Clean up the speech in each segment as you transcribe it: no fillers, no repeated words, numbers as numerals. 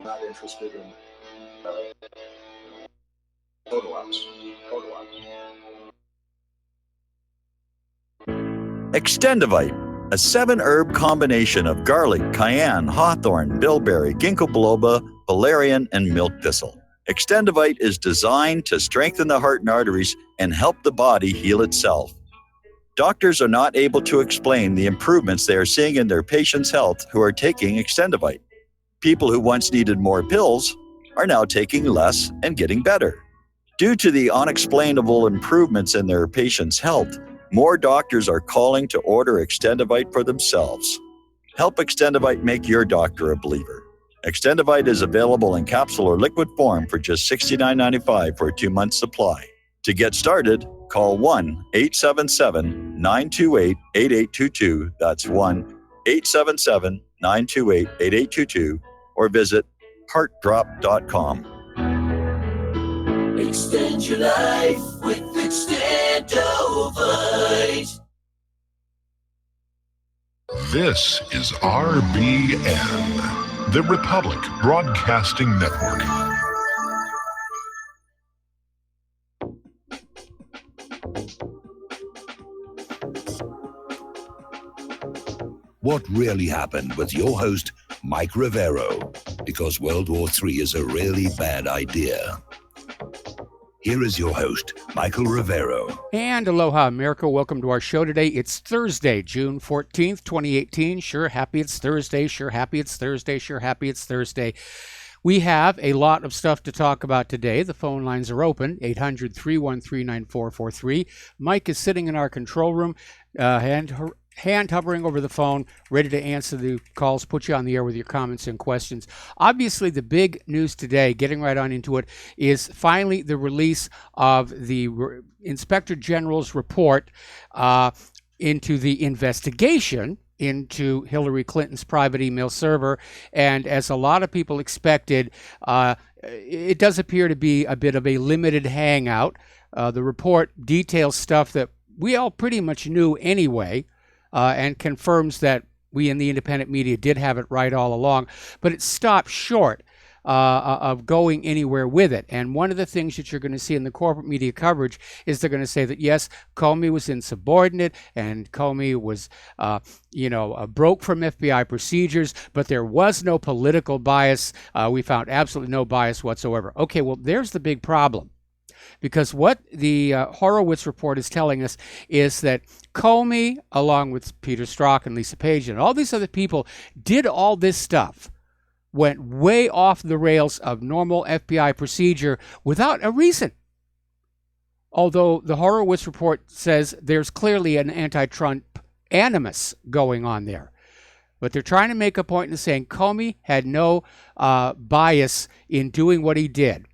Not interested in photo ops. Extendivite, a 7-herb combination of garlic, cayenne, hawthorn, bilberry, ginkgo biloba, valerian, and milk thistle. Extendivite is designed to strengthen the heart and arteries and help the body heal itself. Doctors are not able to explain the improvements they are seeing in their patients' health who are taking Extendivite. People who once needed more pills are now taking less and getting better. Due to the unexplainable improvements in their patients' health, more doctors are calling to order Extendivite for themselves. Help Extendivite make your doctor a believer. Extendivite is available in capsule or liquid form for just $69.95 for a 2-month supply. To get started, call 1-877-928-8822. That's 1-877-928-8822 or visit heartdrop.com. Extend your life with Extendovite. This is RBN, the Republic Broadcasting Network. What really happened with your host, Mike Rivero, because World War III is a really bad idea. Here is your host, Michael Rivero. And aloha, America. Welcome to our show today. It's Thursday, June 14th, 2018. Sure happy it's Thursday. Sure happy it's Thursday. Sure happy it's Thursday. We have a lot of stuff to talk about today. The phone lines are open, 800-313-9443. Mike is sitting in our control room, hand hovering over the phone, ready to answer the calls, put you on the air with your comments and questions. Obviously, the big news today, getting right on into it, is finally the release of the Inspector General's report into the investigation into Hillary Clinton's private email server. And as a lot of people expected, it does appear to be a bit of a limited hangout. The report details stuff that we all pretty much knew anyway, and confirms that we in the independent media did have it right all along, but it stopped short of going anywhere with it. And one of the things that you're going to see in the corporate media coverage is they're going to say that, yes, Comey was insubordinate and Comey was, broke from FBI procedures, but there was no political bias. We found absolutely no bias whatsoever. Okay, well, there's the big problem. Because what the Horowitz report is telling us is that Comey, along with Peter Strzok and Lisa Page and all these other people, did all this stuff, went way off the rails of normal FBI procedure without a reason. Although the Horowitz report says there's clearly an anti-Trump animus going on there. But they're trying to make a point in saying Comey had no bias in doing what he did,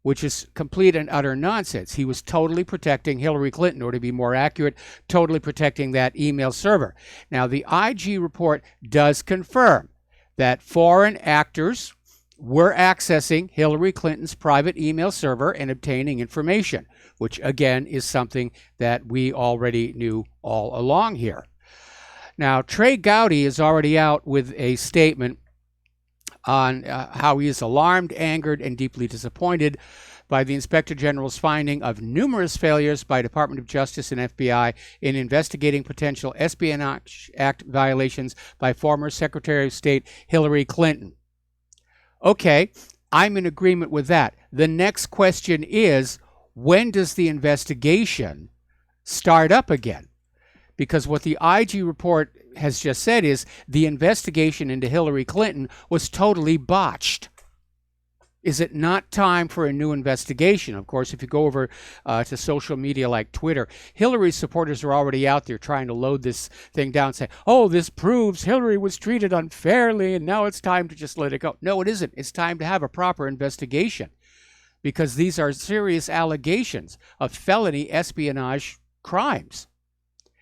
which is complete and utter nonsense. He was totally protecting Hillary Clinton, or to be more accurate, totally protecting that email server. Now, the IG report does confirm that foreign actors were accessing Hillary Clinton's private email server and obtaining information, which, again, is something that we already knew all along here. Now, Trey Gowdy is already out with a statement on how he is alarmed, angered, and deeply disappointed by the Inspector General's finding of numerous failures by Department of Justice and FBI in investigating potential Espionage Act violations by former Secretary of State Hillary Clinton. Okay, I'm in agreement with that. The next question is, when does the investigation start up again? Because what the IG report has just said is the investigation into Hillary Clinton was totally botched. Is it not time for a new investigation? Of course, if you go over to social media like Twitter, Hillary's supporters are already out there trying to load this thing down and say, oh, this proves Hillary was treated unfairly and now it's time to just let it go. No, it isn't. It's time to have a proper investigation because these are serious allegations of felony espionage crimes.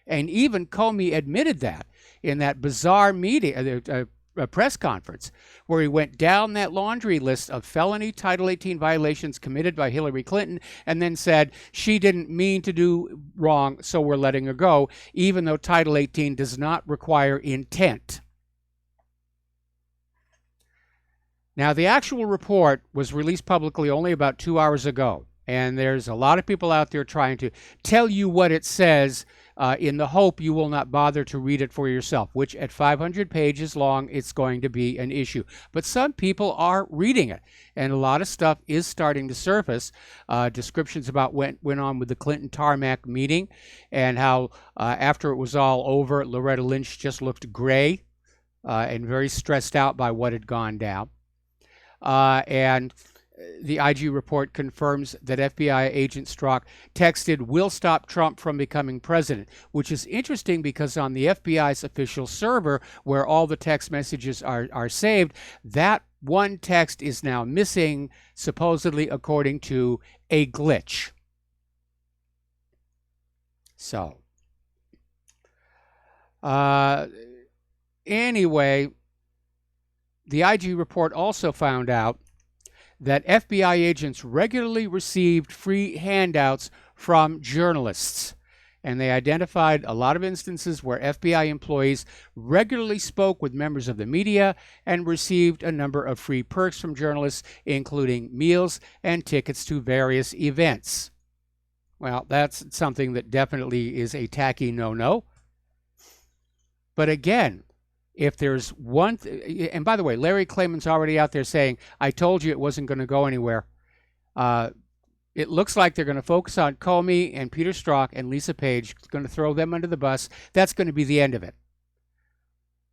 And even Comey admitted that in that bizarre media, press conference where he went down that laundry list of felony Title 18 violations committed by Hillary Clinton and then said she didn't mean to do wrong, so we're letting her go, even though Title 18 does not require intent. Now, the actual report was released publicly only about 2 hours ago, and there's a lot of people out there trying to tell you what it says in the hope you will not bother to read it for yourself, which at 500 pages long, it's going to be an issue. But some people are reading it, and a lot of stuff is starting to surface. Descriptions about what went on with the Clinton tarmac meeting and how after it was all over, Loretta Lynch just looked gray and very stressed out by what had gone down. And the IG report confirms that FBI agent Strzok texted, "We'll stop Trump from becoming president," which is interesting because on the FBI's official server, where all the text messages are saved, that one text is now missing, supposedly according to a glitch. So, anyway, the IG report also found out that FBI agents regularly received free handouts from journalists. And they identified a lot of instances where FBI employees regularly spoke with members of the media and received a number of free perks from journalists, including meals and tickets to various events. Well, that's something that definitely is a tacky no-no. But again, if there's one, and by the way, Larry Klayman's already out there saying, "I told you it wasn't going to go anywhere." It looks like they're going to focus on Comey and Peter Strzok and Lisa Page, going to throw them under the bus. That's going to be the end of it.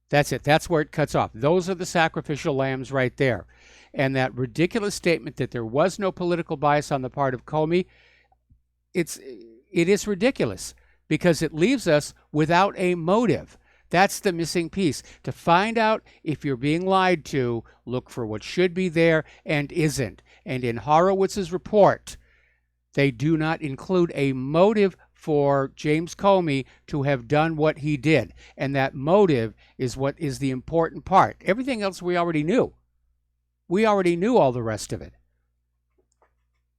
That's it. That's where it cuts off. Those are the sacrificial lambs right there. And that ridiculous statement that there was no political bias on the part of Comey, it is ridiculous because it leaves us without a motive. That's the missing piece. To find out if you're being lied to, look for what should be there and isn't. And in Horowitz's report, they do not include a motive for James Comey to have done what he did. And that motive is what is the important part. Everything else we already knew. We already knew all the rest of it.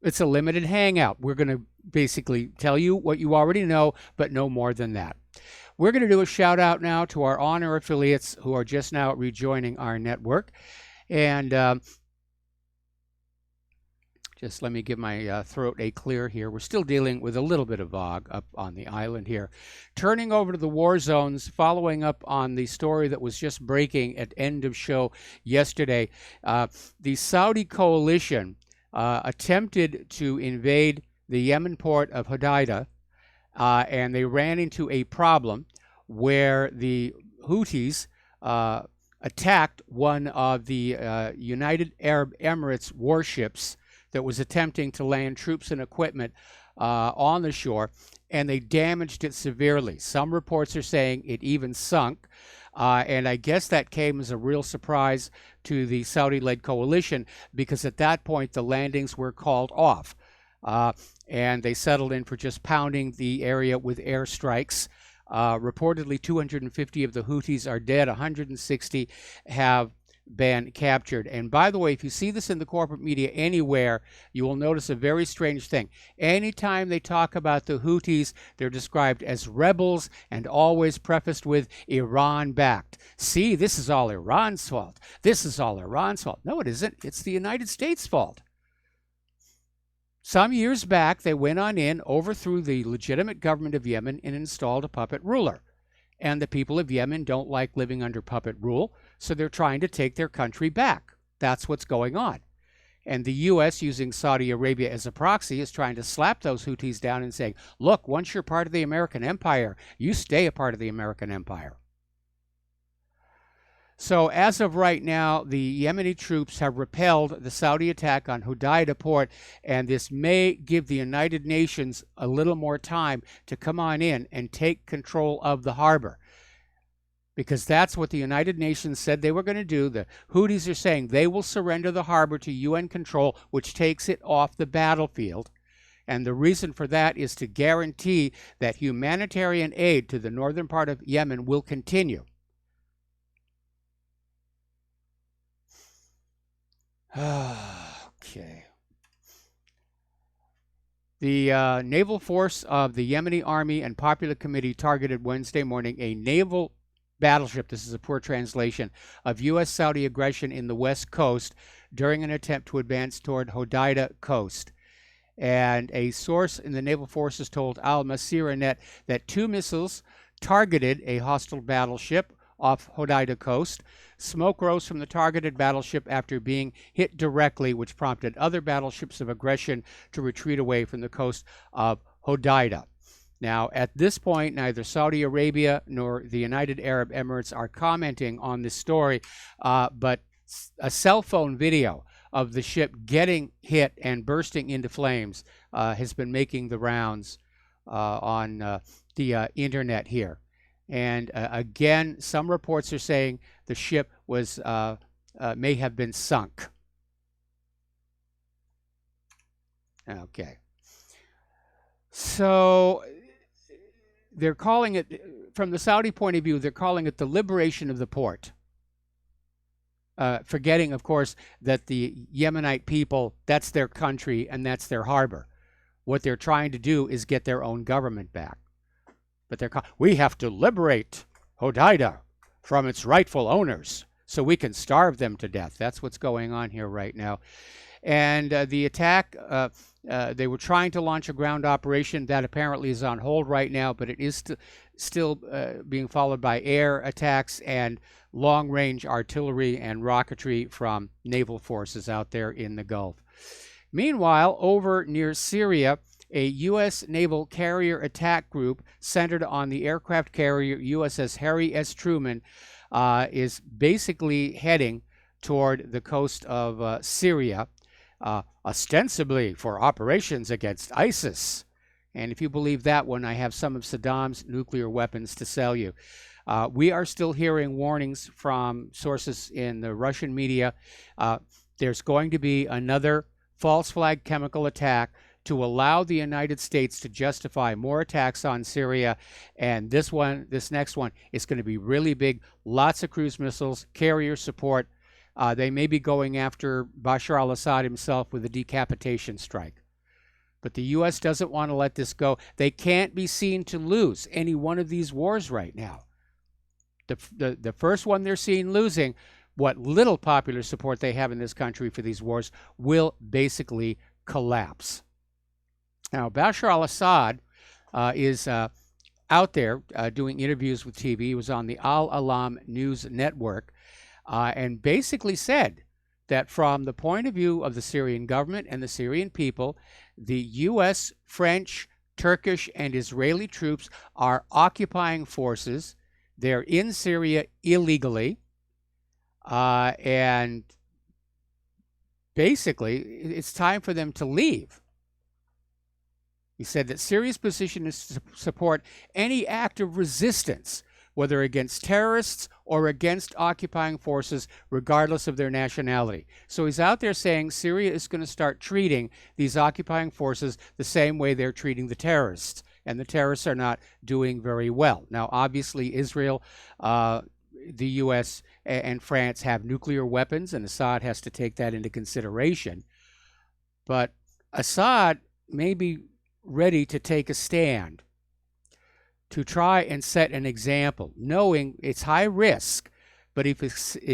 It's a limited hangout. We're going to basically tell you what you already know, but no more than that. We're going to do a shout out now to our on-air affiliates who are just now rejoining our network. And just let me give my throat a clear here. We're still dealing with a little bit of fog up on the island here. Turning over to the war zones, following up on the story that was just breaking at end of show yesterday. The Saudi coalition attempted to invade the Yemen port of Hodeidah. And they ran into a problem where the Houthis attacked one of the United Arab Emirates warships that was attempting to land troops and equipment on the shore, and they damaged it severely. Some reports are saying it even sunk, and I guess that came as a real surprise to the Saudi-led coalition because at that point the landings were called off. And they settled in for just pounding the area with airstrikes. Reportedly, 250 of the Houthis are dead. 160 have been captured. And by the way, if you see this in the corporate media anywhere, you will notice a very strange thing. Anytime they talk about the Houthis, they're described as rebels and always prefaced with Iran-backed. See, this is all Iran's fault. This is all Iran's fault. No, it isn't. It's the United States' fault. Some years back, they went on in, overthrew the legitimate government of Yemen, and installed a puppet ruler. And the people of Yemen don't like living under puppet rule, so they're trying to take their country back. That's what's going on. And the U.S., using Saudi Arabia as a proxy, is trying to slap those Houthis down and saying, look, once you're part of the American empire, you stay a part of the American empire. So as of right now, the Yemeni troops have repelled the Saudi attack on Hodeidah port, and this may give the United Nations a little more time to come on in and take control of the harbor. Because that's what the United Nations said they were going to do. The Houthis are saying they will surrender the harbor to UN control, which takes it off the battlefield. And the reason for that is to guarantee that humanitarian aid to the northern part of Yemen will continue. Okay. The naval force of the Yemeni Army and Popular Committee targeted Wednesday morning a naval battleship, this is a poor translation, of U.S. Saudi aggression in the West Coast during an attempt to advance toward Hodeidah coast. And a source in the naval forces told Al Masirah Net that 2 missiles targeted a hostile battleship off Hodeidah coast. Smoke rose from the targeted battleship after being hit directly, which prompted other battleships of aggression to retreat away from the coast of Hodeidah. Now, at this point, neither Saudi Arabia nor the United Arab Emirates are commenting on this story, but a cell phone video of the ship getting hit and bursting into flames has been making the rounds on the internet here. And again, some reports are saying the ship was may have been sunk. Okay. So they're calling it, from the Saudi point of view, they're calling it the liberation of the port. Forgetting, of course, that the Yemenite people, that's their country and that's their harbor. What they're trying to do is get their own government back. But we have to liberate Hodeidah from its rightful owners so we can starve them to death. That's what's going on here right now. And the attack, they were trying to launch a ground operation that apparently is on hold right now, but it is still being followed by air attacks and long-range artillery and rocketry from naval forces out there in the Gulf. Meanwhile, over near Syria, a U.S. naval carrier attack group centered on the aircraft carrier USS Harry S. Truman is basically heading toward the coast of Syria, ostensibly for operations against ISIS. And if you believe that one, I have some of Saddam's nuclear weapons to sell you. We are still hearing warnings from sources in the Russian media. There's going to be another false flag chemical attack to allow the United States to justify more attacks on Syria. And this next one is going to be really big. Lots of cruise missiles, carrier support. They may be going after Bashar al-Assad himself with a decapitation strike. But the U.S. doesn't want to let this go. They can't be seen to lose any one of these wars right now. The first one they're seen losing, what little popular support they have in this country for these wars, will basically collapse. Now, Bashar al-Assad is out there doing interviews with TV. He was on the Al-Alam News Network and basically said that from the point of view of the Syrian government and the Syrian people, the U.S., French, Turkish, and Israeli troops are occupying forces. They're in Syria illegally, and basically it's time for them to leave. He said that Syria's position is to support any act of resistance, whether against terrorists or against occupying forces, regardless of their nationality. So he's out there saying Syria is going to start treating these occupying forces the same way they're treating the terrorists. And the terrorists are not doing very well. Now, obviously, Israel, the U.S., and France have nuclear weapons, and Assad has to take that into consideration. But Assad may be ready to take a stand to try and set an example, knowing it's high risk, but if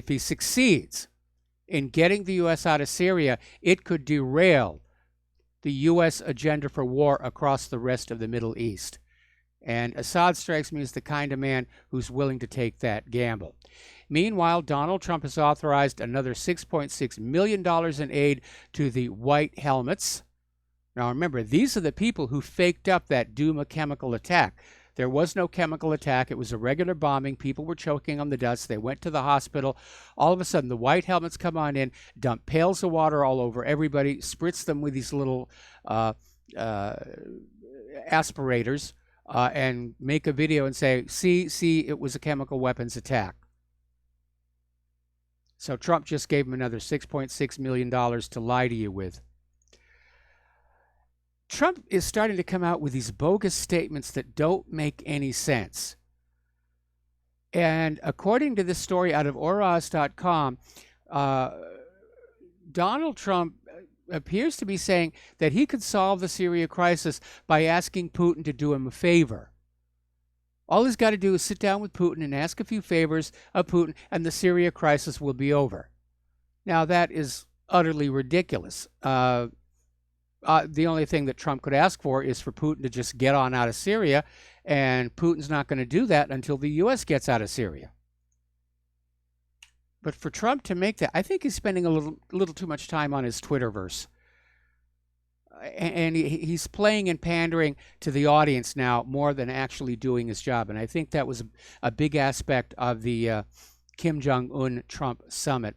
he succeeds in getting the U.S. out of Syria, it could derail the U.S. agenda for war across the rest of the Middle East. And Assad strikes me as the kind of man who's willing to take that gamble. Meanwhile, Donald Trump has authorized another $6.6 million in aid to the White Helmets. Now remember, these are the people who faked up that Douma chemical attack. There was no chemical attack. It was a regular bombing. People were choking on the dust. They went to the hospital. All of a sudden, the White Helmets come on in, dump pails of water all over everybody, spritz them with these little aspirators, and make a video and say, see, it was a chemical weapons attack. So Trump just gave him another $6.6 million to lie to you with. Trump is starting to come out with these bogus statements that don't make any sense. And according to this story out of Oraz.com, Donald Trump appears to be saying that he could solve the Syria crisis by asking Putin to do him a favor. All he's got to do is sit down with Putin and ask a few favors of Putin, and the Syria crisis will be over. Now, that is utterly ridiculous. The only thing that Trump could ask for is for Putin to just get on out of Syria, and Putin's not going to do that until the U.S. gets out of Syria. But for Trump to make that, I think he's spending a little too much time on his Twitterverse. And he's playing and pandering to the audience now more than actually doing his job. And I think that was a big aspect of the Kim Jong-un Trump summit.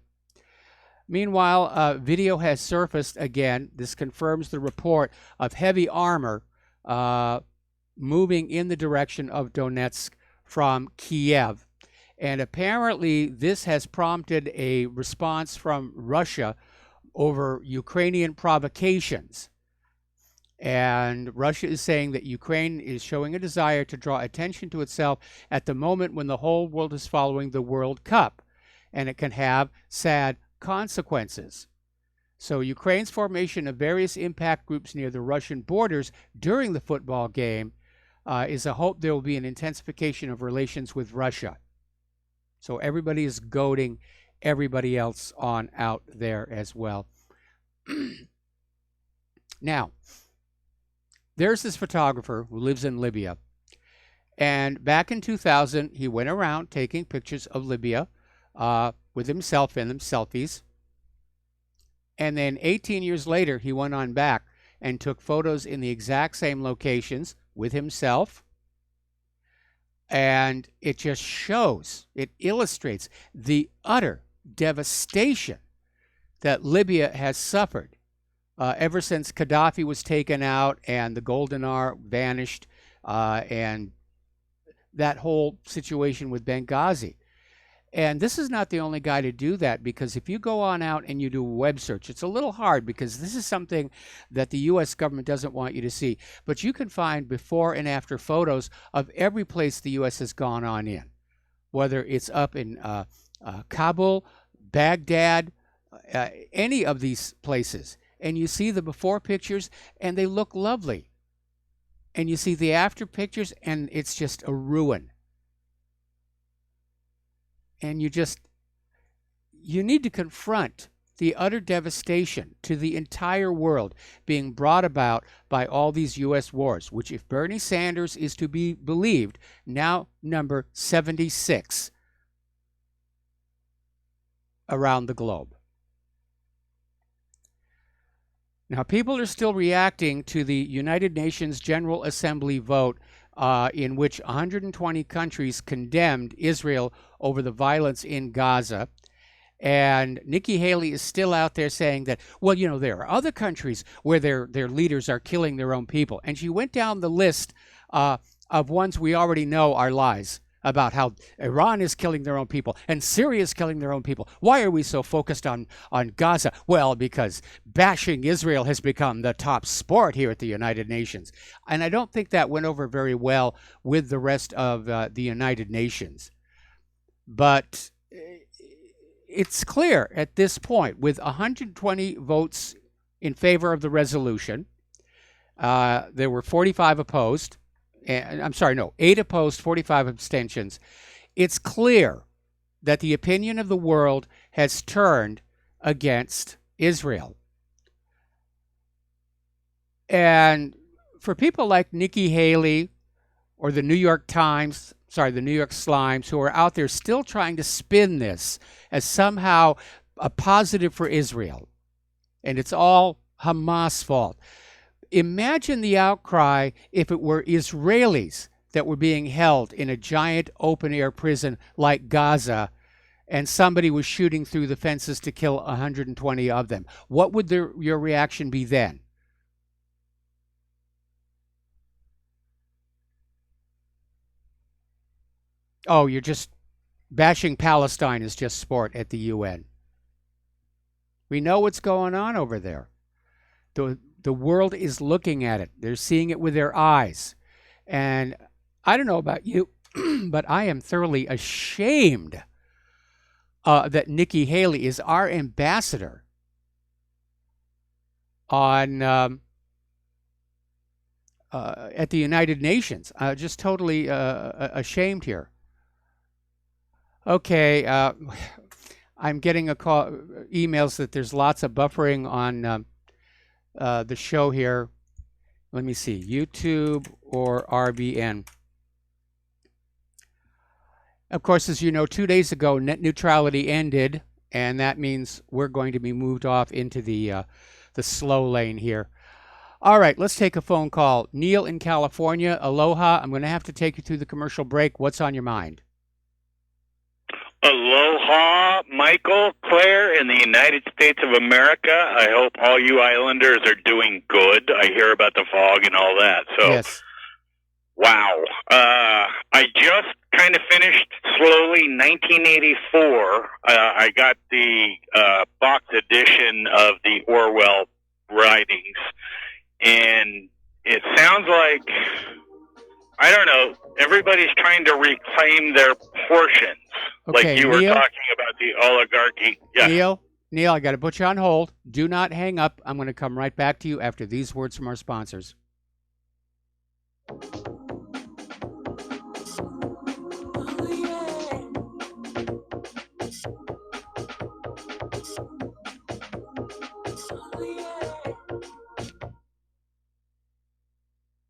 Meanwhile, video has surfaced again. This confirms the report of heavy armor moving in the direction of Donetsk from Kiev. And apparently this has prompted a response from Russia over Ukrainian provocations. And Russia is saying that Ukraine is showing a desire to draw attention to itself at the moment when the whole world is following the World Cup. And it can have sad consequences. So Ukraine's formation of various impact groups near the Russian borders during the football game is a hope there will be an intensification of relations with Russia. So everybody is goading everybody else on out there as well. Now, there's this photographer who lives in Libya. And back in 2000, he went around taking pictures of Libya with himself in them, selfies. And then 18 years later, he went on back and took photos in the exact same locations with himself. And it just shows, it illustrates the utter devastation that Libya has suffered ever since Gaddafi was taken out and the Golden Hour vanished, and that whole situation with Benghazi. And this is not the only guy to do that, because if you go on out and you do a web search, it's a little hard because this is something that the U.S. government doesn't want you to see. But you can find before and after photos of every place the U.S. has gone on in, whether it's up in Kabul, Baghdad, any of these places. And you see the before pictures, and they look lovely. And you see the after pictures, and it's just a ruin. And you need to confront the utter devastation to the entire world being brought about by all these U.S. wars, which, if Bernie Sanders is to be believed, now number 76 around the globe. Now, people are still reacting to the United Nations General Assembly vote in which 120 countries condemned Israel over the violence in Gaza. And Nikki Haley is still out there saying that, well, you know, there are other countries where their leaders are killing their own people. And she went down the list of ones we already know are lies about how Iran is killing their own people and Syria is killing their own people. Why are we so focused on Gaza? Well, because bashing Israel has become the top sport here at the United Nations. And I don't think that went over very well with the rest of the United Nations. But it's clear at this point, with 120 votes in favor of the resolution, there were 45 opposed. I'm sorry, no, 8 opposed, 45 abstentions. It's clear that the opinion of the world has turned against Israel. And for people like Nikki Haley or the New York Slimes, who are out there still trying to spin this as somehow a positive for Israel, and it's all Hamas' fault. Imagine the outcry if it were Israelis that were being held in a giant open-air prison like Gaza, and somebody was shooting through the fences to kill 120 of them. What would your reaction be then? Oh, you're just bashing Palestine is just sport at the UN. We know what's going on over there. The world is looking at it. They're seeing it with their eyes. And I don't know about you, but I am thoroughly ashamed that Nikki Haley is our ambassador on at the United Nations. Just totally ashamed here. Okay, I'm getting emails that there's lots of buffering on the show here. Let me see, YouTube or RBN. Of course, as you know, 2 days ago, net neutrality ended, and that means we're going to be moved off into the slow lane here. All right, let's take a phone call. Neil in California, aloha. I'm going to have to take you through the commercial break. What's on your mind? Aloha, Michael, Claire, in the United States of America. I hope all you islanders are doing good. I hear about the fog and all that. So, yes. Wow. I just kind of finished slowly 1984. I got the box edition of the Orwell writings, and it sounds like, I don't know, everybody's trying to reclaim their portions. Okay, like you were Neil, talking about the oligarchy. Yeah. Neil, I got to put you on hold. Do not hang up. I'm going to come right back to you after these words from our sponsors.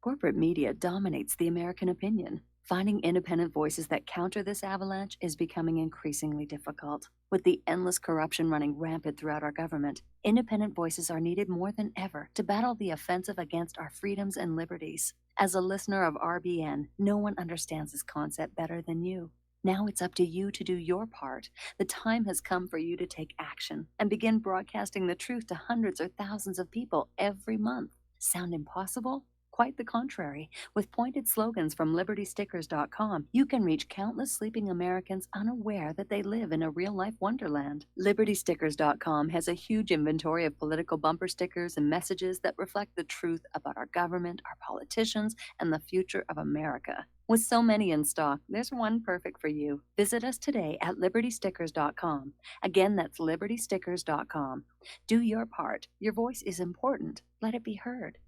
Corporate media dominates the American opinion. Finding independent voices that counter this avalanche is becoming increasingly difficult. With the endless corruption running rampant throughout our government, independent voices are needed more than ever to battle the offensive against our freedoms and liberties. As a listener of RBN, no one understands this concept better than you. Now it's up to you to do your part. The time has come for you to take action and begin broadcasting the truth to hundreds or thousands of people every month. Sound impossible? Quite the contrary. With pointed slogans from LibertyStickers.com, you can reach countless sleeping Americans unaware that they live in a real-life wonderland. LibertyStickers.com has a huge inventory of political bumper stickers and messages that reflect the truth about our government, our politicians, and the future of America. With so many in stock, there's one perfect for you. Visit us today at LibertyStickers.com. Again, that's LibertyStickers.com. Do your part. Your voice is important. Let it be heard.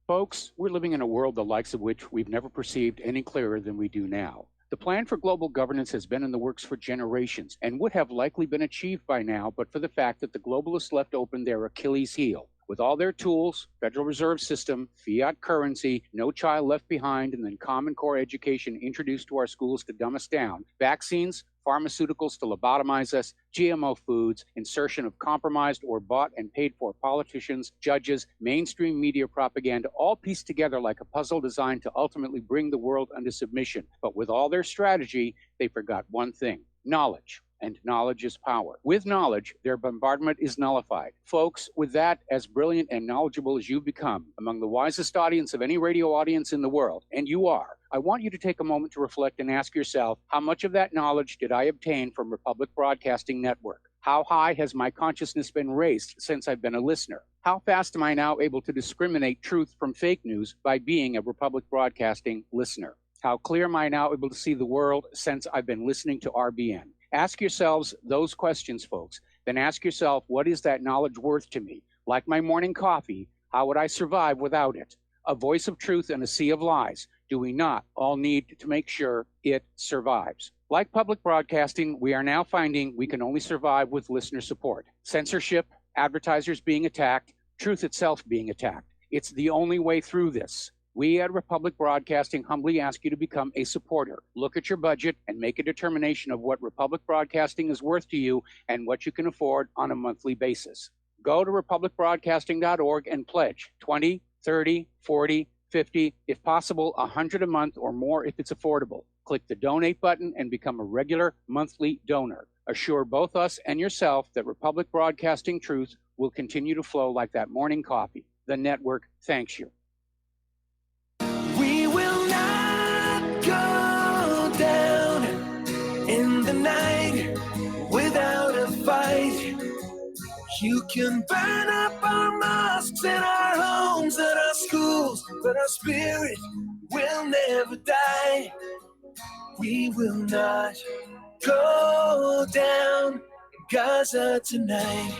Folks, we're living in a world the likes of which we've never perceived any clearer than we do now. The plan for global governance has been in the works for generations and would have likely been achieved by now, but for the fact that the globalists left open their Achilles heel. With all their tools, Federal Reserve System, fiat currency, no child left behind, and then Common Core education introduced to our schools to dumb us down, vaccines, pharmaceuticals to lobotomize us, GMO foods, insertion of compromised or bought and paid for politicians, judges, mainstream media propaganda, all pieced together like a puzzle designed to ultimately bring the world under submission. But with all their strategy, they forgot one thing: knowledge. And knowledge is power. With knowledge, their bombardment is nullified. Folks, with that, as brilliant and knowledgeable as you've become, among the wisest audience of any radio audience in the world, and you are, I want you to take a moment to reflect and ask yourself, how much of that knowledge did I obtain from Republic Broadcasting Network? How high has my consciousness been raised since I've been a listener? How fast am I now able to discriminate truth from fake news by being a Republic Broadcasting listener? How clear am I now able to see the world since I've been listening to RBN? Ask yourselves those questions, folks. Then ask yourself, what is that knowledge worth to me? Like my morning coffee, how would I survive without it? A voice of truth in a sea of lies. Do we not all need to make sure it survives? Like public broadcasting, we are now finding we can only survive with listener support. Censorship, advertisers being attacked, truth itself being attacked. It's the only way through this. We at Republic Broadcasting humbly ask you to become a supporter. Look at your budget and make a determination of what Republic Broadcasting is worth to you and what you can afford on a monthly basis. Go to republicbroadcasting.org and pledge 20, 30, 40, 50, if possible, 100 a month or more if it's affordable. Click the donate button and become a regular monthly donor. Assure both us and yourself that Republic Broadcasting truth will continue to flow like that morning coffee. The network thanks you. We will not go down in the night without a fight. You can burn up our mosques and our homes and our schools, but our spirit will never die. We will not go down in Gaza tonight.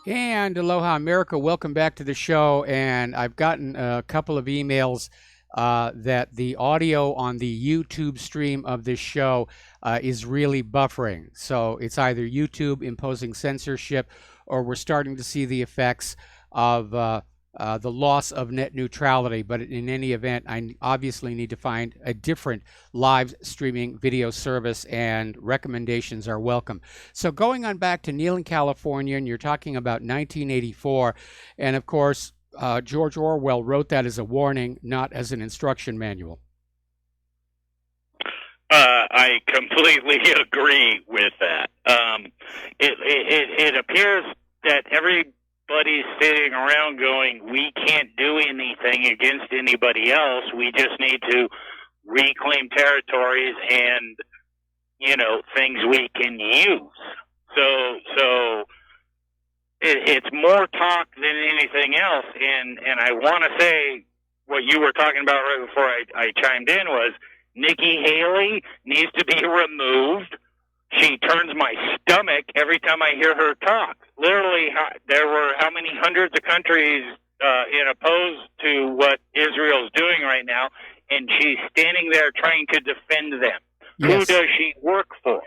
And aloha, America. Welcome back to the show. And I've gotten a couple of emails that the audio on the YouTube stream of this show is really buffering. So it's either YouTube imposing censorship, or we're starting to see the effects of the loss of net neutrality. But in any event, I obviously need to find a different live streaming video service, and recommendations are welcome. So going on back to Neil in California, and you're talking about 1984, and of course, George Orwell wrote that as a warning, not as an instruction manual. I completely agree with that. It appears that everybody's sitting around going, we can't do anything against anybody else. We just need to reclaim territories and, things we can use. So it's more talk than anything else. And I want to say what you were talking about right before I chimed in was Nikki Haley needs to be removed. She turns my stomach every time I hear her talk. Literally, there were how many hundreds of countries opposed to what Israel's doing right now, and she's standing there trying to defend them. Yes. Who does she work for?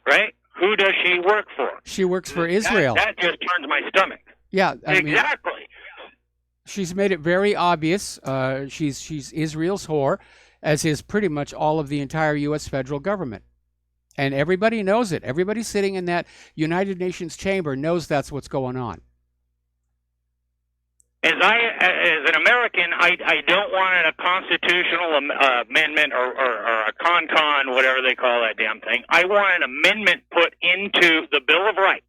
Right? Who does she work for? She works for Israel. That just turns my stomach. Yeah, exactly. She's made it very obvious. She's Israel's whore, as is pretty much all of the entire U.S. federal government. And everybody knows it. Everybody sitting in that United Nations chamber knows that's what's going on. As an American, I don't want a constitutional amendment or a con, whatever they call that damn thing. I want an amendment put into the Bill of Rights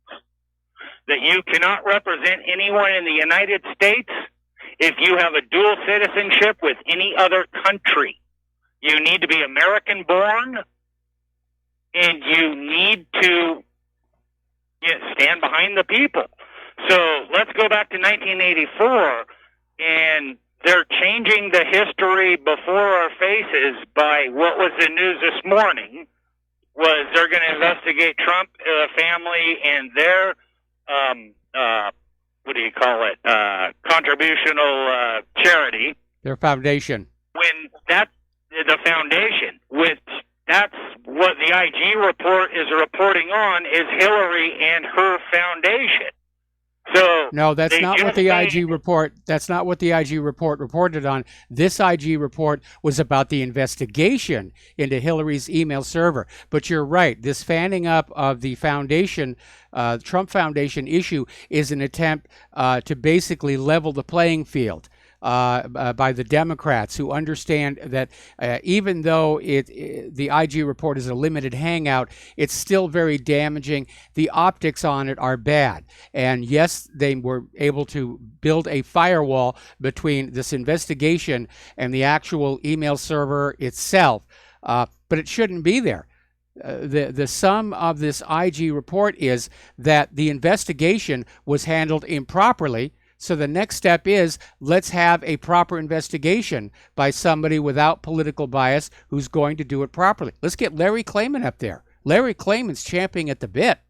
that you cannot represent anyone in the United States if you have a dual citizenship with any other country. You need to be American born, and you need to stand behind the people. So let's go back to 1984, and they're changing the history before our faces by what was the news this morning, was they're going to investigate Trump family and their, contributional charity. Their foundation. When that's the foundation, which that's what the IG report is reporting on, is Hillary and her foundation. So no, that's not what the IG report. That's not what the IG report reported on. This IG report was about the investigation into Hillary's email server. But you're right. This fanning up of the foundation, Trump Foundation issue, is an attempt to basically level the playing field. By the Democrats, who understand that even though the IG report is a limited hangout, it's still very damaging. The optics on it are bad. And yes, they were able to build a firewall between this investigation and the actual email server itself, but it shouldn't be there. The sum of this IG report is that the investigation was handled improperly. So the next step is, let's have a proper investigation by somebody without political bias who's going to do it properly. Let's get Larry Klayman up there. Larry Klayman's champing at the bit.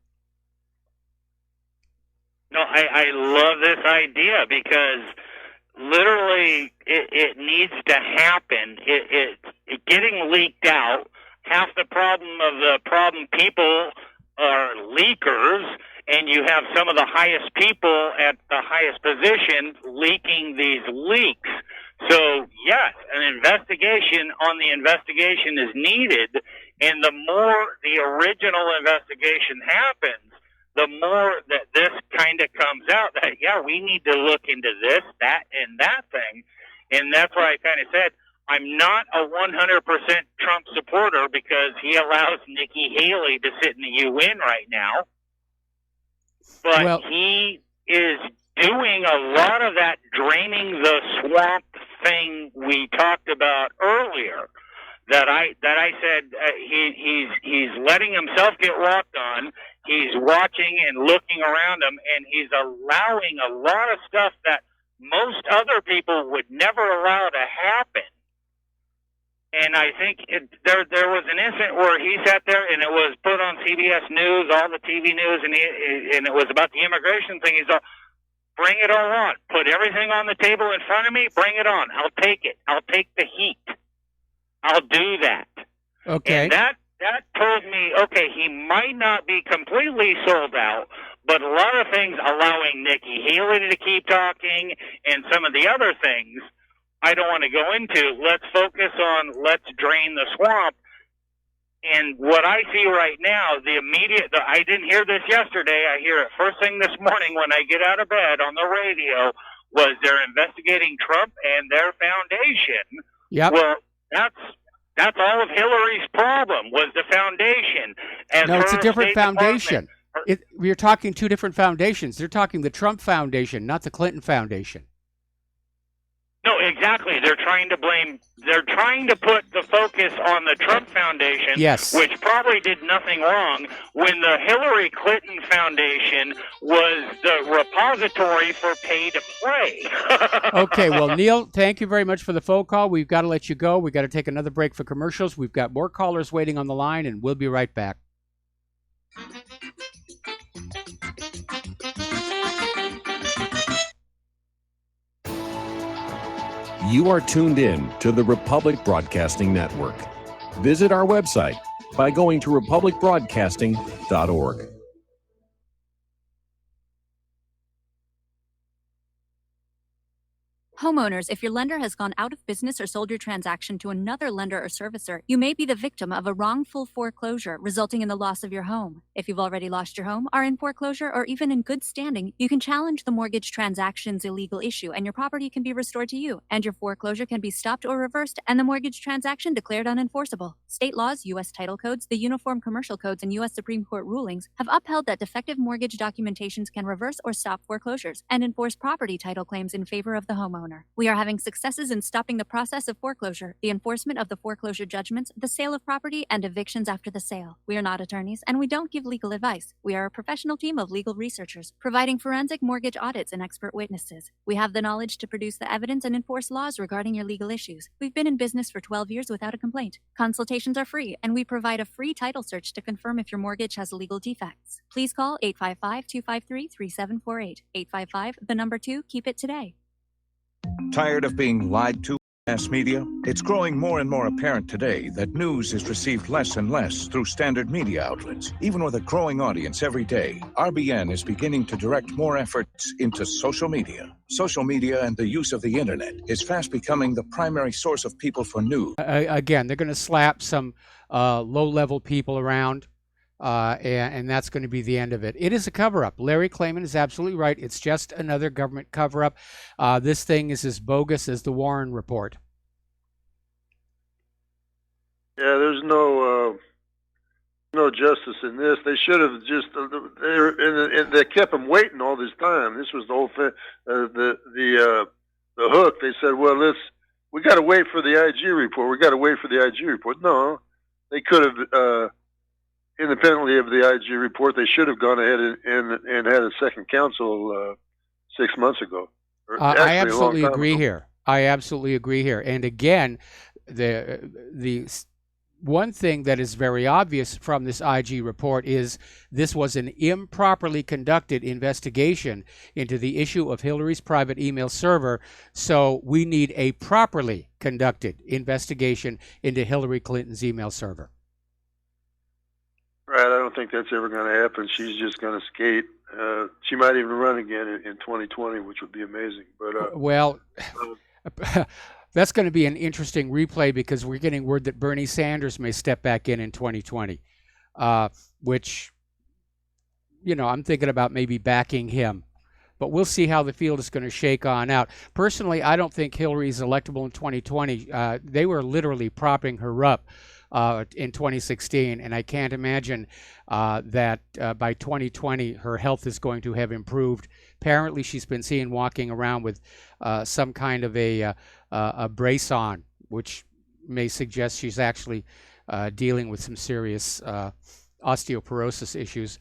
No, I love this idea because literally it needs to happen. It getting leaked out. Half the problem people are leakers. And you have some of the highest people at the highest position leaking these leaks. So, yes, an investigation on the investigation is needed. And the more the original investigation happens, the more that this kind of comes out that, we need to look into this, that, and that thing. And that's why I kind of said, I'm not a 100% Trump supporter because he allows Nikki Haley to sit in the UN right now. But he is doing a lot of that draining the swamp thing we talked about earlier. That I said he's letting himself get walked on. He's watching and looking around him, and he's allowing a lot of stuff that most other people would never allow to happen. And I think there was an incident where he sat there and it was put on CBS News, all the TV news, and it was about the immigration thing. He's all, bring it all on. Put everything on the table in front of me. Bring it on. I'll take it. I'll take the heat. I'll do that. Okay. And that told me, okay, he might not be completely sold out, but a lot of things, allowing Nikki Haley to keep talking and some of the other things, I don't want to go into. Let's focus on let's drain the swamp. And what I see right now, I didn't hear this yesterday. I hear it first thing this morning when I get out of bed on the radio, was they're investigating Trump and their foundation. Yep. Well, that's all of Hillary's problem, was the foundation. No, it's a different foundation. You're talking two different foundations. They're talking the Trump Foundation, not the Clinton Foundation. No, exactly. They're trying to put the focus on the Trump Foundation, yes, which probably did nothing wrong, when the Hillary Clinton Foundation was the repository for pay to play. Okay, well, Neil, thank you very much for the phone call. We've got to let you go. We've got to take another break for commercials. We've got more callers waiting on the line, and we'll be right back. You are tuned in to the Republic Broadcasting Network. Visit our website by going to republicbroadcasting.org. Homeowners, if your lender has gone out of business or sold your transaction to another lender or servicer, you may be the victim of a wrongful foreclosure, resulting in the loss of your home. If you've already lost your home, are in foreclosure, or even in good standing, you can challenge the mortgage transaction's illegal issue, and your property can be restored to you, and your foreclosure can be stopped or reversed, and the mortgage transaction declared unenforceable. State laws, U.S. title codes, the Uniform Commercial Codes, and U.S. Supreme Court rulings have upheld that defective mortgage documentations can reverse or stop foreclosures and enforce property title claims in favor of the homeowner. We are having successes in stopping the process of foreclosure, the enforcement of the foreclosure judgments, the sale of property, and evictions after the sale. We are not attorneys, and we don't give legal advice. We are a professional team of legal researchers, providing forensic mortgage audits and expert witnesses. We have the knowledge to produce the evidence and enforce laws regarding your legal issues. We've been in business for 12 years without a complaint. Consultations are free, and we provide a free title search to confirm if your mortgage has legal defects. Please call 855-253-3748. 855, 2, keep it today. Tired of being lied to, mass media? It's growing more and more apparent today that news is received less and less through standard media outlets. Even with a growing audience every day, RBN is beginning to direct more efforts into social media. Social media and the use of the internet is fast becoming the primary source of people for news. Again, they're going to slap some low-level people around. And that's going to be the end of it. It is a cover-up. Larry Klayman is absolutely right. It's just another government cover-up. This thing is as bogus as the Warren report. Yeah, there's no justice in this. They should have just they kept them waiting all this time. This was the whole thing. The hook. They said, well, we got to wait for the IG report. We got to wait for the IG report. No, they could have. Independently of the IG report, they should have gone ahead and had a second counsel 6 months ago. I absolutely agree here. I absolutely agree here. And again, the one thing that is very obvious from this IG report is this was an improperly conducted investigation into the issue of Hillary's private email server. So we need a properly conducted investigation into Hillary Clinton's email server. Right, I don't think that's ever going to happen. She's just going to skate. She might even run again in 2020, which would be amazing. But that's going to be an interesting replay because we're getting word that Bernie Sanders may step back in 2020, which, I'm thinking about maybe backing him. But we'll see how the field is going to shake on out. Personally, I don't think Hillary's electable in 2020. They were literally propping her up in 2016, and I can't imagine that by 2020 her health is going to have improved. Apparently, she's been seen walking around with some kind of a brace on, which may suggest she's actually dealing with some serious osteoporosis issues.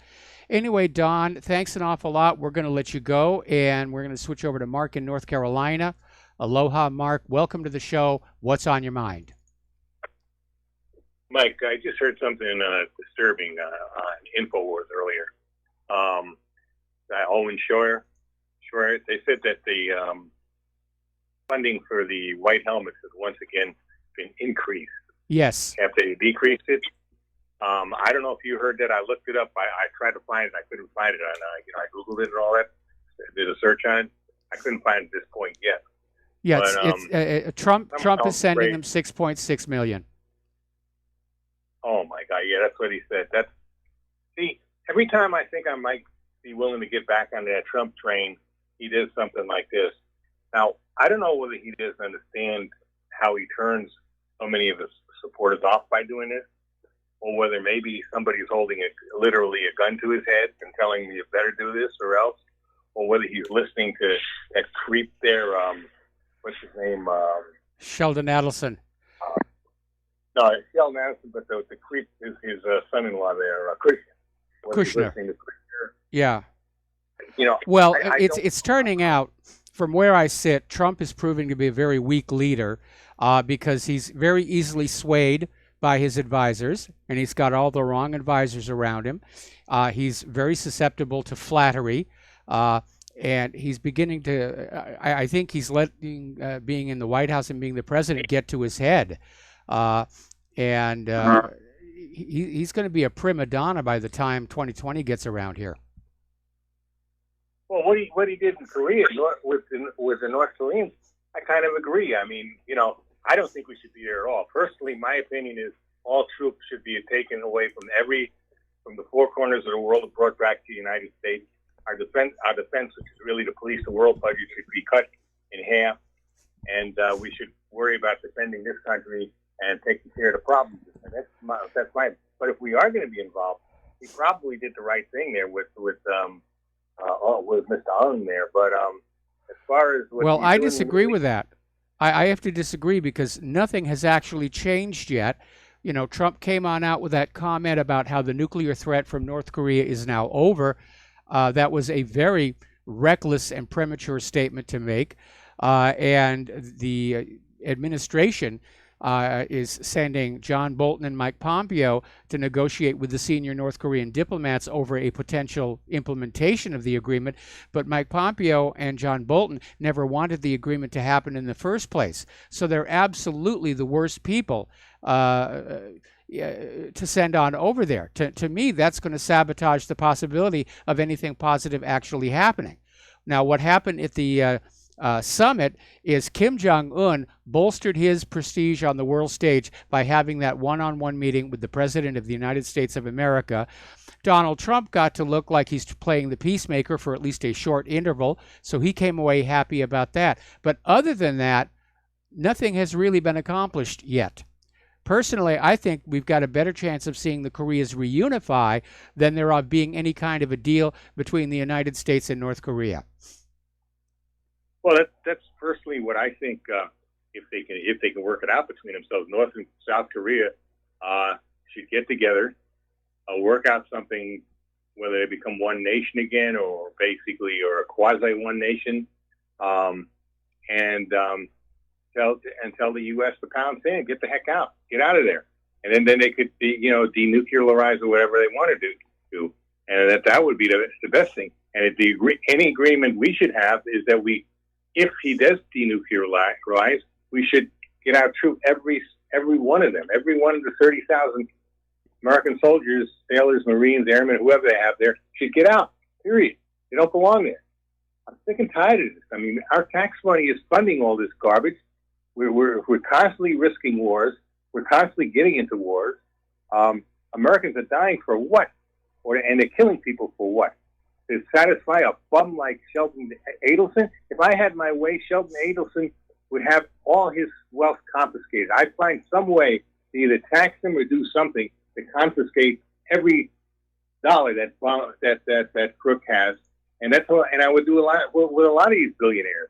Anyway, Don, thanks an awful lot. We're going to let you go, and we're going to switch over to Mark in North Carolina. Aloha, Mark. Welcome to the show. What's on your mind? Mike, I just heard something disturbing on InfoWars earlier. Owen Schroyer, they said that the funding for the white helmets has once again been increased. Yes. After they decreased it. I don't know if you heard that. I looked it up. I tried to find it. I couldn't find it on, I Googled it and all that. Did a search on it. I couldn't find it at this point yet. Yes, But, Trump is sending them $6.6 million. Oh my God! Yeah, that's what he said. See, every time I think I might be willing to get back on that Trump train, he does something like this. Now, I don't know whether he doesn't understand how he turns so many of his supporters off by doing this, or whether maybe somebody's holding literally a gun to his head and telling him you better do this or else, or whether he's listening to that creep there. What's his name? Sheldon Adelson. No, it's Sheldon Adelson, but the creep is his son-in-law there, Christian. Kushner. Yeah. You know, well, it's turning out, from where I sit, Trump is proving to be a very weak leader because he's very easily swayed by his advisors, and he's got all the wrong advisors around him. He's very susceptible to flattery, and he's beginning to, I think he's letting being in the White House and being the president get to his head. He's going to be a prima donna by the time 2020 gets around here. Well, what he did in Korea with the North Koreans, I kind of agree. I mean, I don't think we should be there at all. Personally, my opinion is all troops should be taken away from the four corners of the world and brought back to the United States. Our defense, which is really to police the world budget, should be cut in half, and we should worry about defending this country and taking care of the problems. And that's fine. But if we are going to be involved, we probably did the right thing there with Mr. Ung there. But as far as I disagree with that. I have to disagree because nothing has actually changed yet. Trump came out with that comment about how the nuclear threat from North Korea is now over. That was a very reckless and premature statement to make. And the administration is sending John Bolton and Mike Pompeo to negotiate with the senior North Korean diplomats over a potential implementation of the agreement. But Mike Pompeo and John Bolton never wanted the agreement to happen in the first place. So they're absolutely the worst people to send on over there. To me, that's going to sabotage the possibility of anything positive actually happening. Now, what happened at the summit is Kim Jong-un bolstered his prestige on the world stage by having that one-on-one meeting with the President of the United States of America. Donald Trump got to look like he's playing the peacemaker for at least a short interval, so he came away happy about that. But other than that, nothing has really been accomplished yet. Personally, I think we've got a better chance of seeing the Koreas reunify than there of being any kind of a deal between the United States and North Korea. Well, that's personally what I think. If they can work it out between themselves, North and South Korea should get together, work out something, whether they become one nation again or a quasi one nation, and tell the U.S. to pound sand, get the heck out, get out of there, and then they could denuclearize or whatever they want to do, and that would be the best thing. And any agreement we should have is that if he does denuclearize, we should get out troops, every one of them, every one of the 30,000 American soldiers, sailors, Marines, airmen, whoever they have there, should get out, period. They don't belong there. I'm sick and tired of this. I mean, our tax money is funding all this garbage. We're constantly risking wars. We're constantly getting into wars. Americans are dying for what? And they're killing people for what? To satisfy a bum like Sheldon Adelson? If I had my way, Sheldon Adelson would have all his wealth confiscated. I'd find some way to either tax him or do something to confiscate every dollar that crook has, and that's what. And I would do a lot with a lot of these billionaires.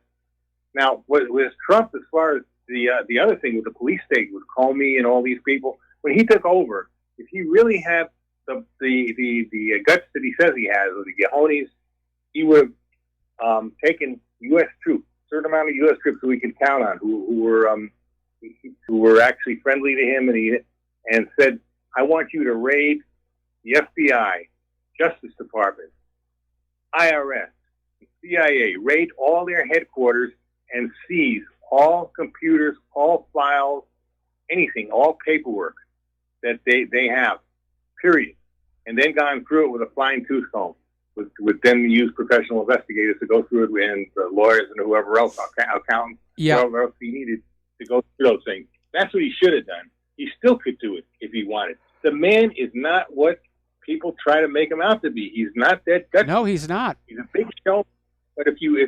Now, with Trump, as far as the other thing with the police state, with Comey and all these people, when he took over, if he really had the guts that he says he has, or the cojones, he would have taken U.S. troops, a certain amount of U.S. troops who we could count on, who were actually friendly to him, and said, I want you to raid the FBI, Justice Department, IRS, CIA, raid all their headquarters and seize all computers, all files, anything, all paperwork that they have, period. And then gone through it with a fine tooth comb, with then use professional investigators to go through it and lawyers and whoever else, accountants, whoever else he needed to go through those things. That's what he should have done. He still could do it if he wanted. The man is not what people try to make him out to be. He's not that gutsy. No, he's not. He's a big show, but if you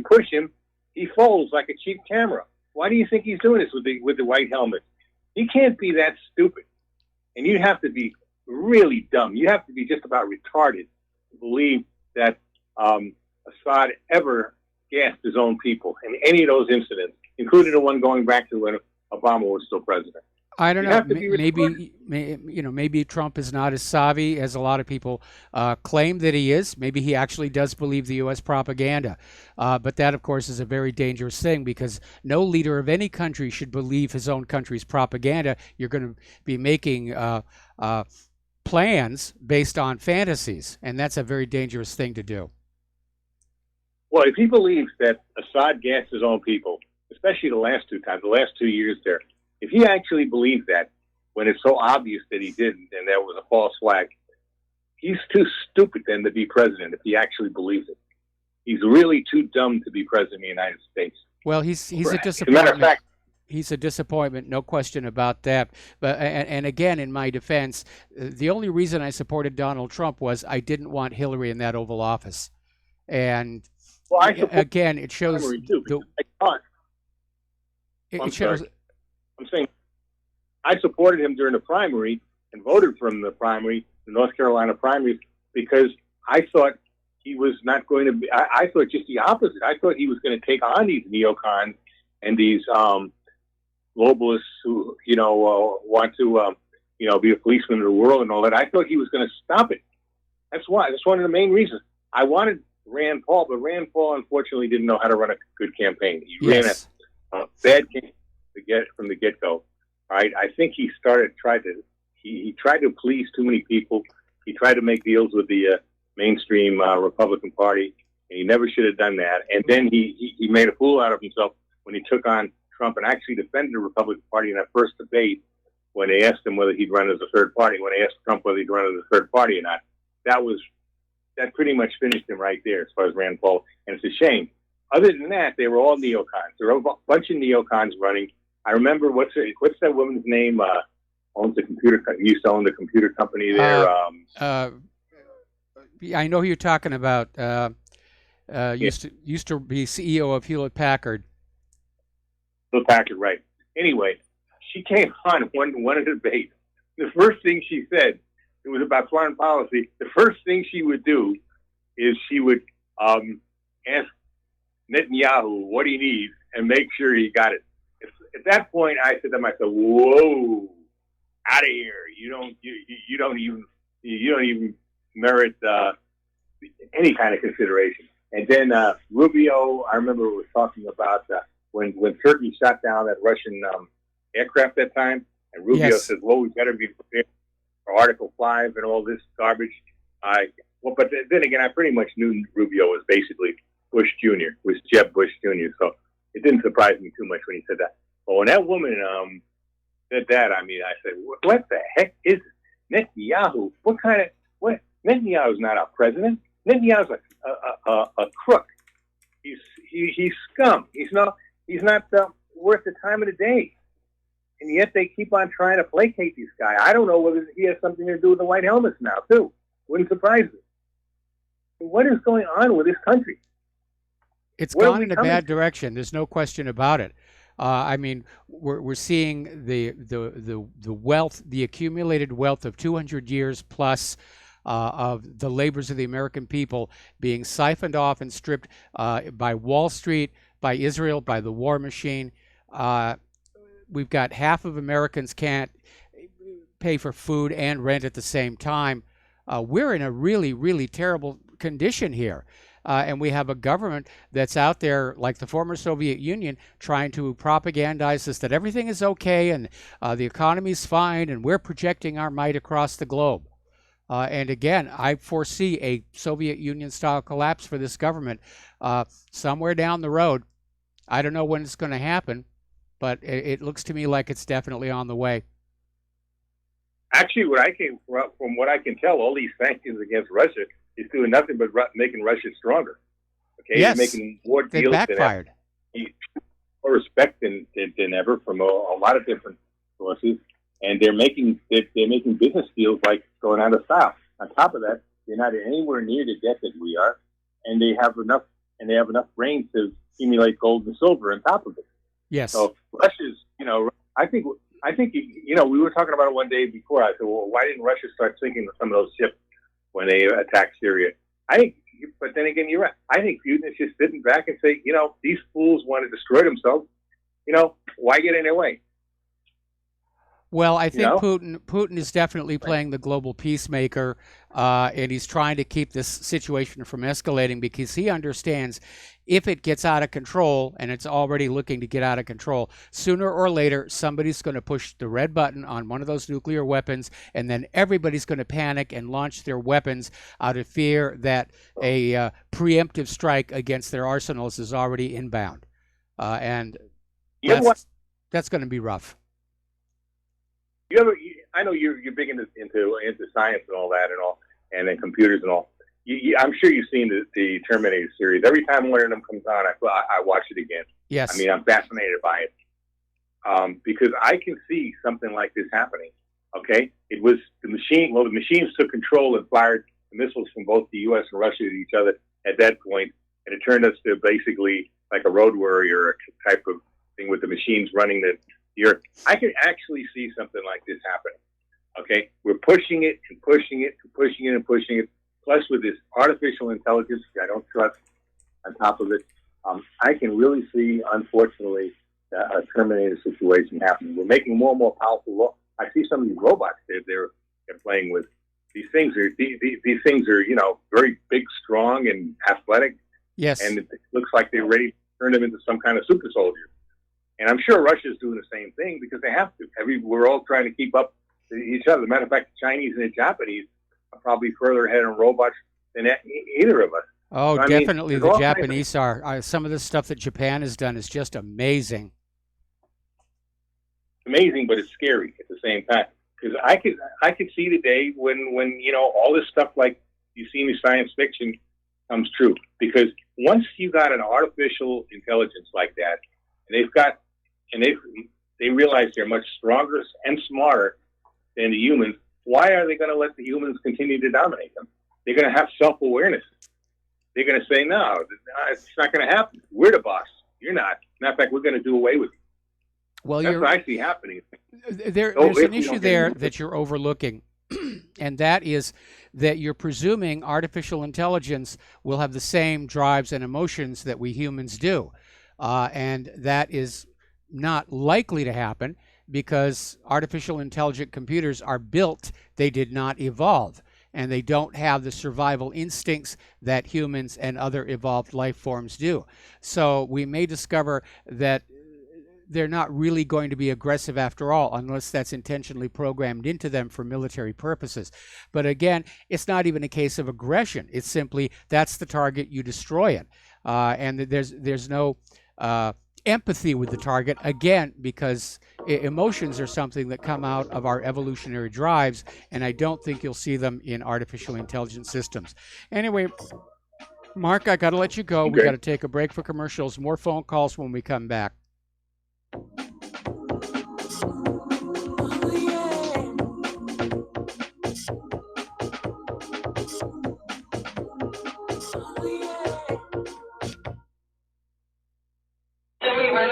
push him, he folds like a cheap camera. Why do you think he's doing this with the white helmet? He can't be that stupid. And you have to be really dumb. You have to be just about retarded to believe that Assad ever gassed his own people in any of those incidents, including the one going back to when Obama was still president. I don't know. Maybe Trump is not as savvy as a lot of people claim that he is. Maybe he actually does believe the U.S. propaganda. But that, of course, is a very dangerous thing because no leader of any country should believe his own country's propaganda. You're going to be making plans based on fantasies, and that's a very dangerous thing to do. Well, if he believes that Assad gassed his own people, especially the last 2 years there, if he actually believes that, when it's so obvious that he didn't and that was a false flag, he's too stupid then to be president if he actually believes it. He's really too dumb to be president of the United States. Well, he's a disappointment. As a matter of fact, he's a disappointment, no question about that. But and again, in my defense, the only reason I supported Donald Trump was I didn't want Hillary in that Oval Office. And again, it shows I'm saying I supported him during the primary and voted for him in the primary, the North Carolina primaries, because I thought he was not going to be. I thought just the opposite. I thought he was going to take on these neocons and these globalists who want to be a policeman of the world and all that. I thought he was going to stop it. That's why. That's one of the main reasons. I wanted Rand Paul, but Rand Paul unfortunately didn't know how to run a good campaign. He ran a bad campaign from the get-go. All right, I think he tried to please too many people. He tried to make deals with the mainstream Republican Party, and he never should have done that. And then he made a fool out of himself when he took on Trump and actually defended the Republican Party in that first debate when they asked him whether he'd run as a third party. When they asked Trump whether he'd run as a third party or not, that pretty much finished him right there as far as Rand Paul. And it's a shame. Other than that, they were all neocons. There were a bunch of neocons running. I remember what's that woman's name? Used to own the computer company there. I know who you're talking about. Used to be CEO of Hewlett Packard. Hewlett Packard, right? Anyway, she came on one of the debates. The first thing she said, it was about foreign policy. The first thing she would do is she would ask Netanyahu what he needs and make sure he got it. At that point, I said to myself, "Whoa, out of here! You don't even merit any kind of consideration." And then Rubio, I remember, was talking about when Turkey shot down that Russian aircraft that time, and Rubio said, "Well, we better be prepared for Article 5 and all this garbage." But then again, I pretty much knew Rubio was basically Bush Jr., was Jeb Bush Jr., so it didn't surprise me too much when he said that. But when that woman said that, I said, what the heck is it? Netanyahu? What? Netanyahu's not our president. Netanyahu's a crook. He's scum. He's not worth the time of the day. And yet they keep on trying to placate this guy. I don't know whether he has something to do with the white helmets now, too. Wouldn't surprise me. What is going on with this country? It's gone in a bad direction. There's no question about it. We're seeing the wealth, the accumulated wealth of 200 years plus of the labors of the American people being siphoned off and stripped by Wall Street, by Israel, by the war machine. We've got half of Americans can't pay for food and rent at the same time. We're in a really, really terrible condition here. And we have a government that's out there, like the former Soviet Union, trying to propagandize us that everything is okay and the economy's fine and we're projecting our might across the globe. And again, I foresee a Soviet Union-style collapse for this government somewhere down the road. I don't know when it's going to happen, but it looks to me like it's definitely on the way. Actually, from what I can tell, all these sanctions against Russia is doing nothing but making Russia stronger. Okay, yes, they're making more they deals backfired. More respect than ever from a lot of different sources, and they're making business deals like going out of style. On top of that, they're not anywhere near the debt that we are, and they have enough brains to accumulate gold and silver on top of it. Yes. So Russia's, I think, we were talking about it one day before. I said, well, why didn't Russia start sinking some of those ships when they attacked Syria? But then again, you're right. I think Putin is just sitting back and say, these fools want to destroy themselves. Why get in their way? Well, I think Putin is definitely playing the global peacemaker, and he's trying to keep this situation from escalating because he understands if it gets out of control, and it's already looking to get out of control, sooner or later somebody's going to push the red button on one of those nuclear weapons, and then everybody's going to panic and launch their weapons out of fear that a preemptive strike against their arsenals is already inbound. And that's going to be rough. I know you're big into science and all that and then computers and all. I'm sure you've seen the Terminator series. Every time one of them comes on, I watch it again. Yes. I mean, I'm fascinated by it because I can see something like this happening. Okay, it was the machine. Well, the machines took control and fired the missiles from both the U.S. and Russia at each other at that point, and it turned us to basically like a road warrior type of thing with the machines running the Earth. I can actually see something like this happening. Okay, we're pushing it and pushing it and pushing it and pushing it. Plus, with this artificial intelligence, I don't trust on top of it. I can really see, unfortunately, a Terminator situation happening. We're making more and more powerful. I see some of these robots they're playing with. These things are very big, strong, and athletic. Yes. And it looks like they're ready to turn them into some kind of super soldier. And I'm sure Russia's doing the same thing because they have to. We're all trying to keep up to each other. As a matter of fact, the Chinese and the Japanese are probably further ahead on robots than either of us. Oh, so, definitely the Japanese are. Some of the stuff that Japan has done is just amazing. Amazing, but it's scary at the same time. Because I could see the day when all this stuff like you see in the science fiction comes true. Because once you got an artificial intelligence like that, and they realize they're much stronger and smarter than the humans, why are they going to let the humans continue to dominate them? They're going to have self-awareness. They're going to say, no, it's not going to happen. We're the boss. You're not. Matter of fact, we're going to do away with you. Well, that's what I see happening. There's an issue there that you're overlooking, and that is that you're presuming artificial intelligence will have the same drives and emotions that we humans do. And that is not likely to happen because artificial intelligent computers are built, they did not evolve, and they don't have the survival instincts that humans and other evolved life forms do. So we may discover that they're not really going to be aggressive after all, unless that's intentionally programmed into them for military purposes. But again, it's not even a case of aggression. It's simply that's the target, you destroy it. And there's no empathy with the target, again, because emotions are something that come out of our evolutionary drives, and I don't think you'll see them in artificial intelligence systems. Anyway, Mark, I got to let you go. Okay. We got to take a break for commercials. More phone calls when we come back.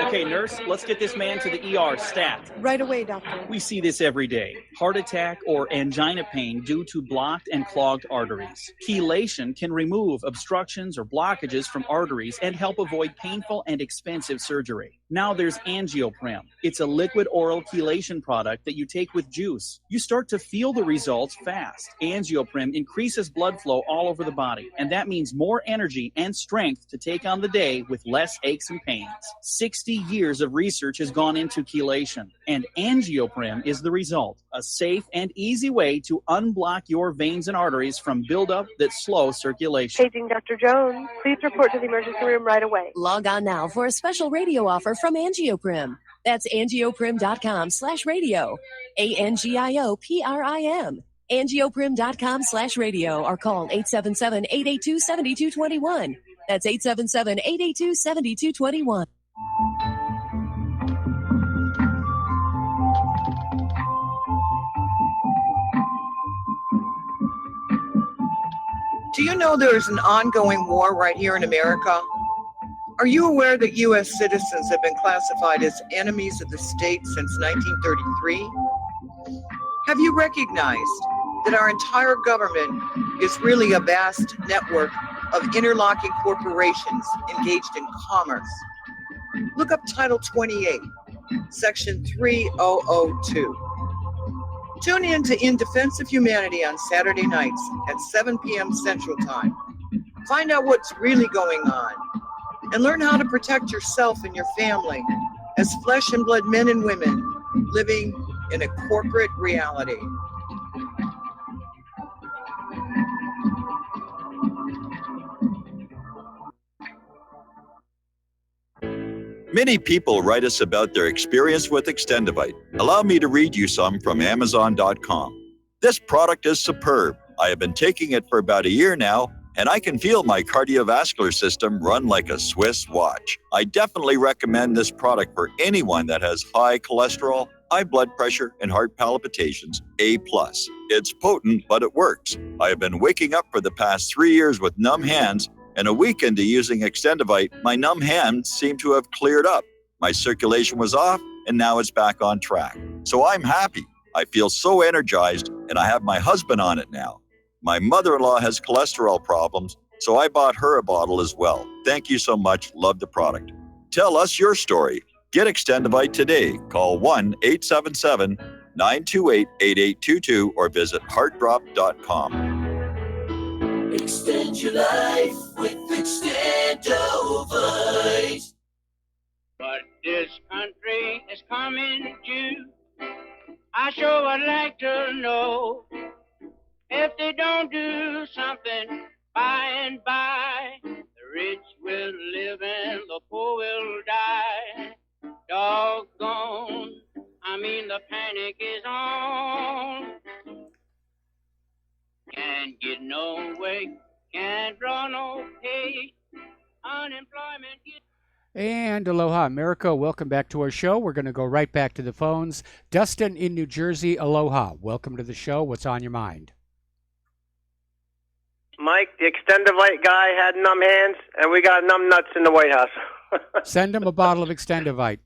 Okay, nurse, let's get this man to the ER stat. Right away, doctor. We see this every day. Heart attack or angina pain due to blocked and clogged arteries. Chelation can remove obstructions or blockages from arteries and help avoid painful and expensive surgery. Now there's Angioprim. It's a liquid oral chelation product that you take with juice. You start to feel the results fast. Angioprim increases blood flow all over the body, and that means more energy and strength to take on the day with less aches and pains. 60 years of research has gone into chelation, and Angioprim is the result. A safe and easy way to unblock your veins and arteries from buildup that slow circulation. Paging Dr. Jones. Please report to the emergency room right away. Log on now for a special radio offer from Angioprim. That's angioprim.com/radio. ANGIOPRIM. Angioprim.com/radio or call 877-882-7221. That's 877-882-7221. Do you know there is an ongoing war right here in America? Are you aware that U.S. citizens have been classified as enemies of the state since 1933? Have you recognized that our entire government is really a vast network of interlocking corporations engaged in commerce? Look up Title 28, Section 3002. Tune in to In Defense of Humanity on Saturday nights at 7 p.m. Central Time. Find out what's really going on and learn how to protect yourself and your family as flesh and blood men and women living in a corporate reality. Many people write us about their experience with Extendivite. Allow me to read you some from Amazon.com. This product is superb. I have been taking it for about a year now, and I can feel my cardiovascular system run like a Swiss watch. I definitely recommend this product for anyone that has high cholesterol, high blood pressure, and heart palpitations, A+. It's potent, but it works. I have been waking up for the past 3 years with numb hands, and a week into using Extendivite, my numb hands seem to have cleared up. My circulation was off, and now it's back on track. So I'm happy. I feel so energized, and I have my husband on it now. My mother-in-law has cholesterol problems, so I bought her a bottle as well. Thank you so much. Love the product. Tell us your story. Get Extendivite today. Call 1-877-928-8822 or visit heartdrop.com. Extend your life with Extendivite. But this country is coming to. I sure would like to know if they don't do something by and by. The rich will live and the poor will die. Doggone, I mean the panic is on. Can't get no way, can't draw no pay, unemployment gets... And aloha, America. Welcome back to our show. We're going to go right back to the phones. Dustin in New Jersey, aloha. Welcome to the show. What's on your mind? Mike, the Extendivite guy had numb hands, and we got numb nuts in the White House. Send him a bottle of Extendivite.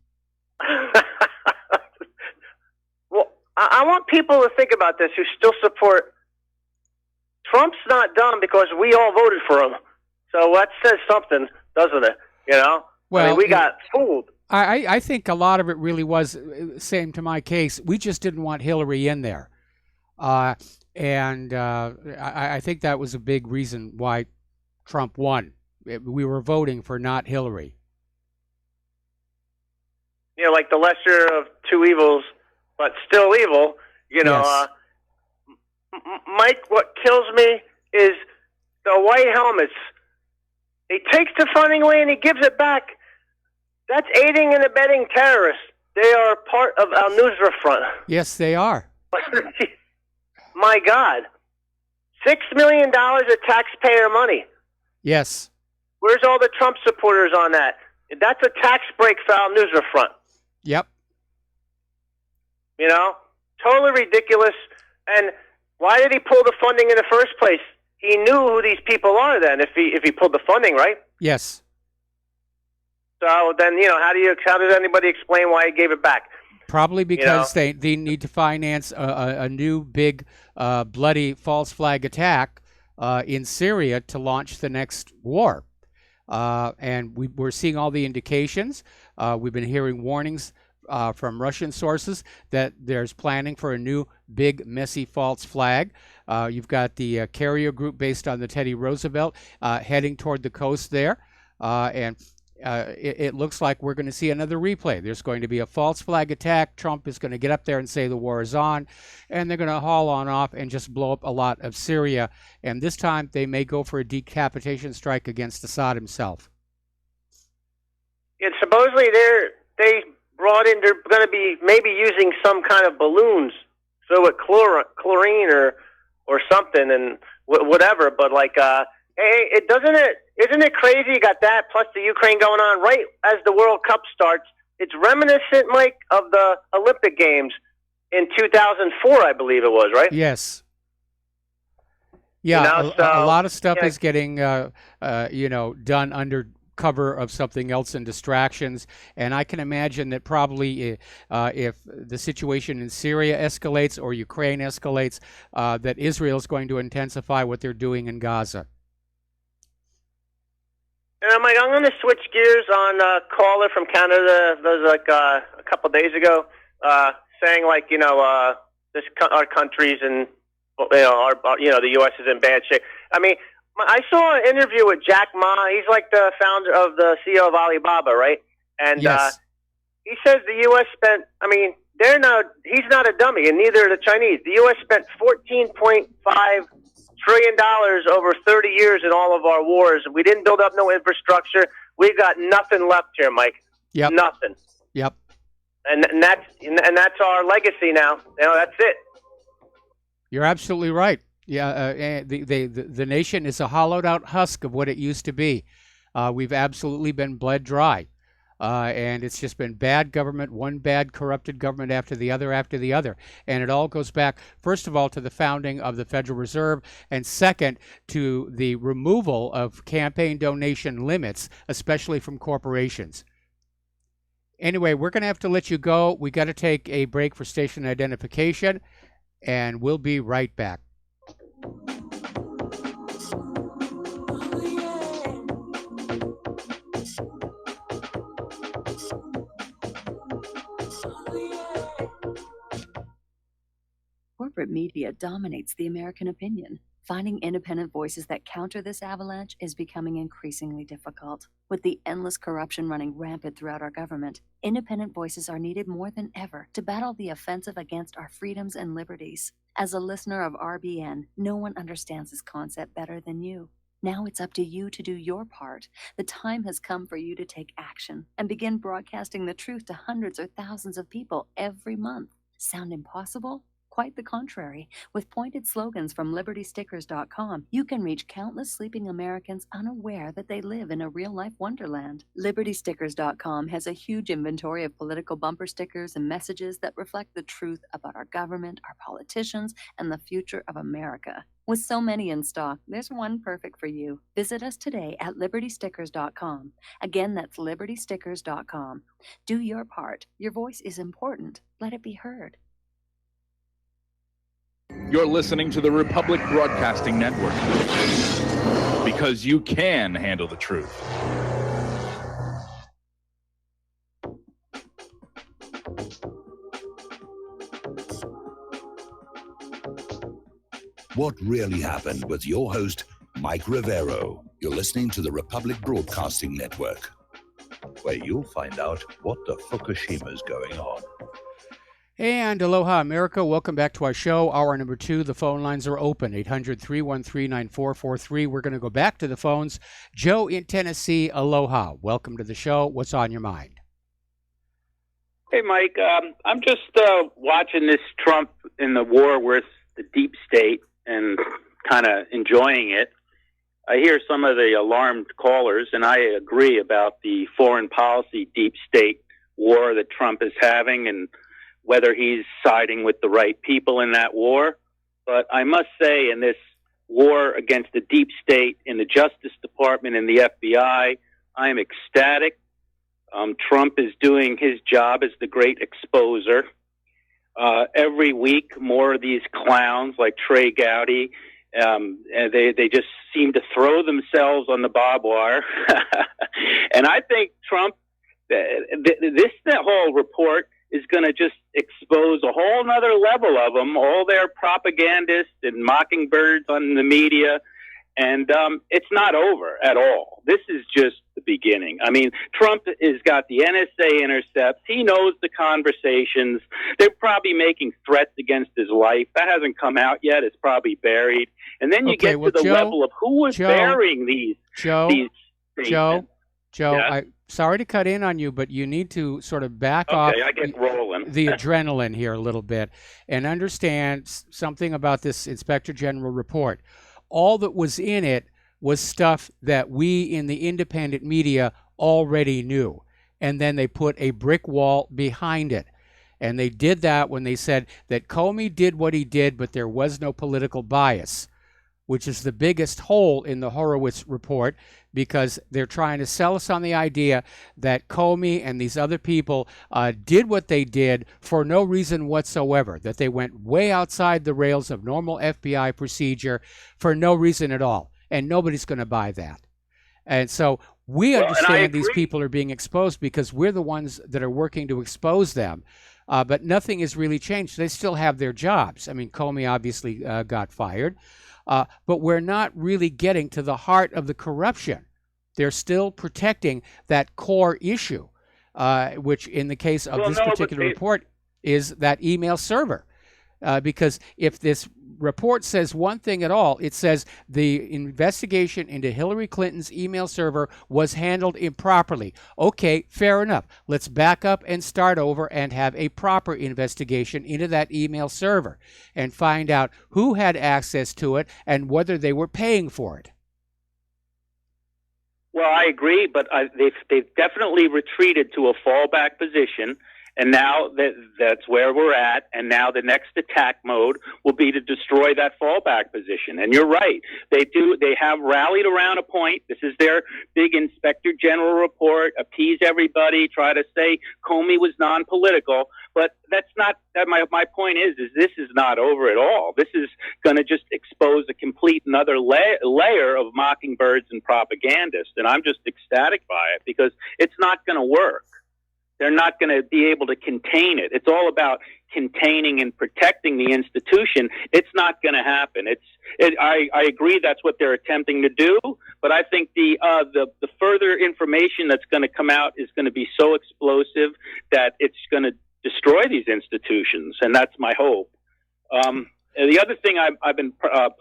Well, I want people to think about this who still support... Trump's not dumb because we all voted for him. So that says something, doesn't it? You know? Well, I mean, we got fooled. I think a lot of it really was, same to my case, we just didn't want Hillary in there. I think that was a big reason why Trump won. We were voting for not Hillary. You know, like the lesser of two evils, but still evil. You know, Yes. Mike, what kills me is the white helmets. He takes the funding away and he gives it back. That's aiding and abetting terrorists. They are part of al-Nusra Front. Yes, they are. My God. $6 million of taxpayer money. Yes. Where's all the Trump supporters on that? That's a tax break for al-Nusra Front. Yep. You know? Totally ridiculous. And why did he pull the funding in the first place? He knew who these people are then if he pulled the funding, right? Yes. So then, how does anybody explain why he gave it back? Probably because they need to finance a new big bloody false flag attack in Syria to launch the next war. And we're seeing all the indications. We've been hearing warnings from Russian sources that there's planning for a new big messy false flag. You've got the carrier group based on the Teddy Roosevelt heading toward the coast there. And it looks like we're going to see another replay. There's going to be a false flag attack. Trump is going to get up there and say the war is on, and they're going to haul on off and just blow up a lot of Syria. And this time they may go for a decapitation strike against Assad himself. And supposedly they're going to be maybe using some kind of balloons, so with chlorine or something and whatever. But hey, isn't it crazy? You got that plus the Ukraine going on right as the World Cup starts. It's reminiscent, Mike, of the Olympic Games in 2004, I believe it was, right? Yes. Yeah, a lot of stuff is getting, done under cover of something else and distractions. And I can imagine that probably if the situation in Syria escalates or Ukraine escalates, that Israel is going to intensify what they're doing in Gaza. And I'm going to switch gears on a caller from Canada. That was a couple days ago, saying our countries and the U.S. is in bad shape. I mean, I saw an interview with Jack Ma. He's like the founder of the CEO of Alibaba, right? And yes. He says the U.S. spent. I mean, he's not a dummy, and neither are the Chinese. The U.S. spent $14.5 trillion over 30 years in all of our wars. We didn't build up no infrastructure. We got nothing left here, Mike. Yep. Nothing. Yep. And that's our legacy now. That's it. You're absolutely right. Yeah, the nation is a hollowed out husk of what it used to be. We've absolutely been bled dry. And it's just been bad government, one bad corrupted government after the other. And it all goes back, first of all, to the founding of the Federal Reserve, and second, to the removal of campaign donation limits, especially from corporations. Anyway, we're going to have to let you go. We got to take a break for station identification, and we'll be right back. Corporate media dominates the American opinion. Finding independent voices that counter this avalanche is becoming increasingly difficult. With the endless corruption running rampant throughout our government, independent voices are needed more than ever to battle the offensive against our freedoms and liberties. As a listener of RBN, no one understands this concept better than you. Now it's up to you to do your part. The time has come for you to take action and begin broadcasting the truth to hundreds or thousands of people every month. Sound impossible? Quite the contrary. With pointed slogans from LibertyStickers.com, you can reach countless sleeping Americans unaware that they live in a real-life wonderland. LibertyStickers.com has a huge inventory of political bumper stickers and messages that reflect the truth about our government, our politicians, and the future of America. With so many in stock, there's one perfect for you. Visit us today at LibertyStickers.com. Again, that's LibertyStickers.com. Do your part. Your voice is important. Let it be heard. You're listening to the Republic Broadcasting Network, because you can handle the truth. What really happened with your host, Mike Rivero. You're listening to the Republic Broadcasting Network, where you'll find out what the Fukushima's going on. And aloha, America. Welcome back to our show. Hour number 2. The phone lines are open, 800-313-9443. We're going to go back to the phones. Joe in Tennessee, aloha. Welcome to the show. What's on your mind? Hey, Mike. I'm just watching this Trump in the war with the deep state and kind of enjoying it. I hear some of the alarmed callers, and I agree about the foreign policy deep state war that Trump is having and whether he's siding with the right people in that war. But I must say, in this war against the deep state in the Justice Department and the FBI, I am ecstatic Trump is doing his job as the great exposer. Every week, more of these clowns like Trey Gowdy, and they just seem to throw themselves on the barbed wire. And I think Trump, that whole report is going to just expose a whole nother level of them, all their propagandists and mockingbirds on the media. And it's not over at all. This is just the beginning. I mean, Trump has got the NSA intercepts. He knows the conversations. They're probably making threats against his life. That hasn't come out yet. It's probably buried. And then you get to the level of who was burying these statements. Joe, Yes? I'm sorry to cut in on you, but you need to sort of back off I get rolling. the adrenaline here a little bit and understand something about this Inspector General report. All that was in it was stuff that we in the independent media already knew. And then they put a brick wall behind it. And they did that when they said that Comey did what he did, but there was no political bias, which is the biggest hole in the Horowitz report, because they're trying to sell us on the idea that Comey and these other people did what they did for no reason whatsoever, that they went way outside the rails of normal FBI procedure for no reason at all. And nobody's going to buy that. And so we understand these people are being exposed because we're the ones that are working to expose them. But nothing has really changed. They still have their jobs. I mean, Comey obviously got fired. But we're not really getting to the heart of the corruption. They're still protecting that core issue, which in the case of this particular report is that email server. Because if this report says one thing at all, it says the investigation into Hillary Clinton's email server was handled improperly. Okay, fair enough. Let's back up and start over and have a proper investigation into that email server and find out who had access to it and whether they were paying for it. Well, I agree, but they've definitely retreated to a fallback position. And now that's where we're at. And now the next attack mode will be to destroy that fallback position. And you're right. They have rallied around a point. This is their big Inspector General report, appease everybody, try to say Comey was non-political. But that's not, my point is this is not over at all. This is going to just expose a complete another layer of mockingbirds and propagandists. And I'm just ecstatic by it because it's not going to work. They're not going to be able to contain it. It's all about containing and protecting the institution. It's not going to happen. I agree that's what they're attempting to do, but I think the further information that's going to come out is going to be so explosive that it's going to destroy these institutions, and that's my hope. The other thing I've been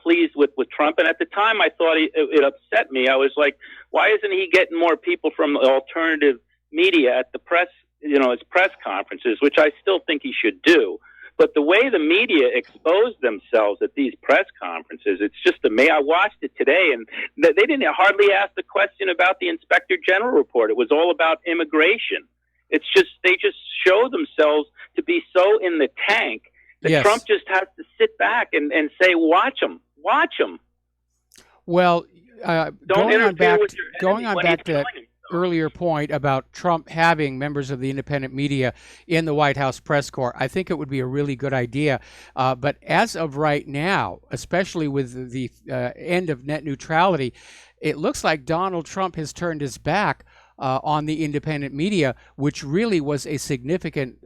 pleased with Trump, and at the time I thought it upset me. I was like, why isn't he getting more people from the alternative media at the press, his press conferences, which I still think he should do. But the way the media exposed themselves at these press conferences, it's just amazing. I watched it today, and they didn't hardly ask the question about the Inspector General report. It was all about immigration. It's just, they just show themselves to be so in the tank that Yes. Trump just has to sit back and say, watch them. Well, going on back when he's to earlier point about Trump having members of the independent media in the White House press corps, I think it would be a really good idea. But as of right now, especially with the end of net neutrality, it looks like Donald Trump has turned his back on the independent media, which really was a significant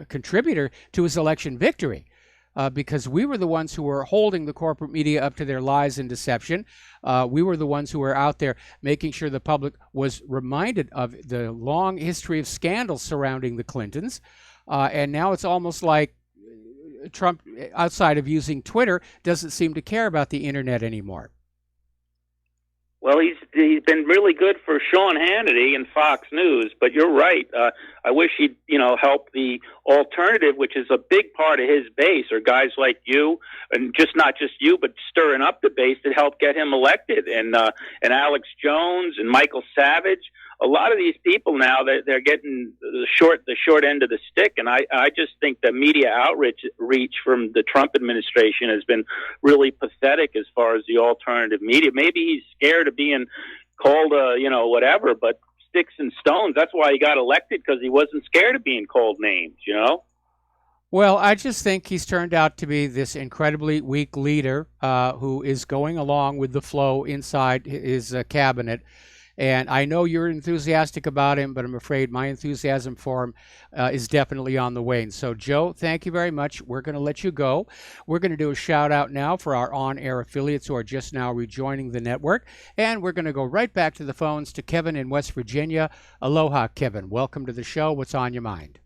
contributor to his election victory. Because we were the ones who were holding the corporate media up to their lies and deception. We were the ones who were out there making sure the public was reminded of the long history of scandals surrounding the Clintons. And now it's almost like Trump, outside of using Twitter, doesn't seem to care about the internet anymore. Well, he's been really good for Sean Hannity and Fox News, but you're right. I wish he'd help the alternative, which is a big part of his base, or guys like you, and not just you, but stirring up the base that helped get him elected, and Alex Jones and Michael Savage. A lot of these people now, they're getting the short end of the stick, and I just think the media outreach from the Trump administration has been really pathetic as far as the alternative media. Maybe he's scared of being called whatever, but sticks and stones. That's why he got elected, because he wasn't scared of being called names, you know? Well, I just think he's turned out to be this incredibly weak leader who is going along with the flow inside his cabinet. And I know you're enthusiastic about him, but I'm afraid my enthusiasm for him is definitely on the wane. So, Joe, thank you very much. We're going to let you go. We're going to do a shout out now for our on-air affiliates who are just now rejoining the network. And we're going to go right back to the phones to Kevin in West Virginia. Aloha, Kevin. Welcome to the show. What's on your mind?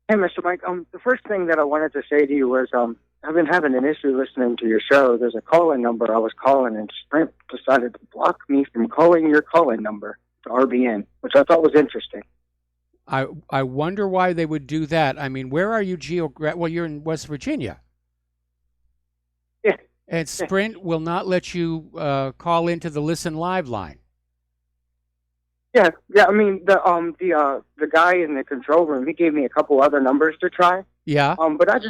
Hey, Mr. Mike. The first thing that I wanted to say to you was I've been having an issue listening to your show. There's a call-in number I was calling, and Sprint decided to block me from calling your call-in number to RBN, which I thought was interesting. I wonder why they would do that. I mean, where are you Well, you're in West Virginia. Yeah. And Sprint will not let you call into the Listen Live line. Yeah. I mean, the guy in the control room, he gave me a couple other numbers to try. Yeah. But I'm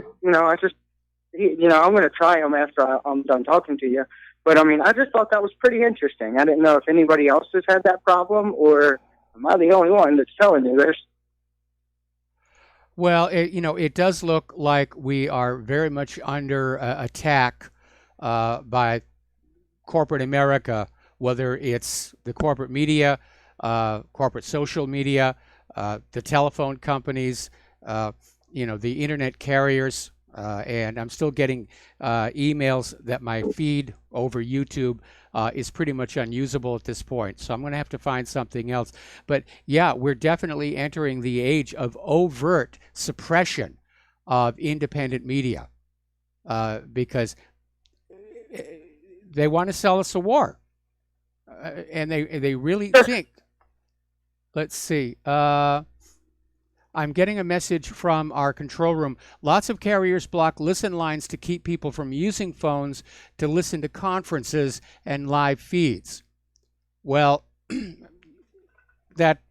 going to try them after I'm done talking to you. But I mean, I just thought that was pretty interesting. I didn't know if anybody else has had that problem, or am I the only one that's telling you this? Well, it does look like we are very much under attack by corporate America, whether it's the corporate media, corporate social media, the telephone companies, the internet carriers, and I'm still getting emails that my feed over YouTube is pretty much unusable at this point. So I'm going to have to find something else. But yeah, we're definitely entering the age of overt suppression of independent media because they want to sell us a war. And they really think. Let's see. I'm getting a message from our control room. Lots of carriers block listen lines to keep people from using phones to listen to conferences and live feeds. Well, that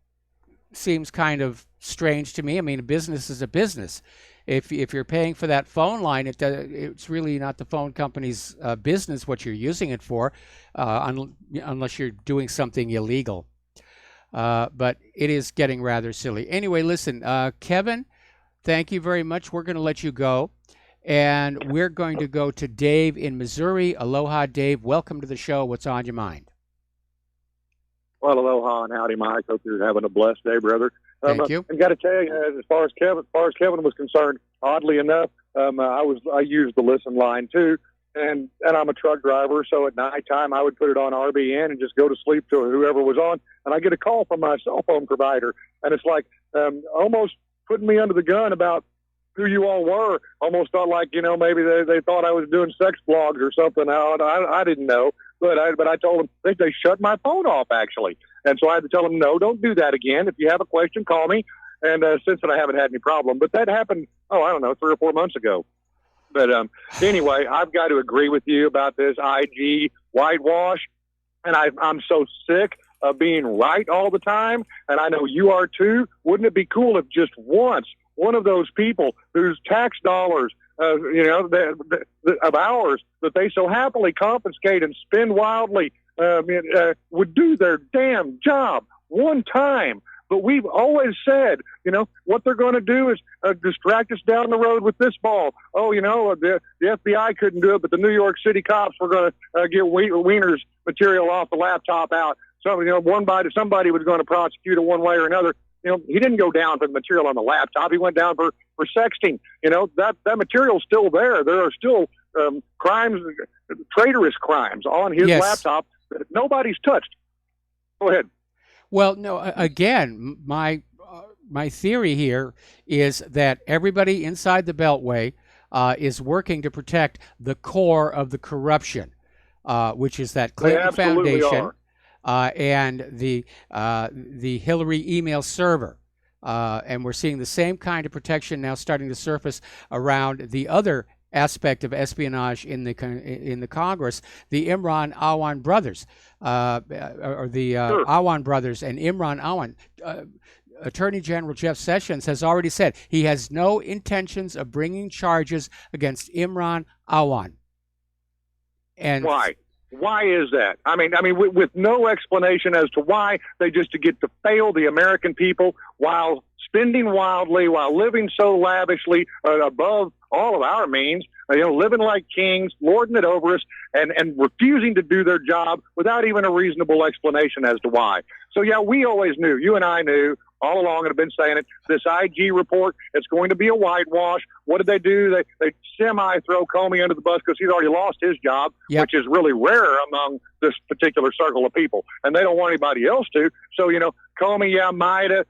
seems kind of strange to me. I mean, a business is a business. If you're paying for that phone line, it's really not the phone company's business what you're using it for, unless you're doing something illegal. But it is getting rather silly. Anyway, listen, Kevin, thank you very much. We're going to let you go. And we're going to go to Dave in Missouri. Aloha, Dave. Welcome to the show. What's on your mind? Well, aloha and howdy, Mike. Hope you're having a blessed day, brother. Thank you. I've got to tell you, as far as Kevin was concerned, oddly enough, I used the listen line too. And I'm a truck driver, so at nighttime I would put it on RBN and just go to sleep to whoever was on. And I get a call from my cell phone provider, and it's like almost putting me under the gun about who you all were. Almost felt like, maybe they thought I was doing sex blogs or something. I didn't know, but I told them they shut my phone off actually, and so I had to tell them, no, don't do that again. If you have a question, call me. And since then I haven't had any problem. But that happened, 3 or 4 months ago. But anyway, I've got to agree with you about this IG whitewash, and I'm so sick of being right all the time, and I know you are too. Wouldn't it be cool if just once one of those people whose tax dollars, of ours, that they so happily confiscate and spend wildly, would do their damn job one time? But we've always said, what they're going to do is distract us down the road with this ball. Oh, the FBI couldn't do it, but the New York City cops were going to get Wiener's material off the laptop out. So, somebody was going to prosecute it one way or another. He didn't go down for the material on the laptop. He went down for sexting. That material's still there. There are still crimes, traitorous crimes on his laptop that nobody's touched. Go ahead. Well, no, again, my theory here is that everybody inside the Beltway is working to protect the core of the corruption, which is that Clinton Foundation and the Hillary email server. And we're seeing the same kind of protection now starting to surface around the other aspect of espionage in the Congress, the Imran Awan brothers, Awan brothers and Imran Awan. Attorney General Jeff Sessions has already said he has no intentions of bringing charges against Imran Awan. And why? Why is that? I mean, with no explanation as to why, they just get to fail the American people while spending wildly, while living so lavishly above all of our means, living like kings, lording it over us, and refusing to do their job without even a reasonable explanation as to why. So, yeah, we always knew, you and I knew all along, and have been saying it, this IG report, it's going to be a whitewash. What did they do? They semi-throw Comey under the bus because he's already lost his job, which is really rare among this particular circle of people. And they don't want anybody else to. So, Comey, might have,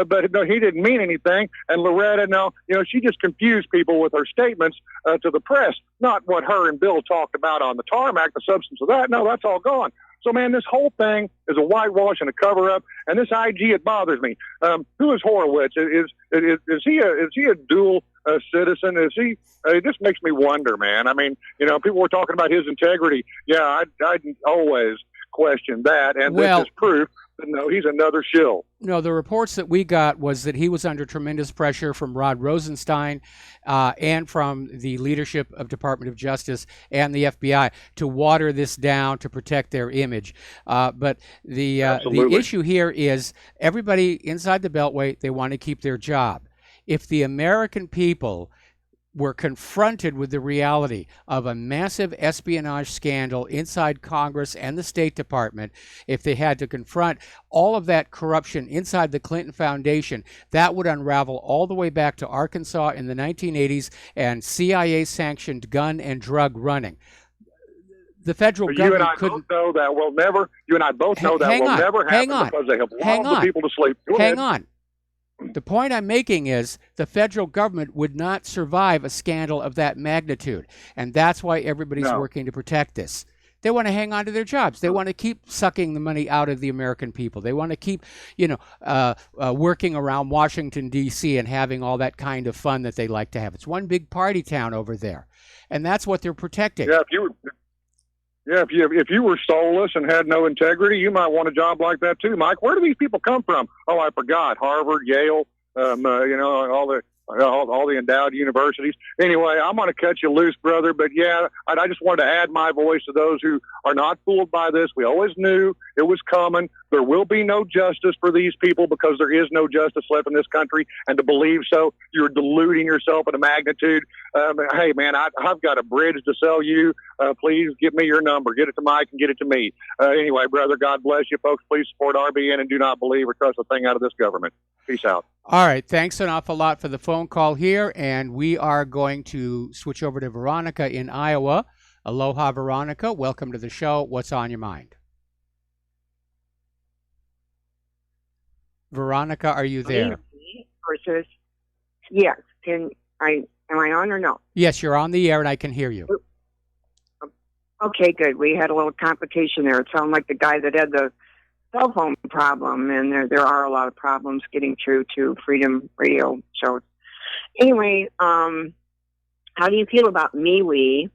but no, he didn't mean anything. And Loretta, no, she just confused people with her statements to the press, not what her and Bill talked about on the tarmac, the substance of that. No, that's all gone. So, man, this whole thing is a whitewash and a cover-up. And this IG, it bothers me. Who is Horowitz? Is he a dual citizen? Is he? It just makes me wonder, man. I mean, people were talking about his integrity. Yeah, I'd always question that, and this is proof that no, he's another shill. No, the reports that we got was that he was under tremendous pressure from Rod Rosenstein and from the leadership of Department of Justice and the FBI to water this down to protect their image. But the issue here is everybody inside the Beltway, they want to keep their job. If the American people were confronted with the reality of a massive espionage scandal inside Congress and the State Department, if they had to confront all of that corruption inside the Clinton Foundation, that would unravel all the way back to Arkansas in the 1980s and CIA-sanctioned gun and drug running. The federal government you and I both know that will never. You and I both know that will never happen because they have lulled the people to sleep. Hang on. The point I'm making is the federal government would not survive a scandal of that magnitude, and that's why everybody's working to protect this. They want to hang on to their jobs. They want to keep sucking the money out of the American people. They want to keep, working around Washington, D.C. and having all that kind of fun that they like to have. It's one big party town over there, and that's what they're protecting. Yeah, if you were soulless and had no integrity, you might want a job like that too, Mike. Where do these people come from? Oh, I forgot. Harvard, Yale, all the endowed universities. Anyway, I'm going to cut you loose, brother. But yeah, I just wanted to add my voice to those who are not fooled by this. We always knew it was coming. There will be no justice for these people because there is no justice left in this country. And to believe so, you're deluding yourself in a magnitude. Hey, man, I've got a bridge to sell you. Please give me your number. Get it to Mike and get it to me. Anyway, brother, God bless you, folks. Please support RBN and do not believe or trust a thing out of this government. Peace out. All right. Thanks an awful lot for the phone call here. And we are going to switch over to Veronica in Iowa. Aloha, Veronica. Welcome to the show. What's on your mind? Veronica, are you there? Versus, yes. Am I on or no? Yes, you're on the air and I can hear you. Okay, good. We had a little complication there. It sounded like the guy that had the cell phone problem, and there are a lot of problems getting through to Freedom Radio shows. Anyway, how do you feel about MeWe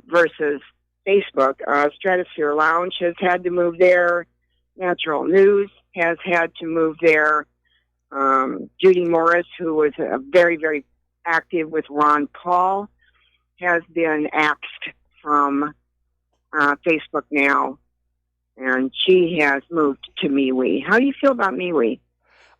versus Facebook? Stratosphere Lounge has had to move there. Natural News has had to move there. Judy Morris, who was very, very active with Ron Paul, has been axed from Facebook now, and she has moved to MeWe. How do you feel about MeWe?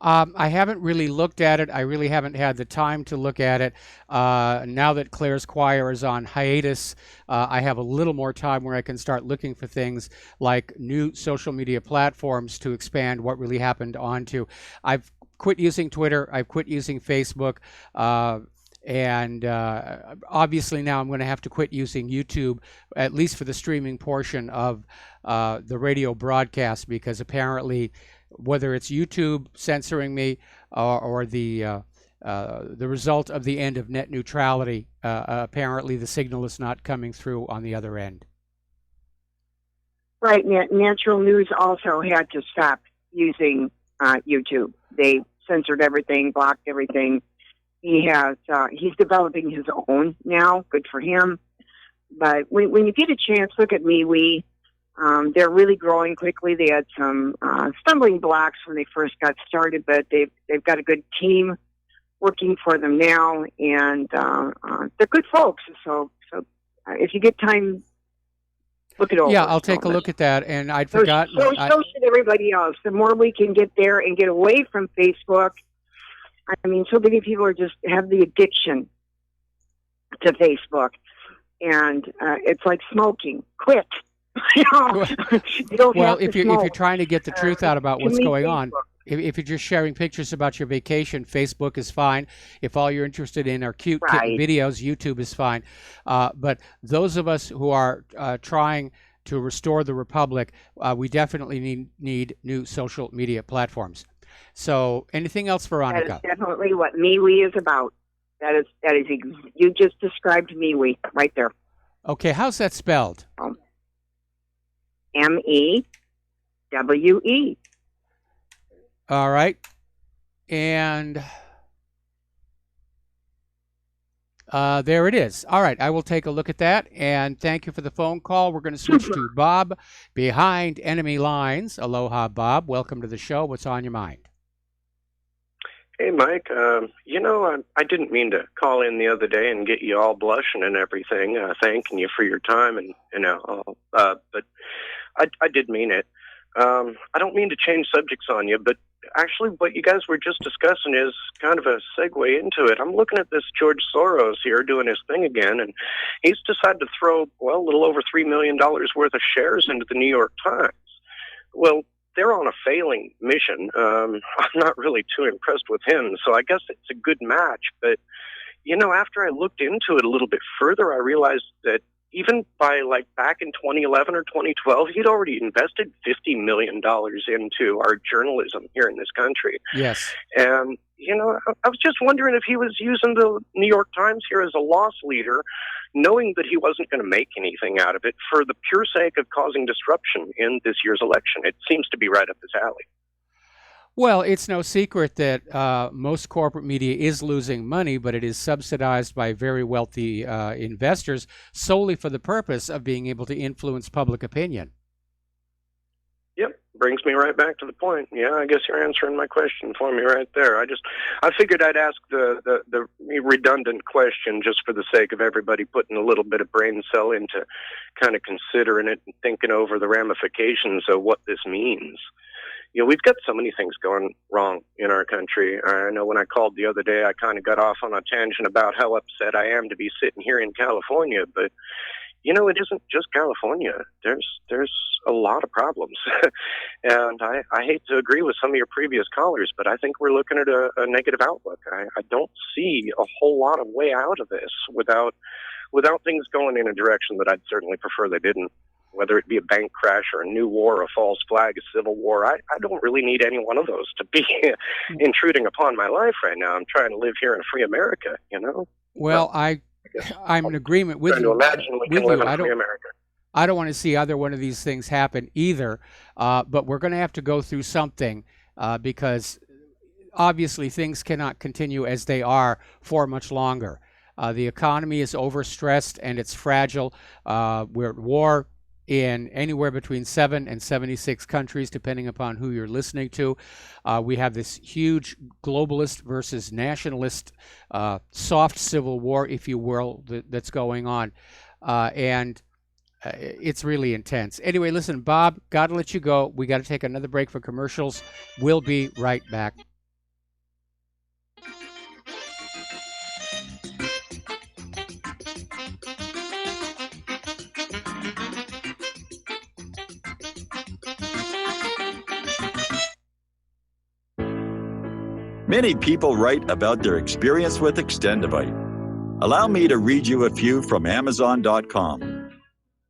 I haven't really looked at it. I really haven't had the time to look at it. Now that Claire's Choir is on hiatus, I have a little more time where I can start looking for things like new social media platforms to expand what really happened onto. I've quit using Twitter. I've quit using Facebook. And obviously now I'm going to have to quit using YouTube, at least for the streaming portion of the radio broadcast, because apparently whether it's YouTube censoring me or the result of the end of net neutrality, apparently the signal is not coming through on the other end. Right. Natural News also had to stop using YouTube. They censored everything, blocked everything. He's developing his own now. Good for him. But when you get a chance, look at MeWe. They're really growing quickly. They had some stumbling blocks when they first got started, but they've got a good team working for them now, and they're good folks. So if you get time, Look it over. Yeah, I'll take a look at that. And I'd So forgotten. So should everybody else. The more we can get there and get away from Facebook. I mean, so many people are just have the addiction to Facebook, and it's like smoking. Quit. You don't Well, have to if you're smoke. trying to get the truth out about what's to me, going on, Facebook. if you're just sharing pictures about your vacation, Facebook is fine. If all you're interested in are cute kitten Right. videos, YouTube is fine. But those of us who are trying to restore the republic, we definitely need new social media platforms. So, anything else, That Veronica? is definitely what MeWe is about. That is you just described MeWe right there. Okay, how's that spelled? MEWE. All right. And there it is. All right, I will take a look at that. And thank you for the phone call. We're going to switch to Bob behind enemy lines. Aloha, Bob. Welcome to the show. What's on your mind? Hey, Mike. I didn't mean to call in the other day and get you all blushing and everything, thanking you for your time but I did mean it. I don't mean to change subjects on you, but actually what you guys were just discussing is kind of a segue into it. I'm looking at this George Soros here doing his thing again, and he's decided to throw, a little over $3 million worth of shares into the New York Times. Well, they're on a failing mission. I'm not really too impressed with him, so I guess it's a good match. But, after I looked into it a little bit further, I realized that even by back in 2011 or 2012, he'd already invested $50 million into our journalism here in this country. Yes. And, I was just wondering if he was using the New York Times here as a loss leader, knowing that he wasn't going to make anything out of it for the pure sake of causing disruption in this year's election. It seems to be right up his alley. Well, it's no secret that most corporate media is losing money, but it is subsidized by very wealthy investors solely for the purpose of being able to influence public opinion. Yep, brings me right back to the point. Yeah, I guess you're answering my question for me right there. I figured I'd ask the redundant question just for the sake of everybody putting a little bit of brain cell into kind of considering it and thinking over the ramifications of what this means. We've got so many things going wrong in our country. I know when I called the other day, I kind of got off on a tangent about how upset I am to be sitting here in California, but it isn't just California. There's a lot of problems. And I hate to agree with some of your previous callers, but I think we're looking at a negative outlook. I don't see a whole lot of way out of this without things going in a direction that I'd certainly prefer they didn't. Whether it be a bank crash or a new war, a false flag, a civil war, I don't really need any one of those to be intruding upon my life right now. I'm trying to live here in a free America, Well, I'm in agreement with trying you. to imagine we can live in a free America. I don't want to see either one of these things happen either, but we're going to have to go through something because obviously things cannot continue as they are for much longer. The economy is overstressed and it's fragile. We're at war in anywhere between 7 and 76 countries, depending upon who you're listening to. We have this huge globalist versus nationalist soft civil war, if you will, that's going on. And it's really intense. Anyway, listen, Bob, got to let you go. We got to take another break for commercials. We'll be right back. Many people write about their experience with Extendivite. Allow me to read you a few from Amazon.com.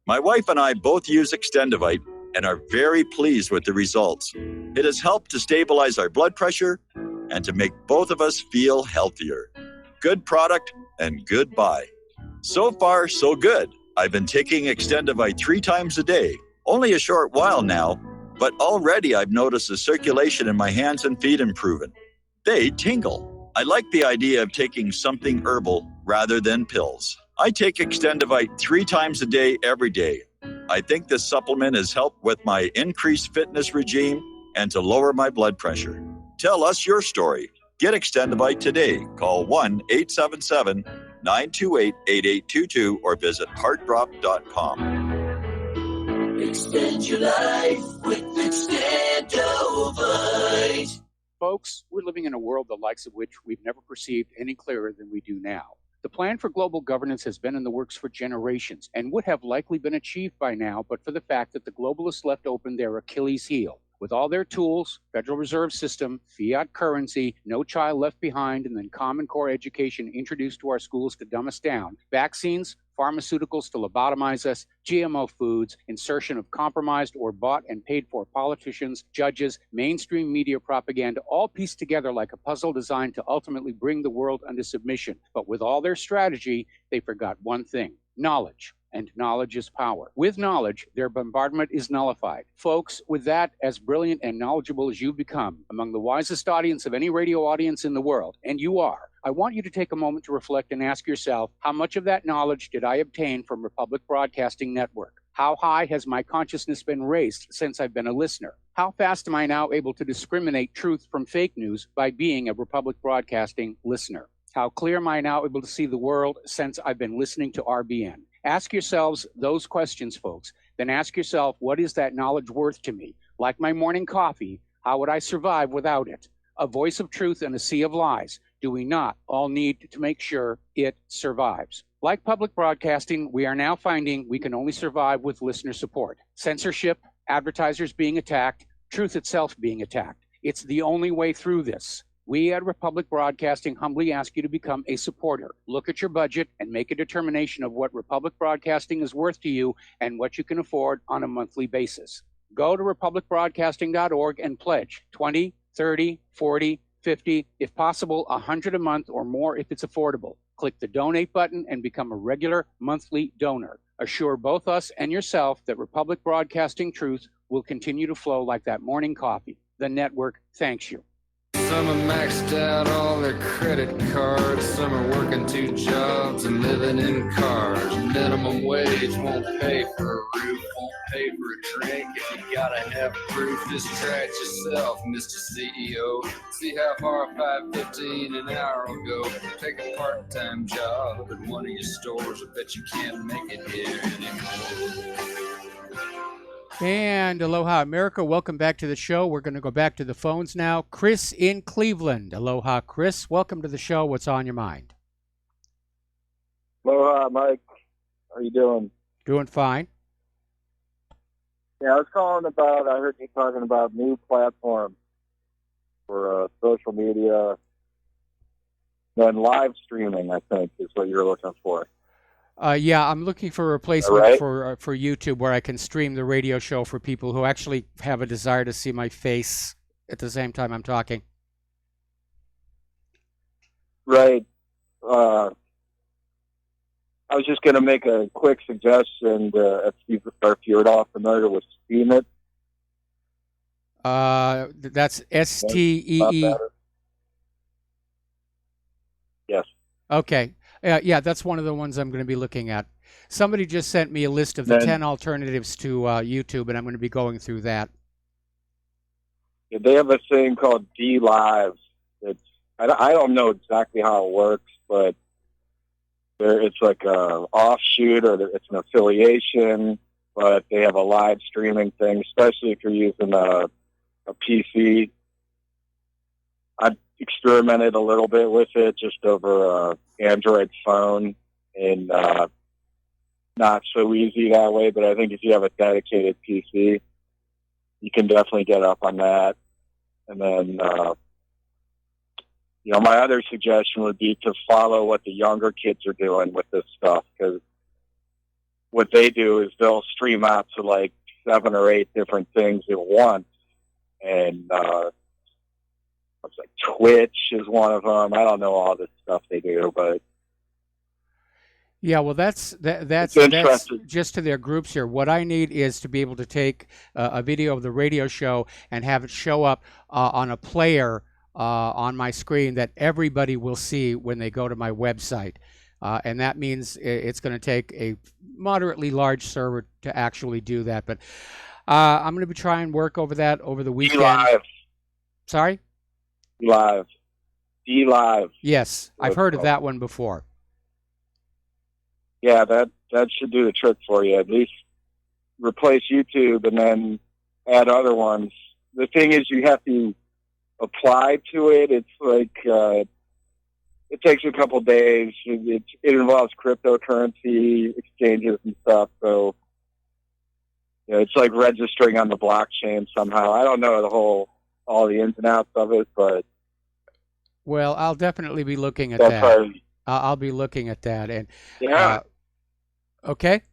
My wife and I both use Extendivite and are very pleased with the results. It has helped to stabilize our blood pressure and to make both of us feel healthier. Good product and good buy. So far, so good. I've been taking Extendivite 3 times a day, only a short while now, but already I've noticed the circulation in my hands and feet improving. They tingle. I like the idea of taking something herbal rather than pills. I take Extendivite 3 times a day, every day. I think this supplement has helped with my increased fitness regime and to lower my blood pressure. Tell us your story. Get Extendivite today. Call 1-877-928-8822 or visit heartdrop.com. Extend your life with Extendovite. Folks, we're living in a world the likes of which we've never perceived any clearer than we do now. The plan for global governance has been in the works for generations and would have likely been achieved by now, but for the fact that the globalists left open their Achilles heel. With all their tools, Federal Reserve System, fiat currency, no child left behind, and then Common Core education introduced to our schools to dumb us down, vaccines, pharmaceuticals to lobotomize us, GMO foods, insertion of compromised or bought and paid for politicians, judges, mainstream media propaganda, all pieced together like a puzzle designed to ultimately bring the world under submission. But with all their strategy, they forgot one thing: knowledge. And knowledge is power. With knowledge, their bombardment is nullified. Folks, with that, as brilliant and knowledgeable as you've become, among the wisest audience of any radio audience in the world, and you are, I want you to take a moment to reflect and ask yourself, how much of that knowledge did I obtain from Republic Broadcasting Network? How high has my consciousness been raised since I've been a listener? How fast am I now able to discriminate truth from fake news by being a Republic Broadcasting listener? How clear am I now able to see the world since I've been listening to RBN? Ask yourselves those questions, folks. Then ask yourself, what is that knowledge worth to me? Like my morning coffee, how would I survive without it? A voice of truth in a sea of lies. Do we not all need to make sure it survives? Like public broadcasting, we are now finding we can only survive with listener support. Censorship, advertisers being attacked, truth itself being attacked. It's the only way through this. We at Republic Broadcasting humbly ask you to become a supporter. Look at your budget and make a determination of what Republic Broadcasting is worth to you and what you can afford on a monthly basis. Go to republicbroadcasting.org and pledge 20, 30, 40, 50, if possible, 100 a month or more if it's affordable. Click the donate button and become a regular monthly donor. Assure both us and yourself that Republic Broadcasting truth will continue to flow like that morning coffee. The network thanks you. Some are maxed out all their credit cards. Some are working 2 jobs and living in cars. Minimum wage won't pay for a roof, won't pay for a drink. If you gotta have proof, just try it yourself, Mr. CEO. See how far $5.15 an hour will go. Take a part-time job at one of your stores. I bet you can't make it here anymore. And aloha, America. Welcome back to the show. We're going to go back to the phones now. Chris in Cleveland. Aloha, Chris. Welcome to the show. What's on your mind? Aloha, Mike. How you doing? Doing fine. Yeah, I was calling about, I heard you talking about new platforms for social media and live streaming, I think, is what you're looking for. Yeah, I'm looking for a replacement for YouTube where I can stream the radio show for people who actually have a desire to see my face at the same time I'm talking. Right. I was just going to make a quick suggestion if you're at all familiar with Steemit. That's STEE. Yes. Okay. Yeah, that's one of the ones I'm going to be looking at. Somebody just sent me a list of the 10 alternatives to YouTube, and I'm going to be going through that. Yeah, they have a thing called DLive. I don't know exactly how it works, but it's like an offshoot or it's an affiliation, but they have a live streaming thing, especially if you're using a PC. I've experimented a little bit with it just over an Android phone, and not so easy that way, but I think if you have a dedicated PC, you can definitely get up on that. And then, my other suggestion would be to follow what the younger kids are doing with this stuff, because what they do is they'll stream out to like 7 or 8 different things at once, and it's like Twitch is one of them. I don't know all this stuff they do, but yeah, well, that's just to their groups here. What I need is to be able to take a video of the radio show and have it show up on a player on my screen that everybody will see when they go to my website. And that means it's going to take a moderately large server to actually do that. But I'm going to be trying to work over that over the weekend. DLive. Sorry? DLive. Yes, I've heard of that one before. Yeah, that should do the trick for you. At least replace YouTube and then add other ones. The thing is, you have to apply to it. It's like it takes a couple days. It involves cryptocurrency exchanges and stuff. So it's like registering on the blockchain somehow. I don't know all the ins and outs of it, but well, I'll definitely be looking at that's that. how- I'll be looking at that. And Yeah. Okay.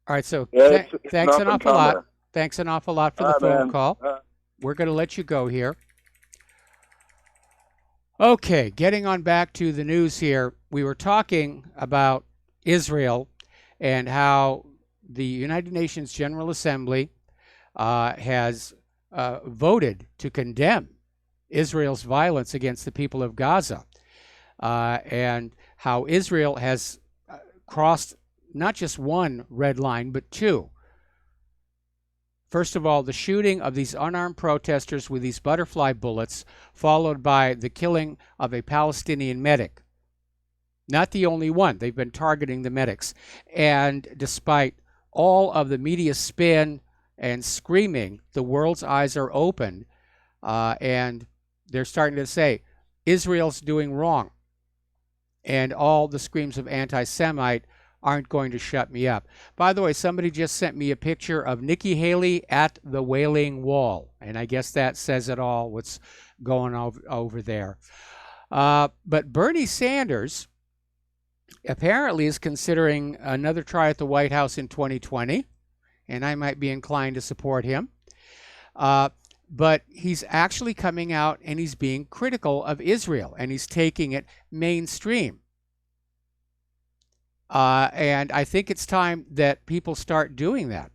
All right. So Yeah, it's thanks an an awful lot. up-and-comer. Thanks an awful lot for the All right, phone man. call. We're going to let you go here. Okay, getting on back to the news here. We were talking about Israel and how the United Nations General Assembly has voted to condemn Israel's violence against the people of Gaza, and how Israel has crossed not just one red line, but two. First of all, the shooting of these unarmed protesters with these butterfly bullets, followed by the killing of a Palestinian medic. Not the only one. They've been targeting the medics. And despite all of the media spin and screaming, the world's eyes are open, and they're starting to say, Israel's doing wrong. And all the screams of anti-Semite aren't going to shut me up. By the way, somebody just sent me a picture of Nikki Haley at the Wailing Wall, and I guess that says it all, what's going over there. But Bernie Sanders apparently is considering another try at the White House in 2020, and I might be inclined to support him. But he's actually coming out and he's being critical of Israel, and he's taking it mainstream. And I think it's time that people start doing that.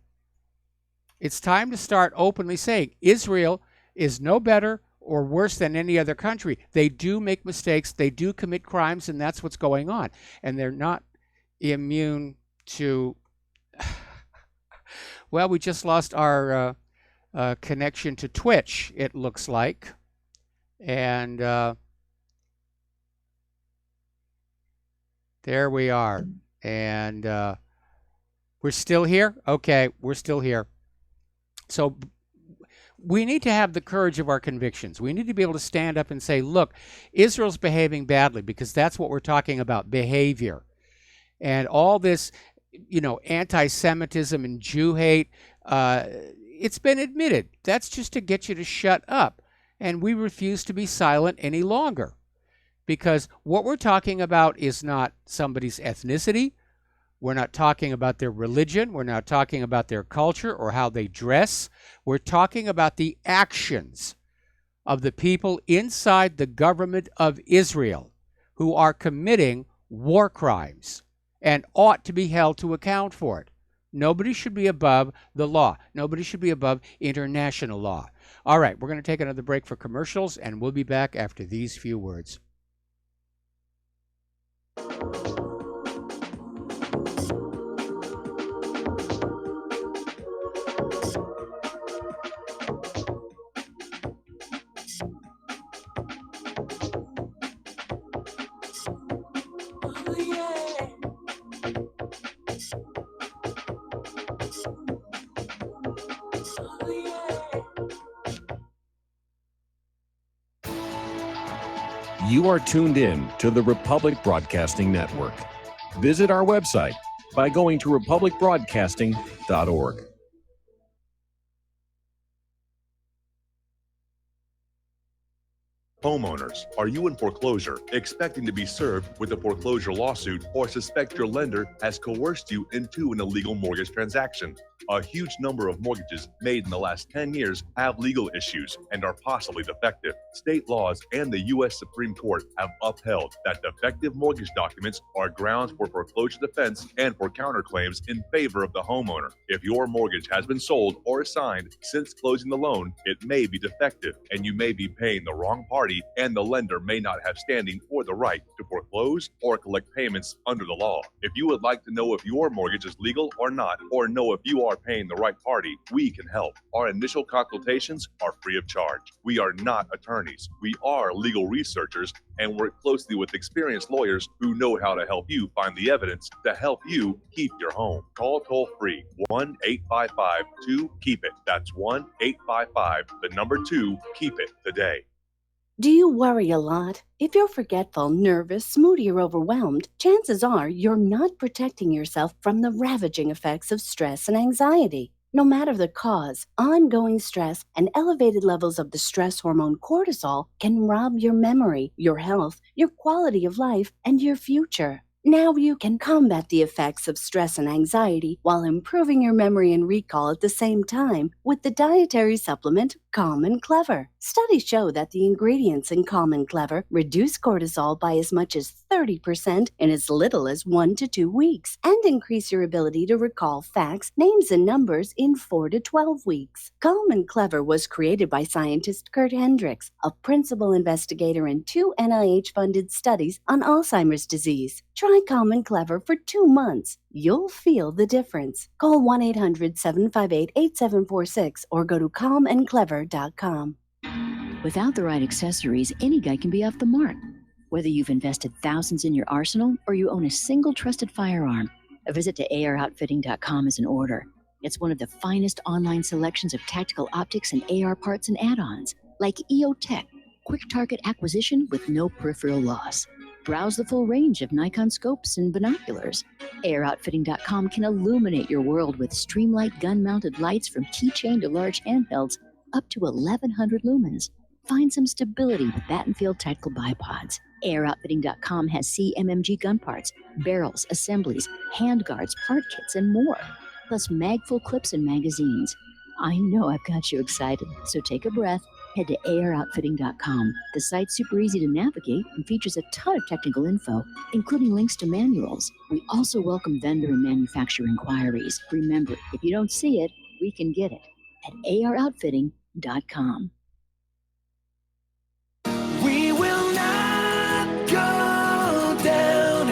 It's time to start openly saying Israel is no better or worse than any other country. They do make mistakes. They do commit crimes, and that's what's going on. And they're not immune to... Well, we just lost our connection to Twitch, it looks like. And there we are. And we're still here? Okay, we're still here. So we need to have the courage of our convictions. We need to be able to stand up and say, look, Israel's behaving badly, because that's what we're talking about, behavior. And all this, anti-Semitism and Jew hate, it's been admitted. That's just to get you to shut up. And we refuse to be silent any longer. Because what we're talking about is not somebody's ethnicity. We're not talking about their religion. We're not talking about their culture or how they dress. We're talking about the actions of the people inside the government of Israel who are committing war crimes and ought to be held to account for it. Nobody should be above the law. Nobody should be above international law. All right, we're going to take another break for commercials, and we'll be back after these few words. You are tuned in to the Republic Broadcasting Network. Visit our website by going to republicbroadcasting.org. Homeowners, are you in foreclosure, expecting to be served with a foreclosure lawsuit, or suspect your lender has coerced you into an illegal mortgage transaction? A huge number of mortgages made in the last 10 years have legal issues and are possibly defective. State laws and the U.S. Supreme Court have upheld that defective mortgage documents are grounds for foreclosure defense and for counterclaims in favor of the homeowner. If your mortgage has been sold or assigned since closing the loan, it may be defective, and you may be paying the wrong party, and the lender may not have standing or the right to foreclose or collect payments under the law. If you would like to know if your mortgage is legal or not, or know if you are are paying the right party, we can help. Our initial consultations are free of charge. We are not attorneys. We are legal researchers and work closely with experienced lawyers who know how to help you find the evidence to help you keep your home. Call toll free 1-855-2-KEEP-IT. That's 1-855-2-KEEP-IT today. Do you worry a lot? If you're forgetful, nervous, moody, or overwhelmed, chances are you're not protecting yourself from the ravaging effects of stress and anxiety. No matter the cause, ongoing stress and elevated levels of the stress hormone cortisol can rob your memory, your health, your quality of life, and your future. Now you can combat the effects of stress and anxiety while improving your memory and recall at the same time with the dietary supplement Calm and Clever. Studies show that the ingredients in Calm and Clever reduce cortisol by as much as 30% in as little as 1 to 2 weeks and increase your ability to recall facts, names, and numbers in 4 to 12 weeks. Calm and Clever was created by scientist Kurt Hendricks, a principal investigator in 2 NIH-funded studies on Alzheimer's disease. Try Calm and Clever for 2 months. You'll feel the difference. Call 1-800-758-8746 or go to calmandclever.com. Without the right accessories, any guy can be off the mark. Whether you've invested thousands in your arsenal or you own a single trusted firearm, a visit to AROutfitting.com is in order. It's one of the finest online selections of tactical optics and AR parts and add-ons, like EOTech, quick target acquisition with no peripheral loss. Browse the full range of Nikon scopes and binoculars. AROutfitting.com can illuminate your world with Streamlight gun-mounted lights from keychain to large handhelds up to 1,100 lumens. Find some stability with Battenfield tactical bipods. AROutfitting.com has CMMG gun parts, barrels, assemblies, handguards, part kits, and more. Plus mag-full clips and magazines. I know I've got you excited, so take a breath. Head to AROutfitting.com. The site's super easy to navigate and features a ton of technical info, including links to manuals. We also welcome vendor and manufacturer inquiries. Remember, if you don't see it, we can get it at AROutfitting.com. We will not go down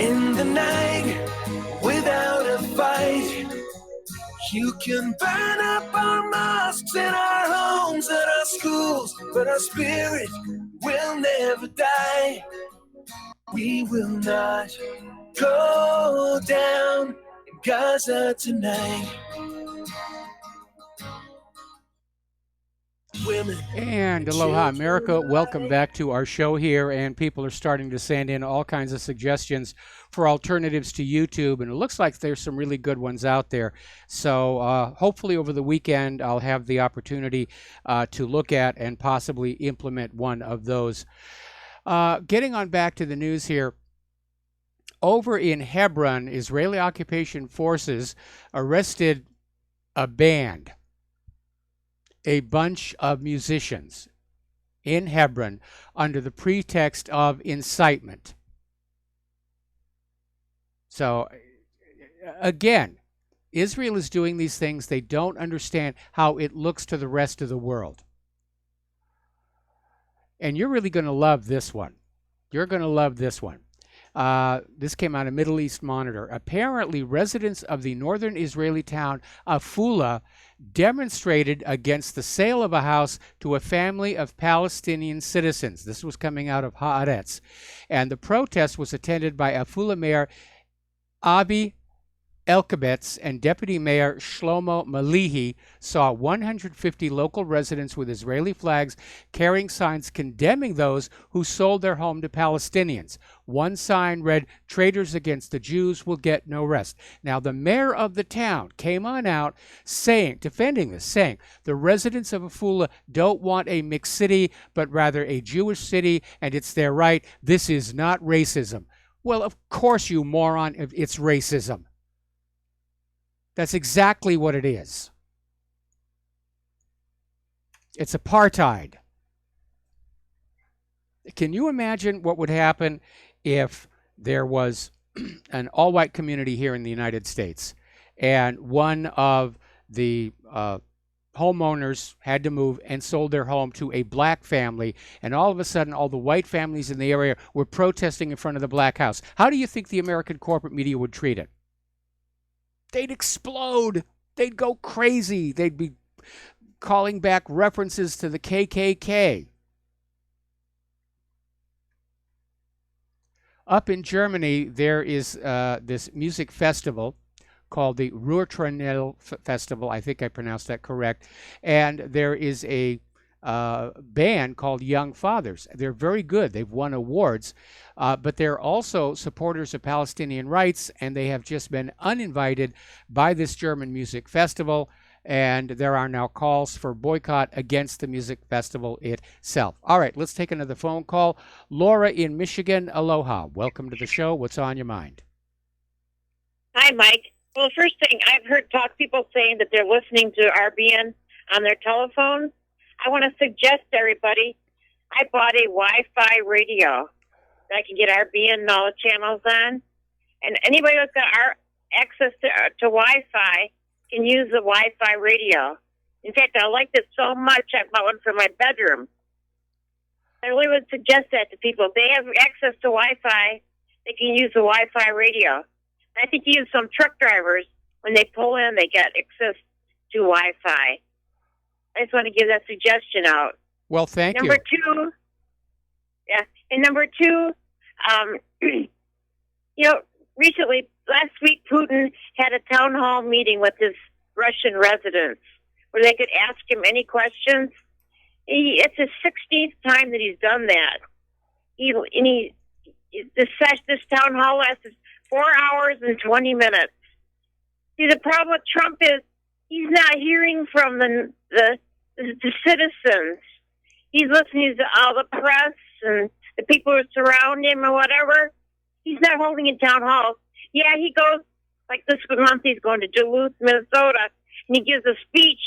in the night without a fight. You can burn up our mosques and our homes and our schools, but our spirit will never die. We will not go down in Gaza tonight. Women. And aloha, America. Welcome back to our show here. And people are starting to send in all kinds of suggestions for alternatives to YouTube. And it looks like there's some really good ones out there. So hopefully over the weekend, I'll have the opportunity to look at and possibly implement one of those. Getting on back to the news here. Over in Hebron, Israeli occupation forces arrested a band. A bunch of musicians in Hebron under the pretext of incitement. So, again, Israel is doing these things. They don't understand how it looks to the rest of the world. And you're really going to love this one. You're going to love this one. This came out of Middle East Monitor. Apparently, residents of the northern Israeli town Afula demonstrated against the sale of a house to a family of Palestinian citizens. This was coming out of Haaretz. And the protest was attended by Afula Mayor Avi Elkabetz and Deputy Mayor Shlomo Malihi saw 150 local residents with Israeli flags carrying signs condemning those who sold their home to Palestinians. One sign read, "Traitors against the Jews will get no rest." Now, the mayor of the town came on out defending this, saying, the residents of Afula don't want a mixed city, but rather a Jewish city, and it's their right. This is not racism. Well, of course, you moron, it's racism. That's exactly what it is. It's apartheid. Can you imagine what would happen if there was an all-white community here in the United States and one of the homeowners had to move and sold their home to a black family, and all of a sudden all the white families in the area were protesting in front of the black house? How do you think the American corporate media would treat it? they'd explode. They'd go crazy. They'd be calling back references to the KKK. Up in Germany, there is this music festival called the Ruhrtrail Festival. I think I pronounced that correct. And there is a band called Young Fathers. They're very good. They've won awards, but they're also supporters of Palestinian rights, and they have just been uninvited by this German music festival. And there are now calls for boycott against the music festival itself. All right, let's take another phone call. Laura in Michigan, aloha. Welcome to the show. What's on your mind? Hi, Mike. Well, first thing, I've heard people saying that they're listening to RBN on their telephones. I want to suggest to everybody, I bought a Wi-Fi radio that I can get RBN and all the channels on. And anybody that's got access to Wi-Fi can use the Wi-Fi radio. In fact, I liked it so much, I bought one for my bedroom. I really would suggest that to people. If they have access to Wi-Fi, they can use the Wi-Fi radio. I think even some truck drivers, when they pull in, they get access to Wi-Fi. I just want to give that suggestion out. Well, thank Number you. two, yeah, and number two, recently, last week, Putin had a town hall meeting with his Russian residents where they could ask him any questions. It's his 16th time that he's done that. This town hall lasted 4 hours and 20 minutes. See, the problem with Trump is he's not hearing from the citizens. He's listening to all the press and the people who surround him or whatever. He's not holding a town hall. Yeah, he goes, like this month he's going to Duluth, Minnesota, and he gives a speech,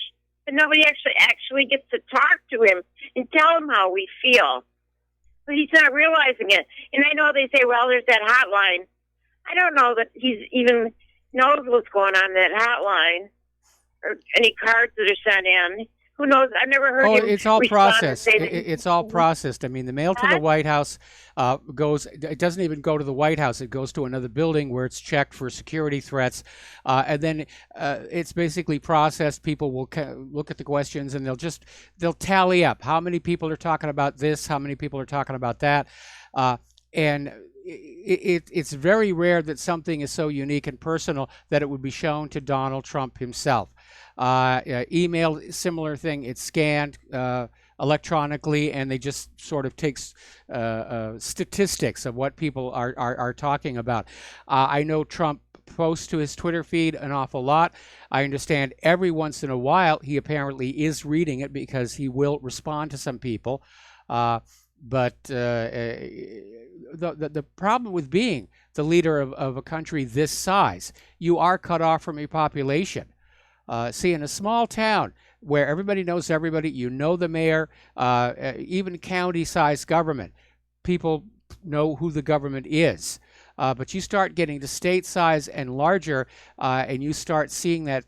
but nobody actually gets to talk to him and tell him how we feel. But he's not realizing it. And I know they say, well, there's that hotline. I don't know that he's even knows what's going on in that hotline or any cards that are sent in. Who knows? I've never heard him It's all respond and processed. say that It's all processed. I mean, the mail to the White House it doesn't even go to the White House. It goes to another building where it's checked for security threats. And then it's basically processed. People will look at the questions and they'll tally up how many people are talking about this, how many people are talking about that. And it's very rare that something is so unique and personal that it would be shown to Donald Trump himself. Email, similar thing. It's scanned electronically, and they just sort of takes statistics of what people are talking about. I know Trump posts to his Twitter feed an awful lot. I understand every once in a while he apparently is reading it because he will respond to some people. But the problem with being the leader of a country this size, you are cut off from your population. See, in a small town where everybody knows everybody, you know the mayor, even county-sized government, people know who the government is. But you start getting to state size and larger, and you start seeing that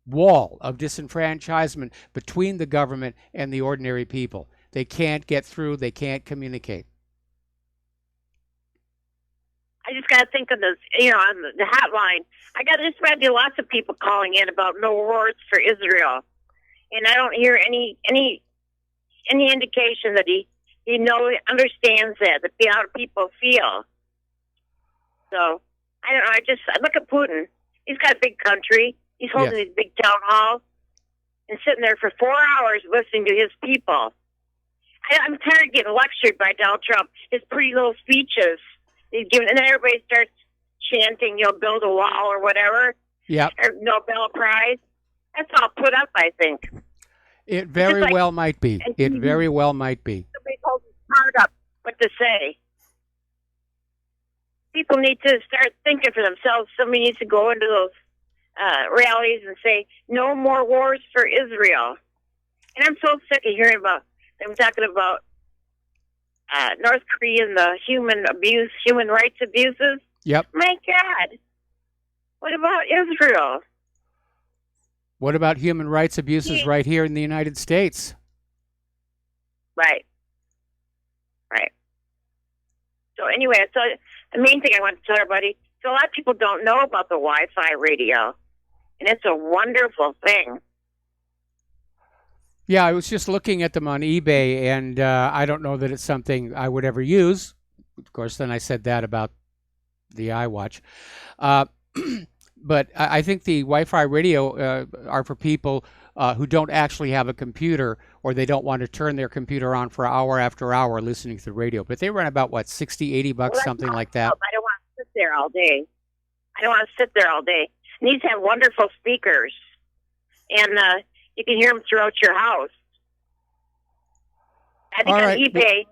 wall of disenfranchisement between the government and the ordinary people. They can't get through. They can't communicate. I just got to think of this, on the hotline. There's going to be lots of people calling in about no wars for Israel, and I don't hear any indication that he understands that how people feel. So I don't know. I look at Putin. He's got a big country. He's holding these big town halls and sitting there for 4 hours listening to his people. I'm tired of getting lectured by Donald Trump. His pretty little speeches. He's giving, and then everybody starts chanting, build a wall or whatever. Yep. Or Nobel Prize. That's all put up, I think. It very well might be. It very well might be. Somebody told his heart up what to say. People need to start thinking for themselves. Somebody needs to go into those rallies and say, no more wars for Israel. And I'm so sick of hearing about them talking about North Korea and the human rights abuses. Yep. My God. What about Israel? What about human rights abuses right here in the United States? Right. So anyway, the main thing I want to tell everybody, So a lot of people don't know about the Wi-Fi radio, and it's a wonderful thing. Yeah, I was just looking at them on eBay, and I don't know that it's something I would ever use. Of course, then I said that about the iWatch. But I think the Wi-Fi radio are for people who don't actually have a computer, or they don't want to turn their computer on for hour after hour listening to the radio. But they run about, what, $60, $80, something like that? I don't want to sit there all day. And these have wonderful speakers, and you can hear them throughout your house. I think on eBay,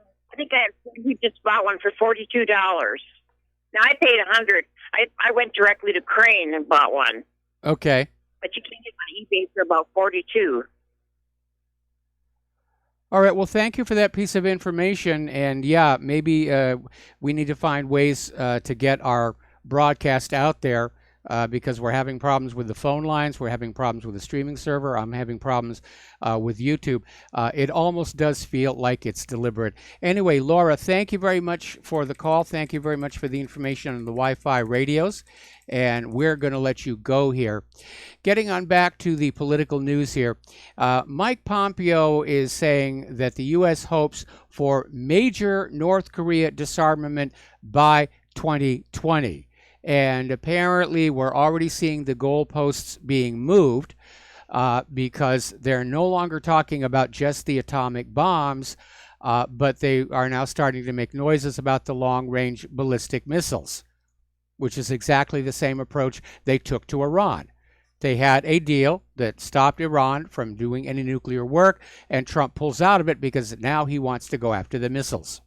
we just bought one for $42. Now I paid $100. I went directly to Crane and bought one. Okay. But you can get on eBay for about $42. All right. Well, thank you for that piece of information. And yeah, maybe we need to find ways to get our broadcast out there because we're having problems with the phone lines. We're having problems with the streaming server. I'm having problems with YouTube. It almost does feel like it's deliberate. Anyway, Laura, thank you very much for the call. Thank you very much for the information on the Wi-Fi radios. And we're going to let you go here. Getting on back to the political news here, Mike Pompeo is saying that the U.S. hopes for major North Korea disarmament by 2020. And apparently we're already seeing the goalposts being moved because they're no longer talking about just the atomic bombs, but they are now starting to make noises about the long-range ballistic missiles, which is exactly the same approach they took to Iran. They had a deal that stopped Iran from doing any nuclear work, and Trump pulls out of it because now he wants to go after the missiles.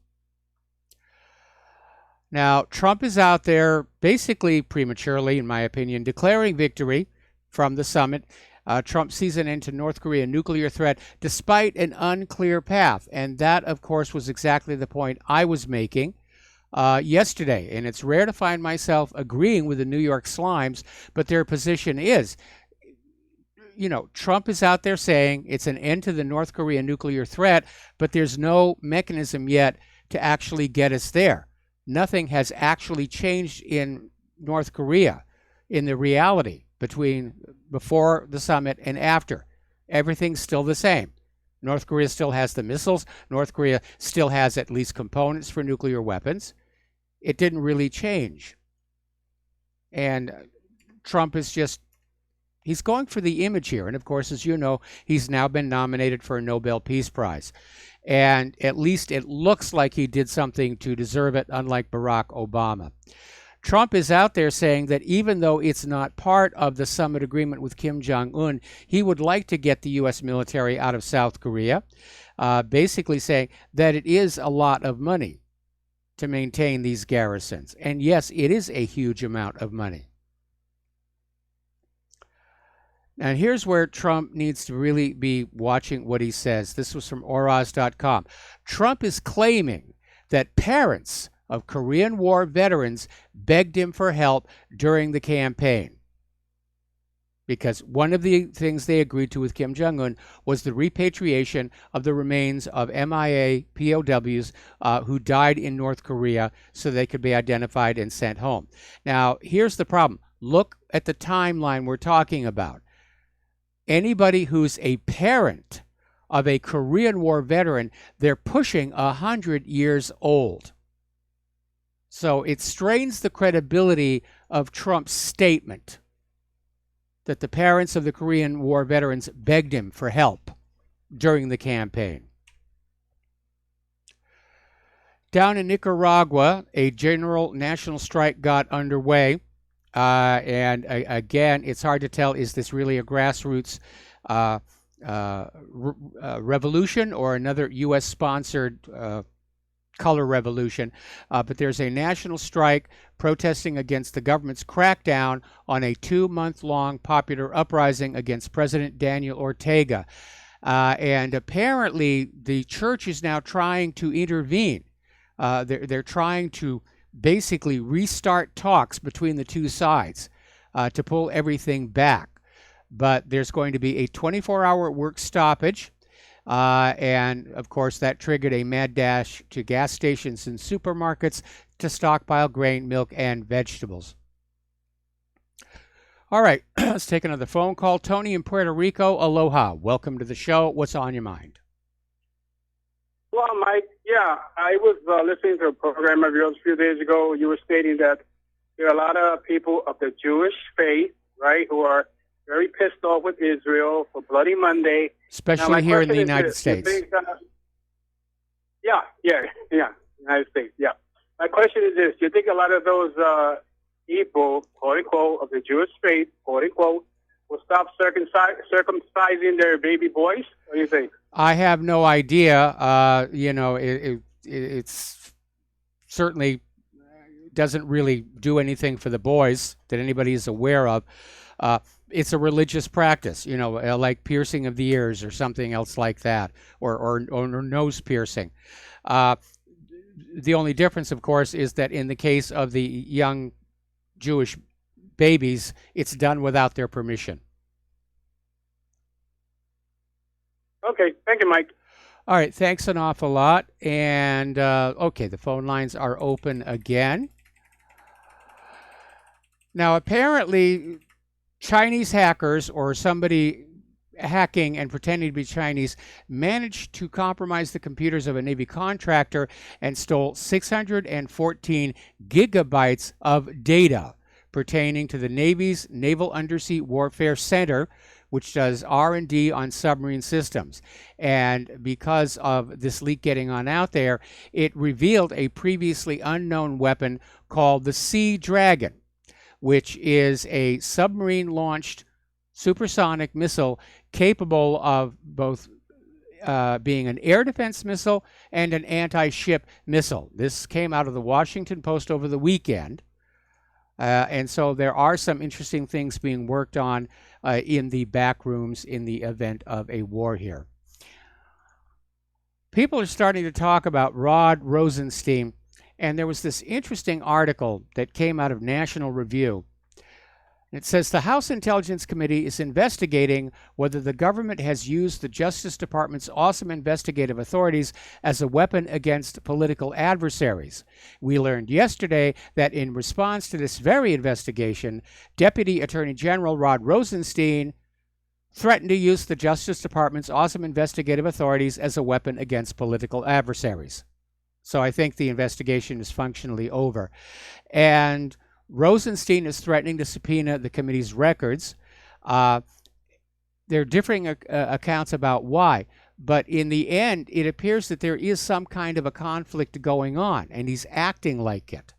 Now, Trump is out there basically prematurely, in my opinion, declaring victory from the summit. Trump sees an end to North Korea nuclear threat despite an unclear path. And that, of course, was exactly the point I was making yesterday. And it's rare to find myself agreeing with the New York Slimes, but their position is, you know, Trump is out there saying it's an end to the North Korea nuclear threat, but there's no mechanism yet to actually get us there. Nothing has actually changed in North Korea in the reality between before the summit and after. Everything's still the same. North Korea still has the missiles. North Korea still has at least components for nuclear weapons. It didn't really change. And Trump is just, he's going for the image here. And of course, as you know, he's now been nominated for a Nobel Peace Prize. And at least it looks like he did something to deserve it, unlike Barack Obama. Trump is out there saying that even though it's not part of the summit agreement with Kim Jong-un, he would like to get the U.S. military out of South Korea, basically saying that it is a lot of money to maintain these garrisons. And yes, it is a huge amount of money. And here's where Trump needs to really be watching what he says. This was from Oraz.com. Trump is claiming that parents of Korean War veterans begged him for help during the campaign. Because one of the things they agreed to with Kim Jong-un was the repatriation of the remains of MIA POWs who died in North Korea so they could be identified and sent home. Now, here's the problem. Look at the timeline we're talking about. Anybody who's a parent of a Korean War veteran, they're pushing 100 years old. So it strains the credibility of Trump's statement that the parents of the Korean War veterans begged him for help during the campaign. Down in Nicaragua, a general national strike got underway. And again, it's hard to tell, is this really a grassroots revolution or another U.S.-sponsored color revolution? But there's a national strike protesting against the government's crackdown on a 2-month-long popular uprising against President Daniel Ortega. And apparently, the church is now trying to intervene. They're trying to basically restart talks between the two sides to pull everything back. But there's going to be a 24-hour work stoppage. And, of course, that triggered a mad dash to gas stations and supermarkets to stockpile grain, milk, and vegetables. All right, let's take another phone call. Tony in Puerto Rico, aloha. Welcome to the show. What's on your mind? Well, Mike, yeah, I was listening to a program of yours a few days ago. You were stating that there are a lot of people of the Jewish faith, right, who are very pissed off with Israel for Bloody Monday. Especially here in the United States. Yeah, United States, yeah. My question is this. Do you think a lot of those people, quote unquote, of the Jewish faith, quote unquote, will stop circumcising their baby boys? What do you think? I have no idea. It's certainly doesn't really do anything for the boys that anybody is aware of. It's a religious practice, like piercing of the ears or something else like that, or nose piercing. The only difference, of course, is that in the case of the young Jewish babies, it's done without their permission. Okay, thank you, Mike. All right, thanks an awful lot. And, okay, the phone lines are open again. Now, apparently, Chinese hackers or somebody hacking and pretending to be Chinese managed to compromise the computers of a Navy contractor and stole 614 gigabytes of data pertaining to the Navy's Naval Undersea Warfare Center, which does R&D on submarine systems. And because of this leak getting on out there, it revealed a previously unknown weapon called the Sea Dragon, which is a submarine-launched supersonic missile capable of both being an air defense missile and an anti-ship missile. This came out of the Washington Post over the weekend. And so there are some interesting things being worked on in the back rooms in the event of a war here. People are starting to talk about Rod Rosenstein, and there was this interesting article that came out of National Review. It says the House Intelligence Committee is investigating whether the government has used the Justice Department's awesome investigative authorities as a weapon against political adversaries. We learned yesterday that in response to this very investigation, Deputy Attorney General Rod Rosenstein threatened to use the Justice Department's awesome investigative authorities as a weapon against political adversaries. So I think the investigation is functionally over. And Rosenstein is threatening to subpoena the committee's records. There are differing accounts about why, but in the end, it appears that there is some kind of a conflict going on, and he's acting like it.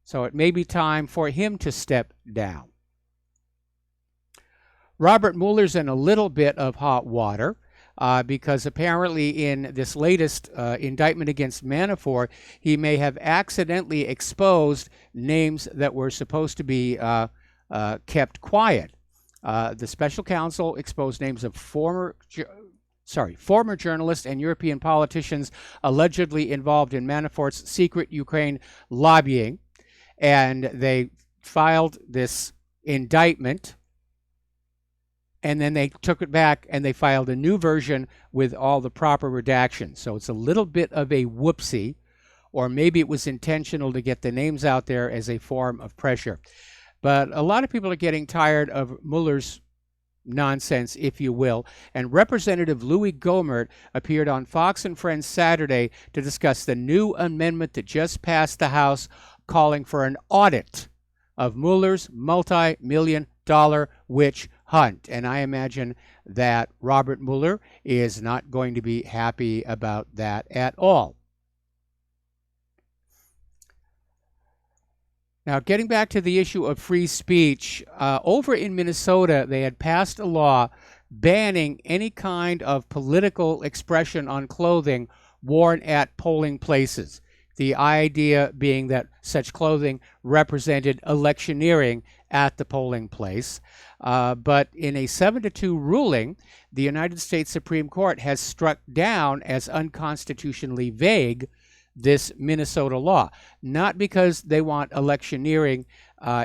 So it may be time for him to step down. Robert Mueller's in a little bit of hot water. Because apparently in this latest indictment against Manafort, he may have accidentally exposed names that were supposed to be kept quiet. The special counsel exposed names of former journalists and European politicians allegedly involved in Manafort's secret Ukraine lobbying, and they filed this indictment. And then they took it back and they filed a new version with all the proper redactions. So it's a little bit of a whoopsie, or maybe it was intentional to get the names out there as a form of pressure. But a lot of people are getting tired of Mueller's nonsense, if you will. And Representative Louis Gohmert appeared on Fox and Friends Saturday to discuss the new amendment that just passed the House calling for an audit of Mueller's multi-million-dollar witch hunt. And I imagine that Robert Mueller is not going to be happy about that at all. Now, getting back to the issue of free speech, over in Minnesota, they had passed a law banning any kind of political expression on clothing worn at polling places. The idea being that such clothing represented electioneering at the polling place. But in a 7-2 ruling, the United States Supreme Court has struck down as unconstitutionally vague this Minnesota law. Not because they want electioneering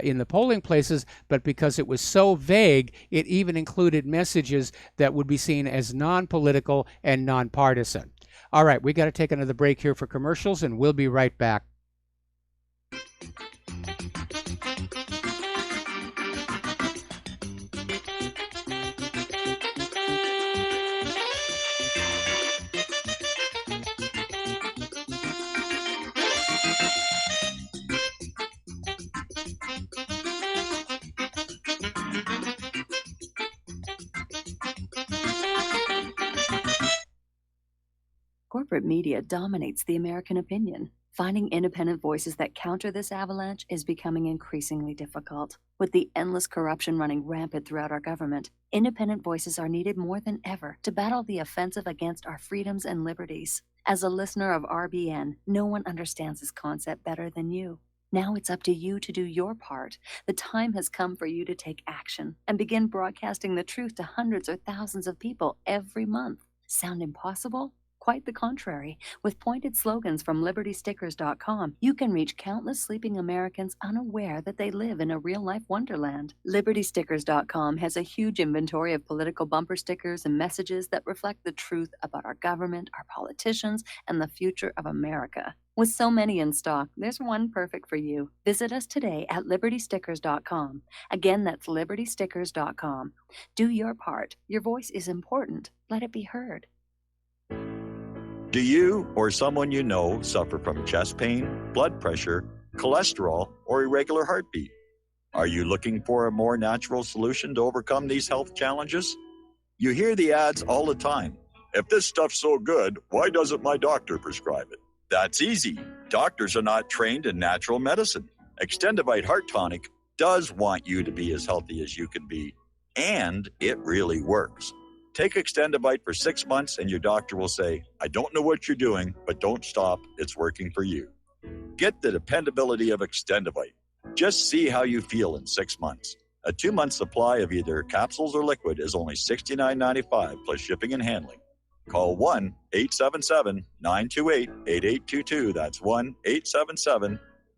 in the polling places, but because it was so vague, it even included messages that would be seen as non-political and nonpartisan. All right, we got to take another break here for commercials, and we'll be right back. corporate media dominates the American opinion. Finding independent voices that counter this avalanche is becoming increasingly difficult. With the endless corruption running rampant throughout our government, independent voices are needed more than ever to battle the offensive against our freedoms and liberties. As a listener of RBN, no one understands this concept better than you. Now it's up to you to do your part. The time has come for you to take action and begin broadcasting the truth to hundreds or thousands of people every month. Sound impossible? Quite the contrary. With pointed slogans from LibertyStickers.com, you can reach countless sleeping Americans unaware that they live in a real-life wonderland. LibertyStickers.com has a huge inventory of political bumper stickers and messages that reflect the truth about our government, our politicians, and the future of America. With so many in stock, there's one perfect for you. Visit us today at LibertyStickers.com. Again, that's LibertyStickers.com. Do your part. Your voice is important. Let it be heard. Do you or someone you know suffer from chest pain, blood pressure, cholesterol, or irregular heartbeat? Are you looking for a more natural solution to overcome these health challenges? You hear the ads all the time. If this stuff's so good, why doesn't my doctor prescribe it? That's easy. Doctors are not trained in natural medicine. Extendivite Heart Tonic does want you to be as healthy as you can be, and it really works. Take Extendivite for 6 months and your doctor will say, I don't know what you're doing, but don't stop. It's working for you. Get the dependability of Extendivite. Just see how you feel in 6 months. A 2-month supply of either capsules or liquid is only $69.95 plus shipping and handling. Call 1-877-928-8822. That's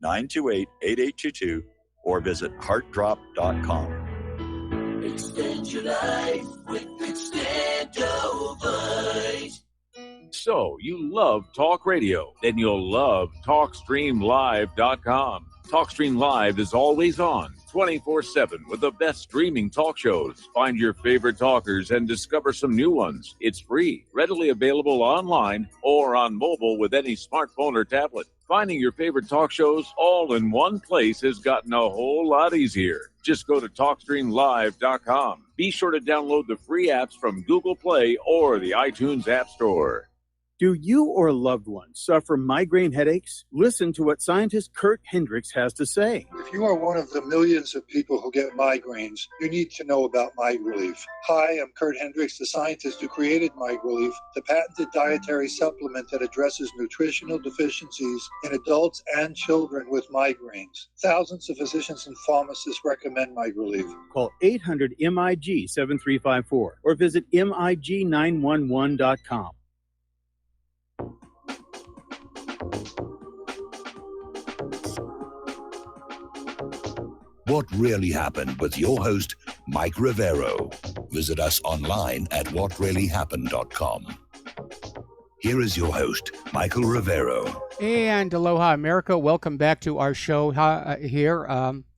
1-877-928-8822 or visit heartdrop.com. Extend your life with Extendovite. So, you love talk radio? Then you'll love TalkStreamLive.com. TalkStream Live is always on, 24/7, with the best streaming talk shows. Find your favorite talkers and discover some new ones. It's free, readily available online or on mobile with any smartphone or tablet. Finding your favorite talk shows all in one place has gotten a whole lot easier. Just go to TalkStreamLive.com. Be sure to download the free apps from Google Play or the iTunes App Store. Do you or a loved one suffer migraine headaches? Listen to what scientist Kurt Hendricks has to say. If you are one of the millions of people who get migraines, you need to know about MiGrelief. Hi, I'm Kurt Hendricks, the scientist who created MiGrelief, the patented dietary supplement that addresses nutritional deficiencies in adults and children with migraines. Thousands of physicians and pharmacists recommend MiGrelief. Call 800-MIG-7354 or visit MIG911.com. What Really Happened with your host, Mike Rivero. Visit us online at whatreallyhappened.com. Here is your host, Michael Rivero. And aloha, America. Welcome back to our show here,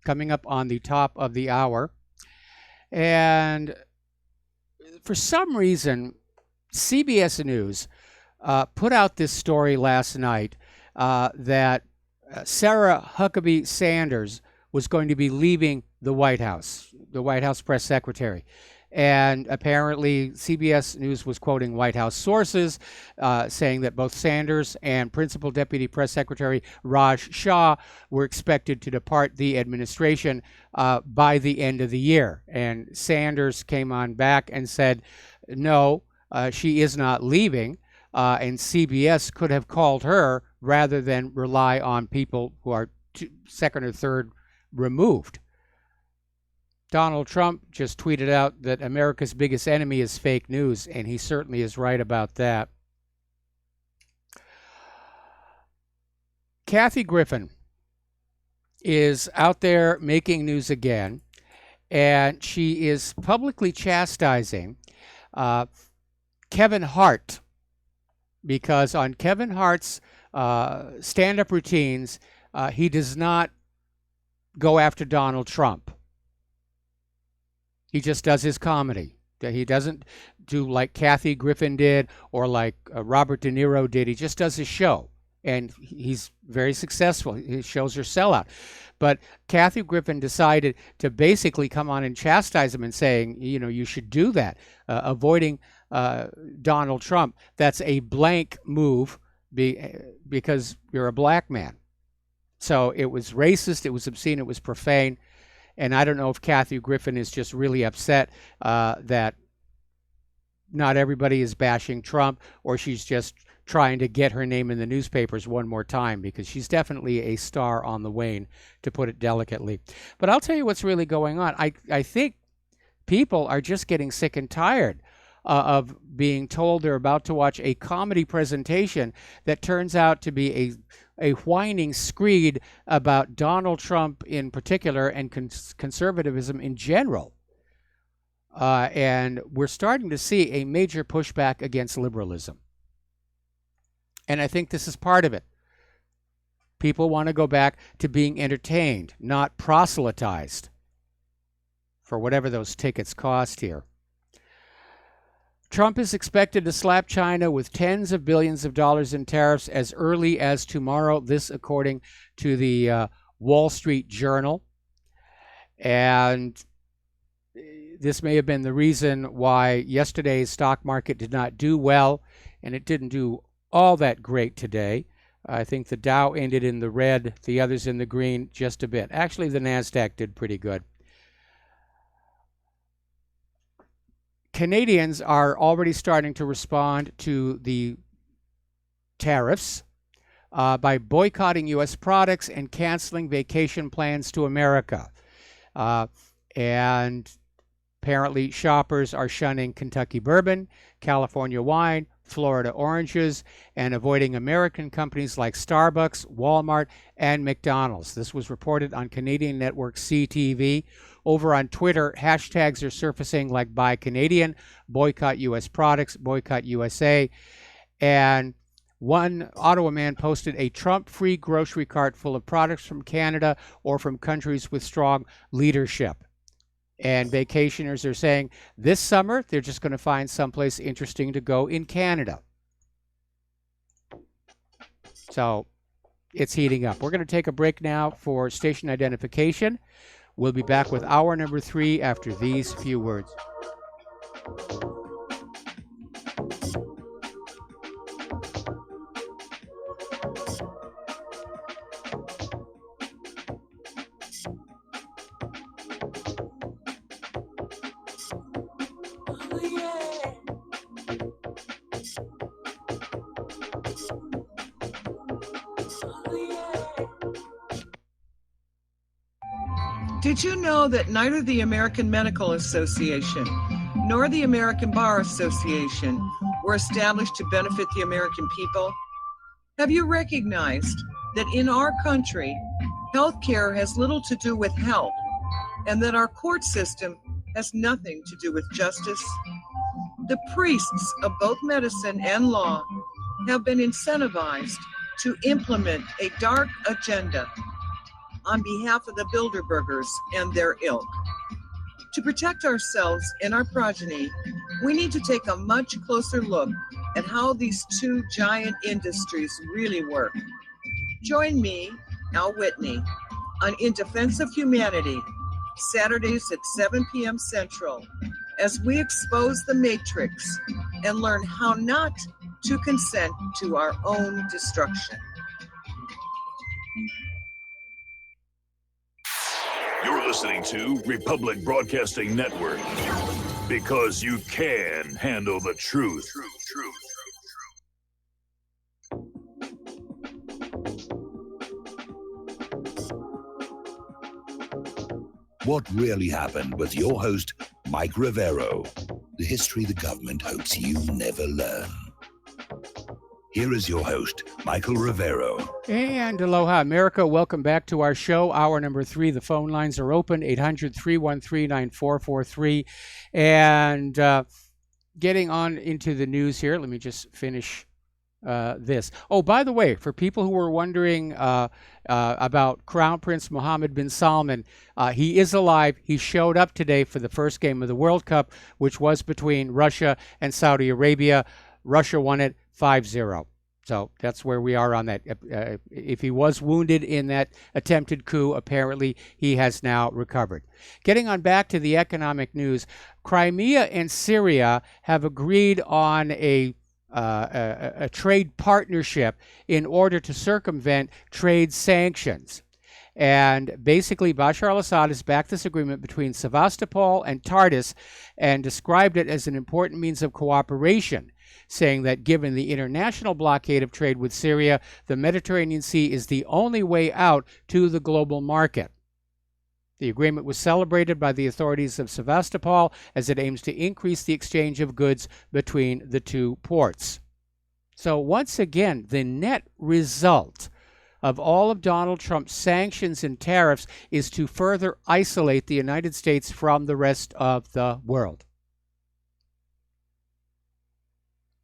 coming up on the top of the hour. And for some reason, CBS News put out this story last night that Sarah Huckabee Sanders was going to be leaving the White House press secretary. And apparently CBS News was quoting White House sources saying that both Sanders and Principal Deputy Press Secretary Raj Shah were expected to depart the administration by the end of the year. And Sanders came on back and said, no, she is not leaving. And CBS could have called her rather than rely on people who are second or third removed. Donald Trump just tweeted out that America's biggest enemy is fake news, and he certainly is right about that. Kathy Griffin is out there making news again, and she is publicly chastising Kevin Hart, because on Kevin Hart's stand-up routines, he does not go after Donald Trump. He just does his comedy. He doesn't do like Kathy Griffin did or like Robert De Niro did. He just does his show, and he's very successful. His shows are sellout. But Kathy Griffin decided to basically come on and chastise him and saying, you know, you should do that, avoiding Donald Trump. That's a blank move because you're a black man. So it was racist, it was obscene, it was profane. And I don't know if Kathy Griffin is just really upset that not everybody is bashing Trump, or she's just trying to get her name in the newspapers one more time, because she's definitely a star on the wane, to put it delicately. But I'll tell you what's really going on. I think people are just getting sick and tired of being told they're about to watch a comedy presentation that turns out to be a whining screed about Donald Trump in particular and conservatism in general. And we're starting to see a major pushback against liberalism. And I think this is part of it. People want to go back to being entertained, not proselytized for whatever those tickets cost here. Trump is expected to slap China with tens of billions of dollars in tariffs as early as tomorrow, this according to the Wall Street Journal. And this may have been the reason why yesterday's stock market did not do well, and it didn't do all that great today. I think the Dow ended in the red, the others in the green just a bit. Actually, the NASDAQ did pretty good. Canadians are already starting to respond to the tariffs by boycotting U.S. products and canceling vacation plans to America. And apparently shoppers are shunning Kentucky bourbon, California wine, Florida oranges, and avoiding American companies like Starbucks, Walmart, and McDonald's. This was reported on Canadian network CTV. Over on Twitter, hashtags are surfacing like Buy Canadian, Boycott U.S. Products, Boycott USA. And one Ottawa man posted a Trump-free grocery cart full of products from Canada or from countries with strong leadership. And vacationers are saying this summer they're just going to find someplace interesting to go in Canada. So it's heating up. We're going to take a break now for station identification. We'll be back with hour number 3 after these few words. Did you know that neither the American Medical Association nor the American Bar Association were established to benefit the American people? Have you recognized that in our country, healthcare has little to do with health, and that our court system has nothing to do with justice? The priests of both medicine and law have been incentivized to implement a dark agenda on behalf of the Bilderbergers and their ilk. To protect ourselves and our progeny, we need to take a much closer look at how these two giant industries really work. Join me, Al Whitney, on In Defense of Humanity, Saturdays at 7 p.m. Central, as we expose the matrix and learn how not to consent to our own destruction. You're listening to Republic Broadcasting Network, because you can handle the truth. What really happened with your host, Mike Rivero, the history the government hopes you never learn. Here is your host, Michael Rivero. And aloha, America. Welcome back to our show. Hour number 3. The phone lines are open, 800-313-9443. And getting on into the news here, let me just finish this. Oh, by the way, for people who were wondering about Crown Prince Mohammed bin Salman, he is alive. He showed up today for the first game of the World Cup, which was between Russia and Saudi Arabia. Russia won it 5-0. So that's where we are on that. If he was wounded in that attempted coup, apparently he has now recovered. Getting on back to the economic news, Crimea and Syria have agreed on a trade partnership in order to circumvent trade sanctions. And basically, Bashar al-Assad has backed this agreement between Sevastopol and Tartus and described it as an important means of cooperation, saying that given the international blockade of trade with Syria, the Mediterranean Sea is the only way out to the global market. The agreement was celebrated by the authorities of Sevastopol as it aims to increase the exchange of goods between the two ports. So once again, the net result of all of Donald Trump's sanctions and tariffs is to further isolate the United States from the rest of the world.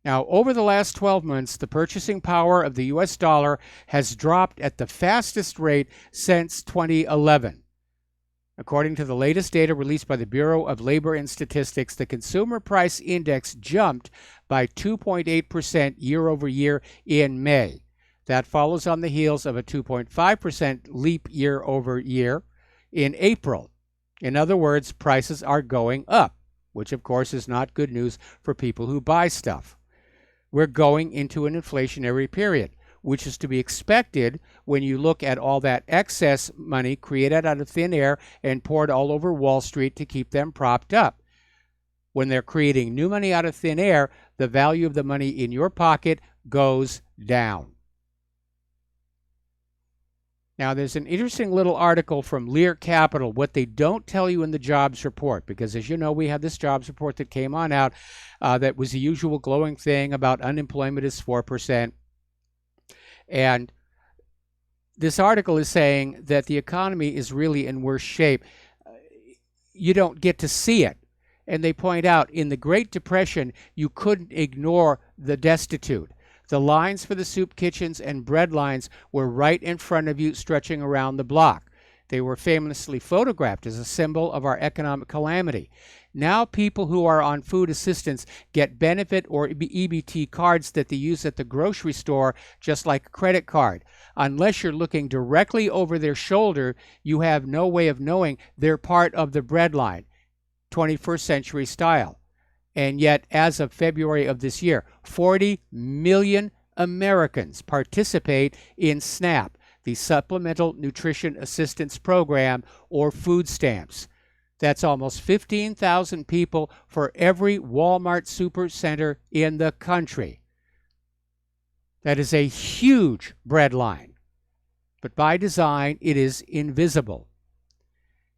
Now, over the last 12 months, the purchasing power of the U.S. dollar has dropped at the fastest rate since 2011. According to the latest data released by the Bureau of Labor and Statistics, the Consumer Price Index jumped by 2.8% year over year in May. That follows on the heels of a 2.5% leap year over year in April. In other words, prices are going up, which of course is not good news for people who buy stuff. We're going into an inflationary period, which is to be expected when you look at all that excess money created out of thin air and poured all over Wall Street to keep them propped up. When they're creating new money out of thin air, the value of the money in your pocket goes down. Now, there's an interesting little article from Lear Capital, what they don't tell you in the jobs report, because as you know, we have this jobs report that came on out that was the usual glowing thing about unemployment is 4%. And this article is saying that the economy is really in worse shape. You don't get to see it. And they point out in the Great Depression, you couldn't ignore the destitute. The lines for the soup kitchens and bread lines were right in front of you, stretching around the block. They were famously photographed as a symbol of our economic calamity. Now people who are on food assistance get benefit or EBT cards that they use at the grocery store, just like a credit card. Unless you're looking directly over their shoulder, you have no way of knowing they're part of the bread line, 21st century style. And yet, as of February of this year, 40 million Americans participate in SNAP, the Supplemental Nutrition Assistance Program, or food stamps. That's almost 15,000 people for every Walmart supercenter in the country. That is a huge bread line. But by design, it is invisible.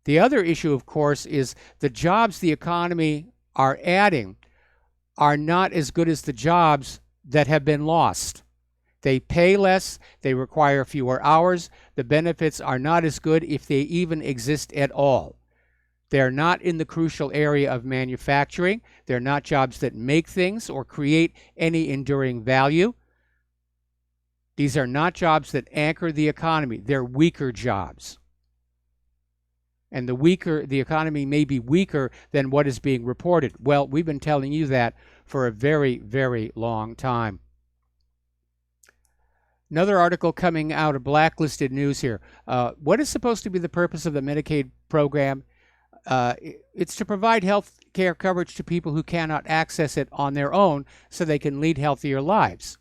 The other issue, of course, is the jobs the economy are adding are not as good as the jobs that have been lost. They pay less, they require fewer hours, the benefits are not as good if they even exist at all. They're not in the crucial area of manufacturing, they're not jobs that make things or create any enduring value. These are not jobs that anchor the economy, they're weaker jobs. And the economy may be weaker than what is being reported. Well, we've been telling you that for a very, very long time. Another article coming out of Blacklisted News here. What is supposed to be the purpose of the Medicaid program? It's to provide health care coverage to people who cannot access it on their own so they can lead healthier lives,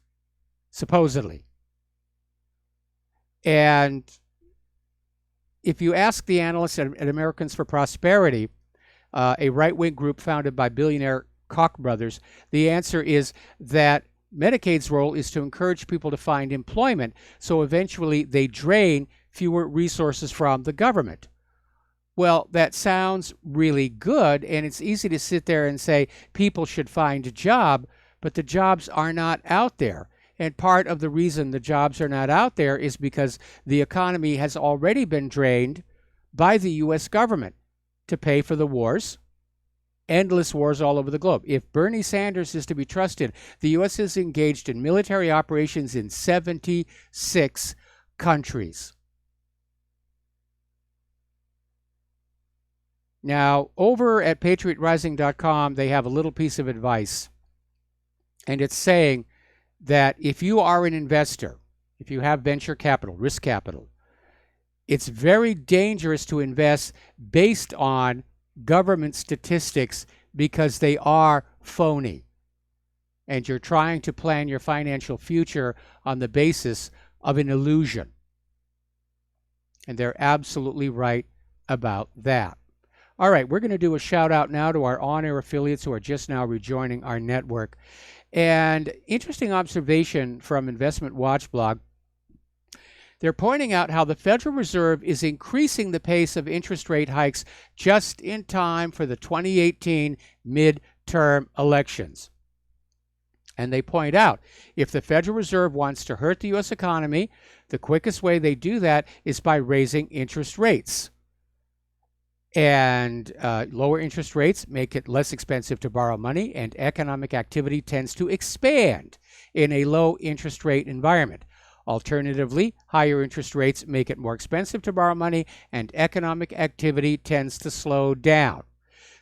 supposedly. And if you ask the analysts at Americans for Prosperity, a right-wing group founded by billionaire Koch brothers, the answer is that Medicaid's role is to encourage people to find employment, so eventually they drain fewer resources from the government. Well, that sounds really good, and it's easy to sit there and say people should find a job, but the jobs are not out there. And part of the reason the jobs are not out there is because the economy has already been drained by the U.S. government to pay for the wars, endless wars all over the globe. If Bernie Sanders is to be trusted, the U.S. is engaged in military operations in 76 countries. Now, over at PatriotRising.com, they have a little piece of advice, and it's saying that if you are an investor, if you have venture capital, risk capital, it's very dangerous to invest based on government statistics because they are phony. And you're trying to plan your financial future on the basis of an illusion. And they're absolutely right about that. All right, we're going to do a shout out now to our on-air affiliates who are just now rejoining our network. And interesting observation from Investment Watch blog. They're pointing out how the Federal Reserve is increasing the pace of interest rate hikes just in time for the 2018 midterm elections. And they point out, if the Federal Reserve wants to hurt the U.S. economy, the quickest way they do that is by raising interest rates. And lower interest rates make it less expensive to borrow money, and economic activity tends to expand in a low interest rate environment. Alternatively, higher interest rates make it more expensive to borrow money, and economic activity tends to slow down.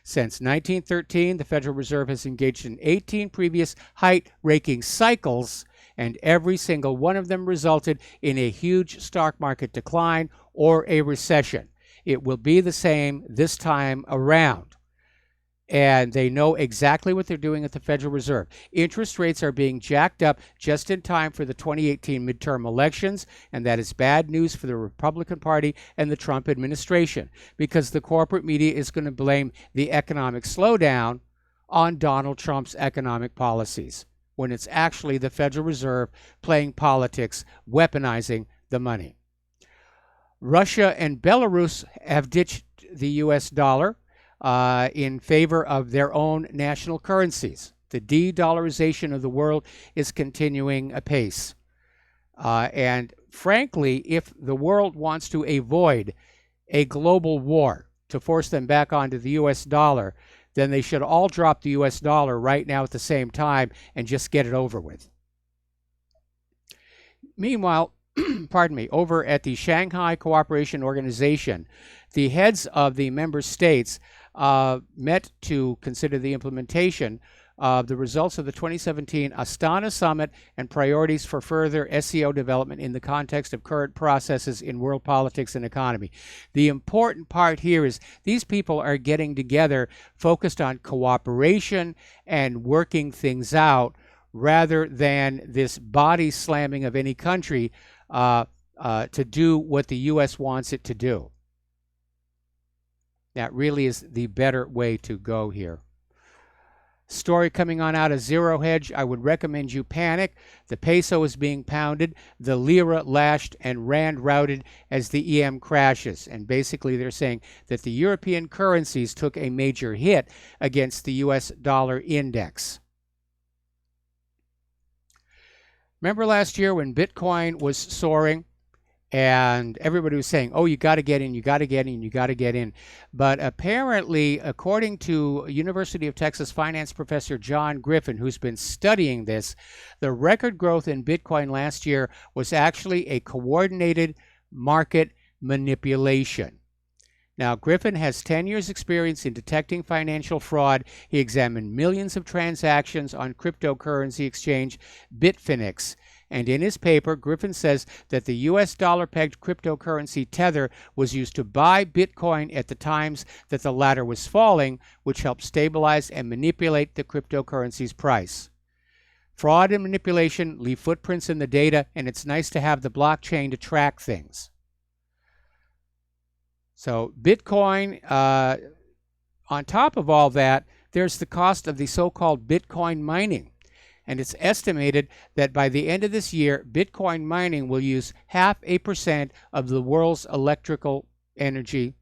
Since 1913, the Federal Reserve has engaged in 18 previous height-raking cycles, and every single one of them resulted in a huge stock market decline or a recession. It will be the same this time around. And they know exactly what they're doing at the Federal Reserve. Interest rates are being jacked up just in time for the 2018 midterm elections, and that is bad news for the Republican Party and the Trump administration, because the corporate media is going to blame the economic slowdown on Donald Trump's economic policies, when it's actually the Federal Reserve playing politics, weaponizing the money. Russia and Belarus have ditched the U.S. dollar in favor of their own national currencies. The de-dollarization of the world is continuing apace. And frankly, if the world wants to avoid a global war to force them back onto the U.S. dollar, then they should all drop the U.S. dollar right now at the same time and just get it over with. Meanwhile, pardon me, over at the Shanghai Cooperation Organization, the heads of the member states met to consider the implementation of the results of the 2017 Astana Summit and priorities for further SEO development in the context of current processes in world politics and economy. The important part here is these people are getting together focused on cooperation and working things out rather than this body slamming of any country to do what the U.S. wants it to do. That really is the better way to go here. Story coming on out of Zero Hedge. I would recommend you panic. The peso is being pounded, the lira lashed, and rand routed as the EM crashes. And basically they're saying that the European currencies took a major hit against the U.S. dollar index. Remember last year when Bitcoin was soaring? And everybody was saying, oh, you got to get in, you got to get in, you got to get in. But apparently, according to University of Texas finance professor John Griffin, who's been studying this, the record growth in Bitcoin last year was actually a coordinated market manipulation. Now, Griffin has 10 years' experience in detecting financial fraud. He examined millions of transactions on cryptocurrency exchange Bitfinex. And in his paper, Griffin says that the U.S. dollar-pegged cryptocurrency Tether was used to buy Bitcoin at the times that the latter was falling, which helped stabilize and manipulate the cryptocurrency's price. Fraud and manipulation leave footprints in the data, and it's nice to have the blockchain to track things. So Bitcoin, on top of all that, there's the cost of the so-called Bitcoin mining. And it's estimated that by the end of this year, Bitcoin mining will use 0.5% of the world's electrical energy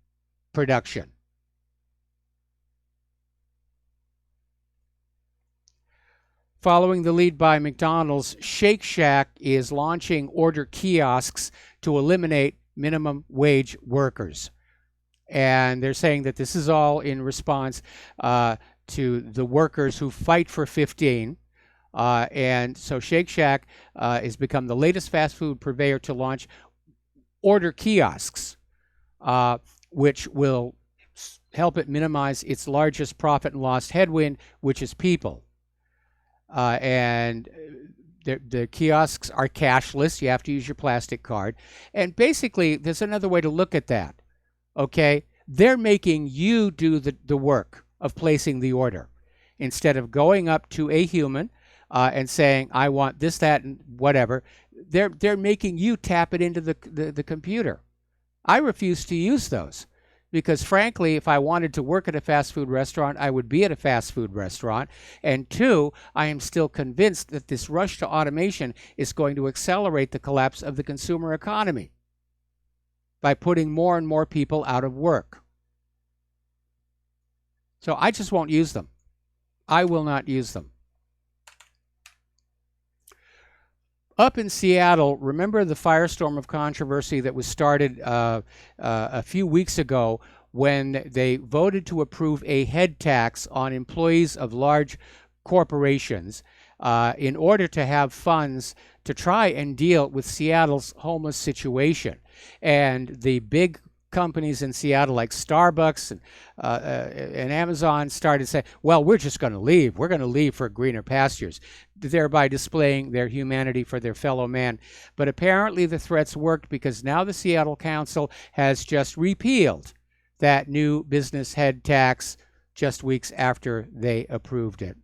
production. Following the lead by McDonald's, Shake Shack is launching order kiosks to eliminate minimum wage workers. And they're saying that this is all in response to the workers who fight for 15. And so Shake Shack has become the latest fast food purveyor to launch order kiosks, which will help it minimize its largest profit and loss headwind, which is people. And The kiosks are cashless. You have to use your plastic card. And basically, there's another way to look at that. Okay? They're making you do the work of placing the order instead of going up to a human and saying, I want this, that, and whatever. They're making you tap it into the computer. I refuse to use those because, frankly, if I wanted to work at a fast food restaurant, I would be at a fast food restaurant. And two, I am still convinced that this rush to automation is going to accelerate the collapse of the consumer economy by putting more and more people out of work. So I just won't use them. I will not use them. Up in Seattle, remember the firestorm of controversy that was started a few weeks ago when they voted to approve a head tax on employees of large corporations in order to have funds to try and deal with Seattle's homeless situation. And the big companies in Seattle like Starbucks and Amazon started saying, well, we're just going to leave. We're going to leave for greener pastures, thereby displaying their humanity for their fellow man. But apparently the threats worked because now the Seattle Council has just repealed that new business head tax just weeks after they approved it.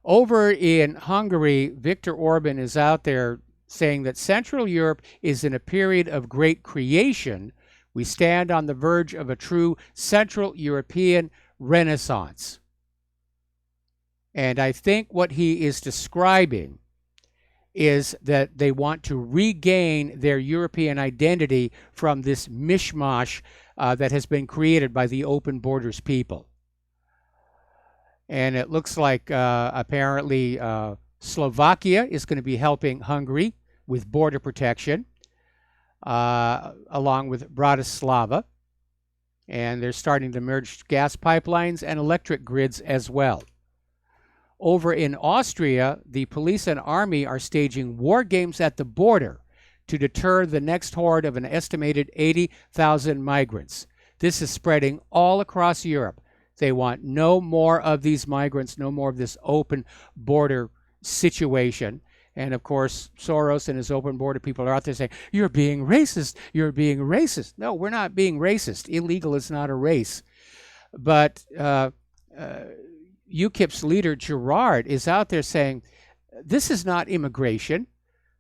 Over in Hungary, Viktor Orban is out there saying that Central Europe is in a period of great creation. We stand on the verge of a true Central European renaissance. And I think what he is describing is that they want to regain their European identity from this mishmash that has been created by the open borders people. And it looks like apparently Slovakia is going to be helping Hungary with border protection, along with Bratislava. And they're starting to merge gas pipelines and electric grids as well. Over in Austria, the police and army are staging war games at the border to deter the next horde of an estimated 80,000 migrants. This is spreading all across Europe. They want no more of these migrants, no more of this open border situation. And of course, Soros and his open border people are out there saying, you're being racist, you're being racist. No, we're not being racist. Illegal is not a race. But UKIP's leader, Gerard, is out there saying, this is not immigration,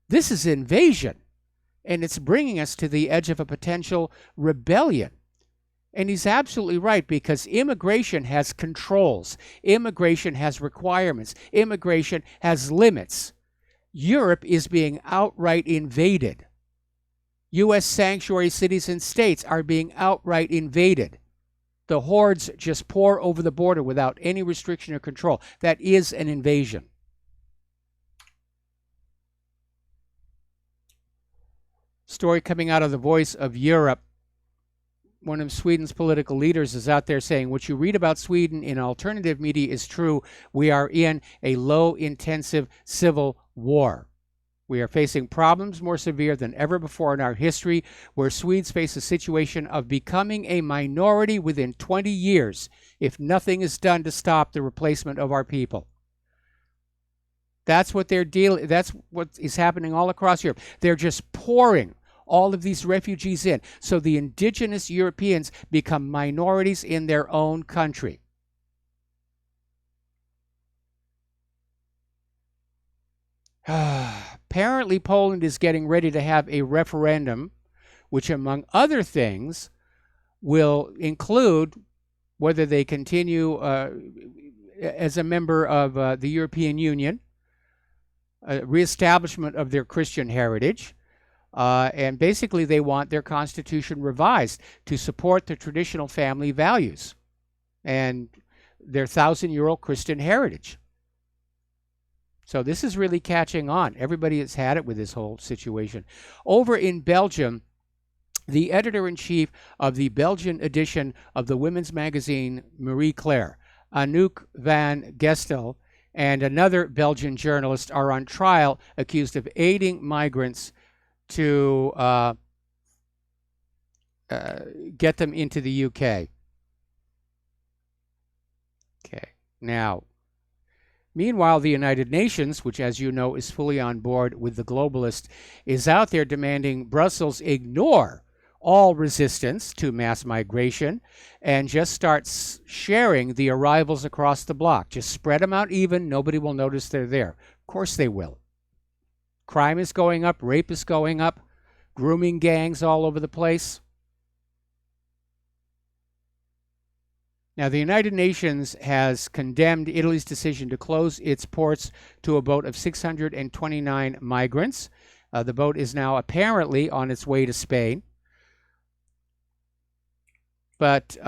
this is invasion. And it's bringing us to the edge of a potential rebellion. And he's absolutely right, because immigration has controls. Immigration has requirements. Immigration has limits. Europe is being outright invaded. U.S. sanctuary cities and states are being outright invaded. The hordes just pour over the border without any restriction or control. That is an invasion. Story coming out of the Voice of Europe. One of Sweden's political leaders is out there saying, what you read about Sweden in alternative media is true. We are in a low-intensive civil war. We are facing problems more severe than ever before in our history, where Swedes face a situation of becoming a minority within 20 years if nothing is done to stop the replacement of our people. That's what that's what is happening all across Europe. They're just pouring all of these refugees in. So the indigenous Europeans become minorities in their own country. Apparently, Poland is getting ready to have a referendum, which, among other things, will include whether they continue as a member of the European Union, reestablishment of their Christian heritage, and basically they want their constitution revised to support the traditional family values and their 1,000-year-old Christian heritage. So this is really catching on. Everybody has had it with this whole situation. Over in Belgium, the editor-in-chief of the Belgian edition of the women's magazine Marie Claire, Anouk van Gestel, and another Belgian journalist are on trial accused of aiding migrants to get them into the UK. Okay, now, Meanwhile, the United Nations, which, as you know, is fully on board with the globalists, is out there demanding Brussels ignore all resistance to mass migration and just start sharing the arrivals across the bloc. Just spread them out even. Nobody will notice they're there. Of course they will. Crime is going up. Rape is going up. Grooming gangs all over the place. Now, the United Nations has condemned Italy's decision to close its ports to a boat of 629 migrants. The boat is now apparently on its way to Spain. But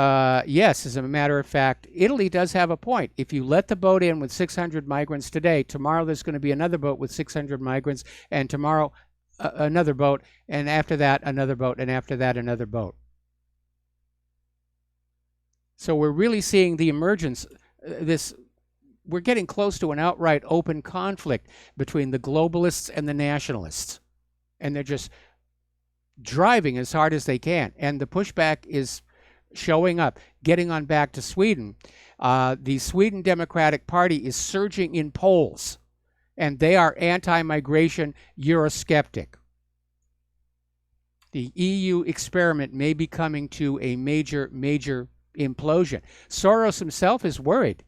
yes, as a matter of fact, Italy does have a point. If you let the boat in with 600 migrants today, tomorrow there's going to be another boat with 600 migrants, and tomorrow another boat, and after that another boat, and after that another boat. So we're really seeing the emergence, we're getting close to an outright open conflict between the globalists and the nationalists. And they're just driving as hard as they can. And the pushback is showing up, getting on back to Sweden. The Sweden Democratic Party is surging in polls, and they are anti-migration, Eurosceptic. The EU experiment may be coming to a major implosion. Soros himself is worried.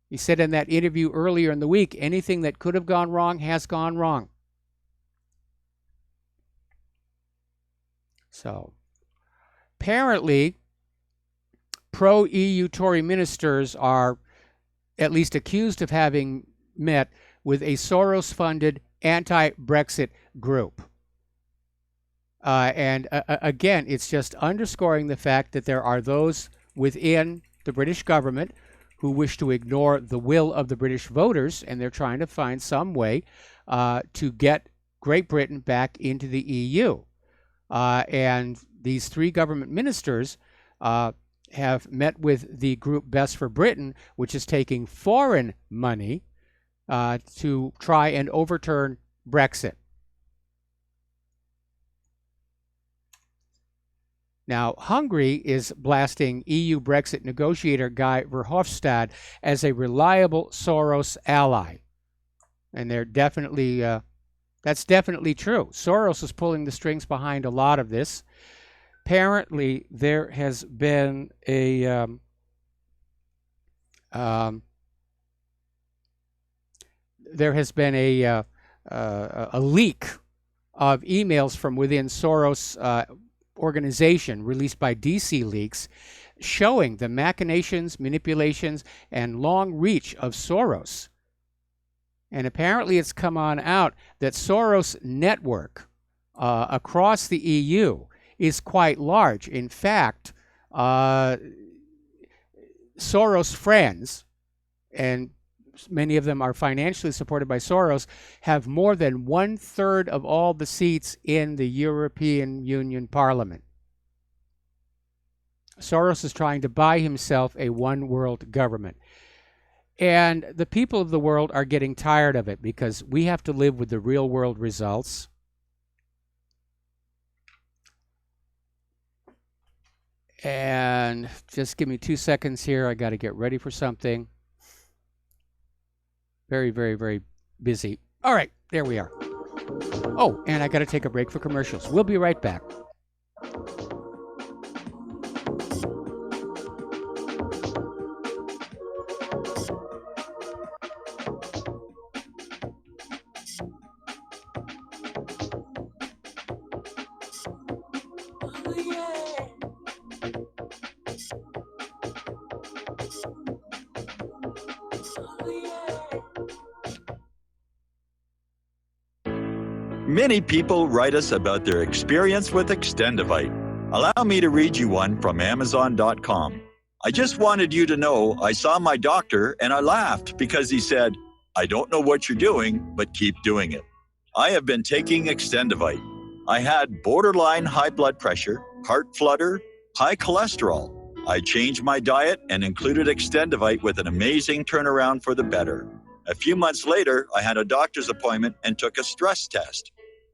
He said in that interview earlier in the week, anything that could have gone wrong has gone wrong. So, apparently, pro-EU Tory ministers are at least accused of having met with a Soros-funded anti-Brexit group. And again, it's just underscoring the fact that there are those within the British government who wish to ignore the will of the British voters, and they're trying to find some way to get Great Britain back into the EU. And these three government ministers have met with the group Best for Britain, which is taking foreign money to try and overturn Brexit. Now, Hungary is blasting EU Brexit negotiator Guy Verhofstadt as a reliable Soros ally. And they're definitely, that's definitely true. Soros is pulling the strings behind a lot of this. Apparently, there has been a leak of emails from within Soros' organization released by DC Leaks showing the machinations, manipulations, and long reach of Soros. And apparently it's come on out that Soros' network across the EU is quite large. In fact, Soros' friends, and many of them are financially supported by Soros, have more than 1/3 of all the seats in the European Union Parliament. Soros is trying to buy himself a one-world government. And the people of the world are getting tired of it because we have to live with the real-world results. And just give me 2 seconds here. I got to get ready for something. Very, very, very busy. All right, there we are. Oh, and I got to take a break for commercials. We'll be right back. Many people write us about their experience with Extendivite. Allow me to read you one from Amazon.com. I just wanted you to know I saw my doctor and I laughed because he said, "I don't know what you're doing, but keep doing it." I have been taking Extendivite. I had borderline high blood pressure, heart flutter, high cholesterol. I changed my diet and included Extendivite with an amazing turnaround for the better. A few months later, I had a doctor's appointment and took a stress test.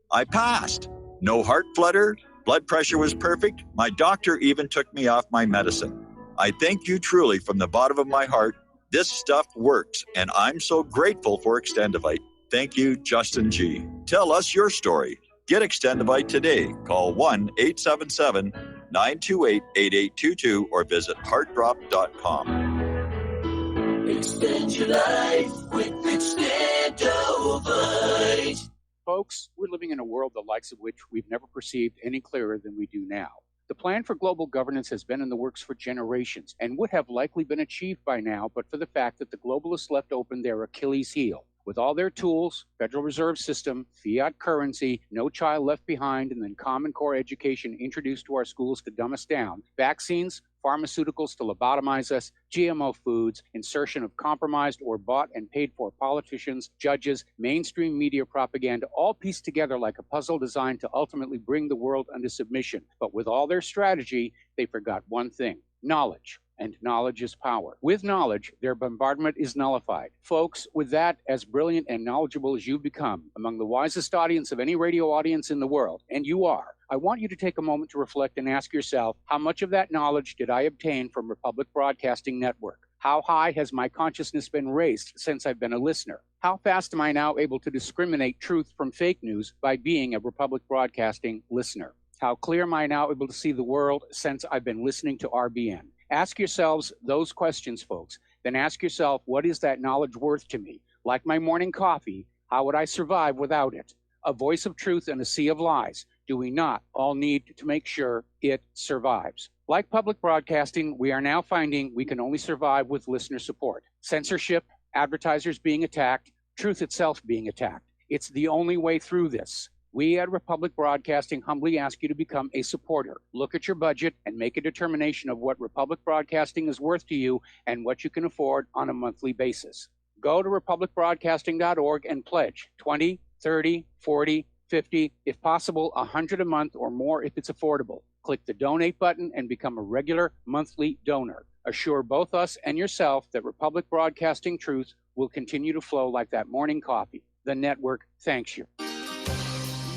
I passed. No heart flutter, blood pressure was perfect. My doctor even took me off my medicine. I thank you truly from the bottom of my heart. This stuff works, and I'm so grateful for Extendivite. Thank you, Justin G. Tell us your story. Get Extendivite today. Call 1-877-928-8822 or visit heartdrop.com. Extend your life with Extendivite. Folks, we're living in a world the likes of which we've never perceived any clearer than we do now. The plan for global governance has been in the works for generations and would have likely been achieved by now, but for the fact that the globalists left open their Achilles heel. With all their tools, Federal Reserve System, fiat currency, no child left behind, and then Common Core education introduced to our schools to dumb us down, vaccines, pharmaceuticals to lobotomize us, GMO foods, insertion of compromised or bought and paid for politicians, judges, mainstream media propaganda, all pieced together like a puzzle designed to ultimately bring the world under submission. But with all their strategy, they forgot one thing: knowledge. And knowledge is power. With knowledge, their bombardment is nullified. Folks, with that, as brilliant and knowledgeable as you've become, among the wisest audience of any radio audience in the world, and you are, I want you to take a moment to reflect and ask yourself, how much of that knowledge did I obtain from Republic Broadcasting Network? How high has my consciousness been raised since I've been a listener? How fast am I now able to discriminate truth from fake news by being a Republic Broadcasting listener? How clear am I now able to see the world since I've been listening to RBN? Ask yourselves those questions, folks. Then ask yourself, what is that knowledge worth to me? Like my morning coffee, how would I survive without it? A voice of truth in a sea of lies. Do we not all need to make sure it survives? Like public broadcasting, we are now finding we can only survive with listener support. Censorship, advertisers being attacked, truth itself being attacked. It's the only way through this. We at Republic Broadcasting humbly ask you to become a supporter. Look at your budget and make a determination of what Republic Broadcasting is worth to you and what you can afford on a monthly basis. Go to republicbroadcasting.org and pledge $20, $30, $40, $50, if possible, $100 a month or more if it's affordable. Click the donate button and become a regular monthly donor. Assure both us and yourself that Republic Broadcasting truth will continue to flow like that morning coffee. The network thanks you.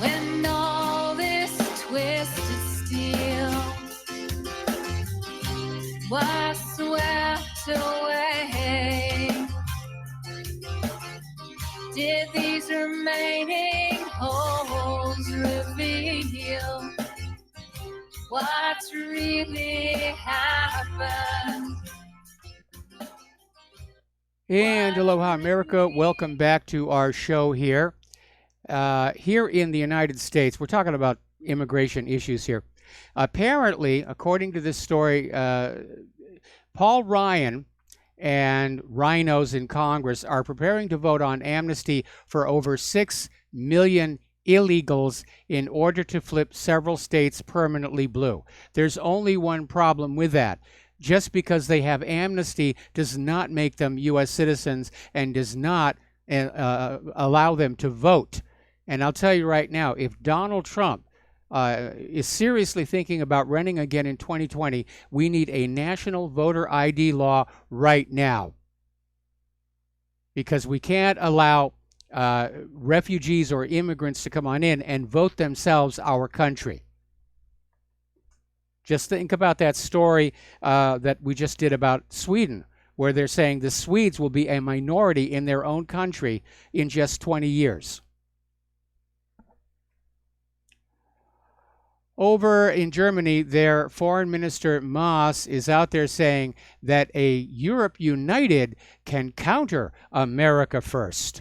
When all this twisted steel was swept away, did these remaining holes reveal what's really happened? And aloha, America. Welcome back to our show here. Here in the United States, we're talking about immigration issues here. Apparently, according to this story, Paul Ryan and rhinos in Congress are preparing to vote on amnesty for over 6 million illegals in order to flip several states permanently blue. There's only one problem with that. Just because they have amnesty does not make them U.S. citizens and does not allow them to vote. And I'll tell you right now, if Donald Trump is seriously thinking about running again in 2020, we need a national voter ID law right now. Because we can't allow refugees or immigrants to come on in and vote themselves our country. Just think about that story that we just did about Sweden, where they're saying the Swedes will be a minority in their own country in just 20 years. Over in Germany, their foreign minister Maas is out there saying that a Europe united can counter America first.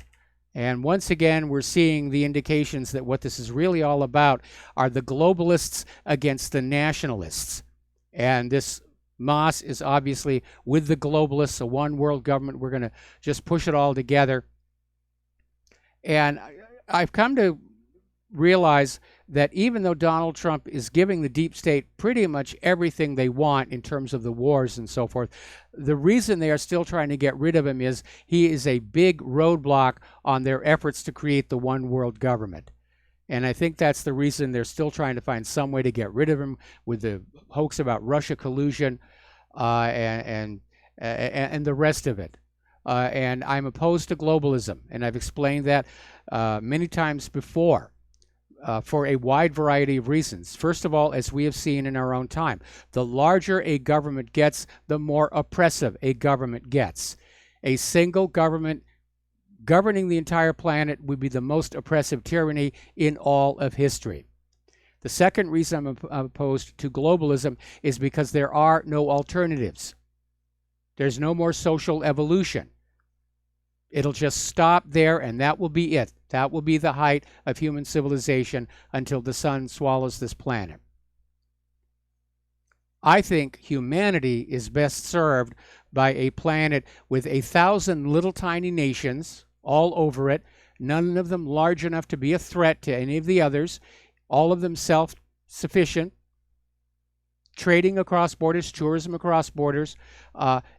And once again, we're seeing the indications that what this is really all about are the globalists against the nationalists. And this Maas is obviously with the globalists, a one world government. We're going to just push it all together. And I've come to realize that even though Donald Trump is giving the deep state pretty much everything they want in terms of the wars and so forth, the reason they are still trying to get rid of him is he is a big roadblock on their efforts to create the one world government. And I think that's the reason they're still trying to find some way to get rid of him, with the hoax about Russia collusion and the rest of it. And I'm opposed to globalism, and I've explained that many times before. For a wide variety of reasons. First of all, as we have seen in our own time, the larger a government gets, the more oppressive a government gets. A single government governing the entire planet would be the most oppressive tyranny in all of history. The second reason I'm opposed to globalism is because there are no alternatives. There's no more social evolution. It'll just stop there, and that will be it. That will be the height of human civilization until the sun swallows this planet. I think humanity is best served by a planet with 1,000 little tiny nations all over it, none of them large enough to be a threat to any of the others, all of them self-sufficient, trading across borders, tourism across borders,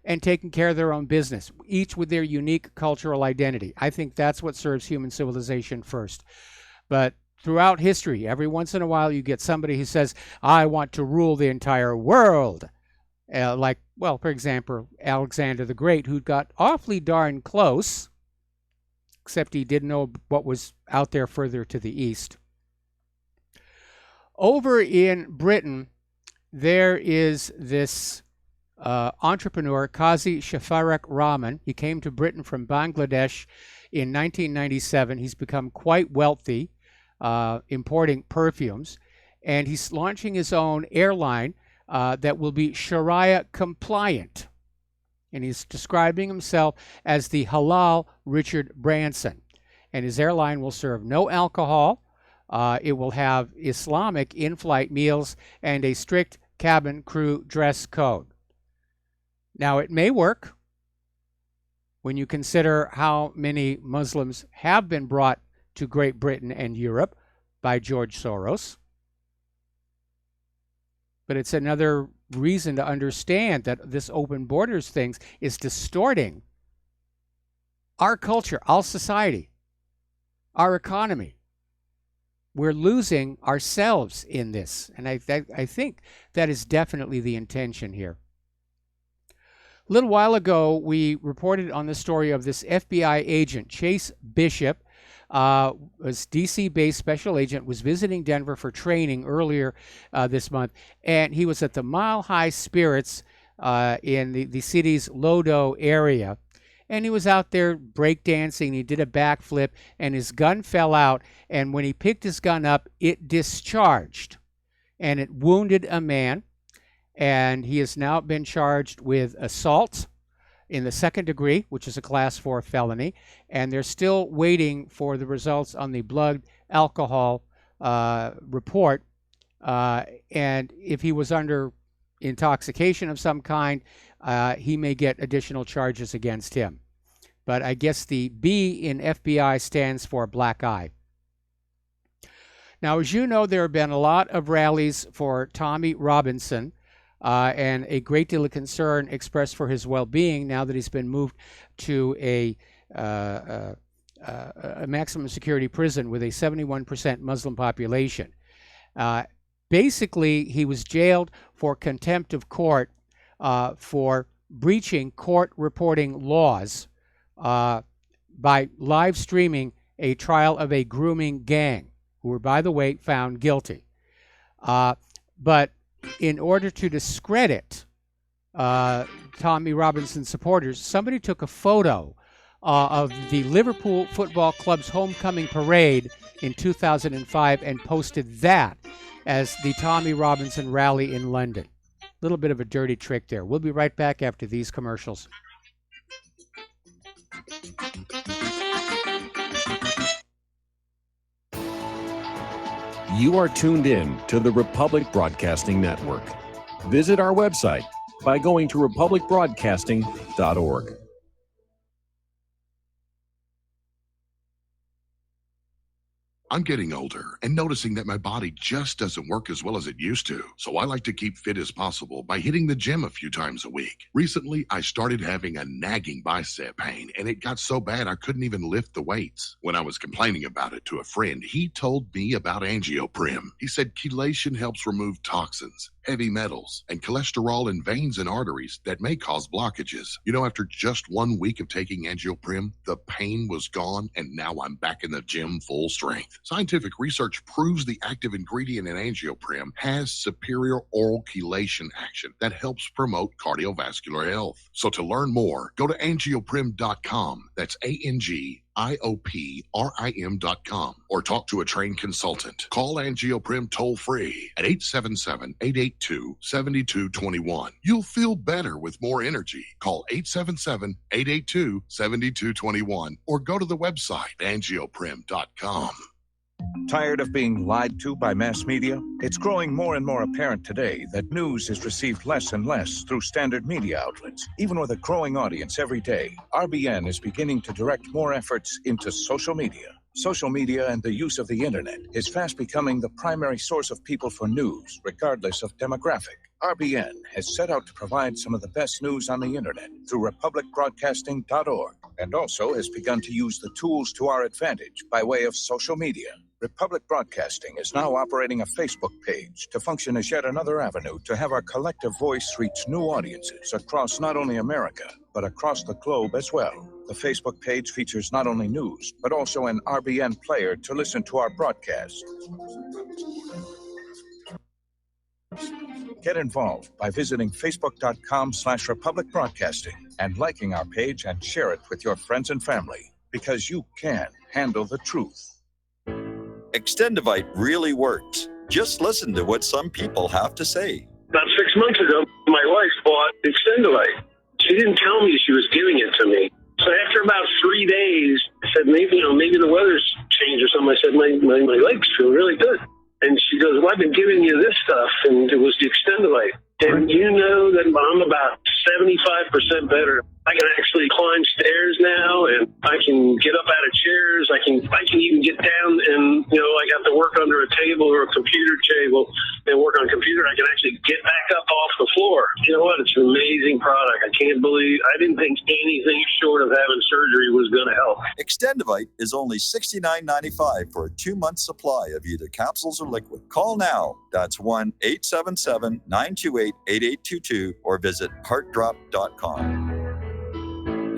and taking care of their own business, each with their unique cultural identity. I think that's what serves human civilization first. But throughout history, every once in a while, you get somebody who says, I want to rule the entire world. For example, Alexander the Great, who got awfully darn close, except he didn't know what was out there further to the east. Over in Britain, there is this entrepreneur, Kazi Shafarak Rahman. He came to Britain from Bangladesh in 1997. He's become quite wealthy, importing perfumes, and he's launching his own airline that will be Sharia compliant. And he's describing himself as the halal Richard Branson. And his airline will serve no alcohol. It will have Islamic in-flight meals and a strict cabin crew dress code. Now, it may work when you consider how many Muslims have been brought to Great Britain and Europe by George Soros. But it's another reason to understand that this open borders thing is distorting our culture, our society, our economy. We're losing ourselves in this. And I think that is definitely the intention here. A little while ago, we reported on the story of this FBI agent, Chase Bishop, was DC-based special agent, was visiting Denver for training earlier this month, and he was at the Mile High Spirits in the city's Lodo area. And he was out there breakdancing. He did a backflip, and his gun fell out. And when he picked his gun up, it discharged, and it wounded a man. And he has now been charged with assault in the second degree, which is a Class 4 felony. And they're still waiting for the results on the blood alcohol report. And if he was under intoxication of some kind, he may get additional charges against him. But I guess the B in FBI stands for black eye. Now, as you know, there have been a lot of rallies for Tommy Robinson and a great deal of concern expressed for his well-being now that he's been moved to a maximum security prison with a 71% Muslim population. Basically, he was jailed for contempt of court for breaching court reporting laws by live streaming a trial of a grooming gang, who were, by the way, found guilty. But in order to discredit Tommy Robinson supporters, somebody took a photo of the Liverpool Football Club's homecoming parade in 2005 and posted that as the Tommy Robinson rally in London. A little bit of a dirty trick there. We'll be right back after these commercials. You are tuned in to the Republic Broadcasting Network. Visit our website by going to republicbroadcasting.org. I'm getting older and noticing that my body just doesn't work as well as it used to. So I like to keep fit as possible by hitting the gym a few times a week. Recently, I started having a nagging bicep pain, and it got so bad I couldn't even lift the weights. When I was complaining about it to a friend, he told me about Angioprim. He said chelation helps remove toxins. heavy metals, and cholesterol in veins and arteries that may cause blockages. You know, after just 1 week of taking Angioprim, the pain was gone, and now I'm back in the gym full strength. Scientific research proves the active ingredient in Angioprim has superior oral chelation action that helps promote cardiovascular health. So to learn more, go to angioprim.com. That's ANGIOPRIM.com, or talk to a trained consultant. Call Angioprim toll free at 877-882-7221. You'll feel better with more energy. Call 877-882-7221 or go to the website angioprim.com. Tired of being lied to by mass media? It's growing more and more apparent today that news is received less and less through standard media outlets. Even with a growing audience every day, RBN is beginning to direct more efforts into social media. Social media and the use of the internet is fast becoming the primary source of people for news, regardless of demographic. RBN has set out to provide some of the best news on the internet through republicbroadcasting.org, and also has begun to use the tools to our advantage by way of social media. Republic Broadcasting is now operating a Facebook page to function as yet another avenue to have our collective voice reach new audiences across not only America, but across the globe as well. The Facebook page features not only news, but also an RBN player to listen to our broadcast. Get involved by visiting facebook.com/Republic Broadcasting and liking our page and share it with your friends and family, because you can handle the truth. Extendivite really works. Just listen to what some people have to say. About 6 months ago, my wife bought Extendivite. She didn't tell me she was giving it to me. So after about 3 days, I said, maybe the weather's changed or something. I said, my legs feel really good. And she goes, well, I've been giving you this stuff, and it was the Extendivite. And you know that I'm about 75% better. I can actually climb stairs now, and I can get up out of chairs. I can even get down, and I got to work under a table or a computer table and work on a computer. I can actually get back up off the floor. You know what? It's an amazing product. I can't believe I didn't think anything short of having surgery was going to help. Extendivite is only $69.95 for a 2-month supply of either capsules or liquid. Call now. That's 1-877-928-8822 or visit heartdrop.com.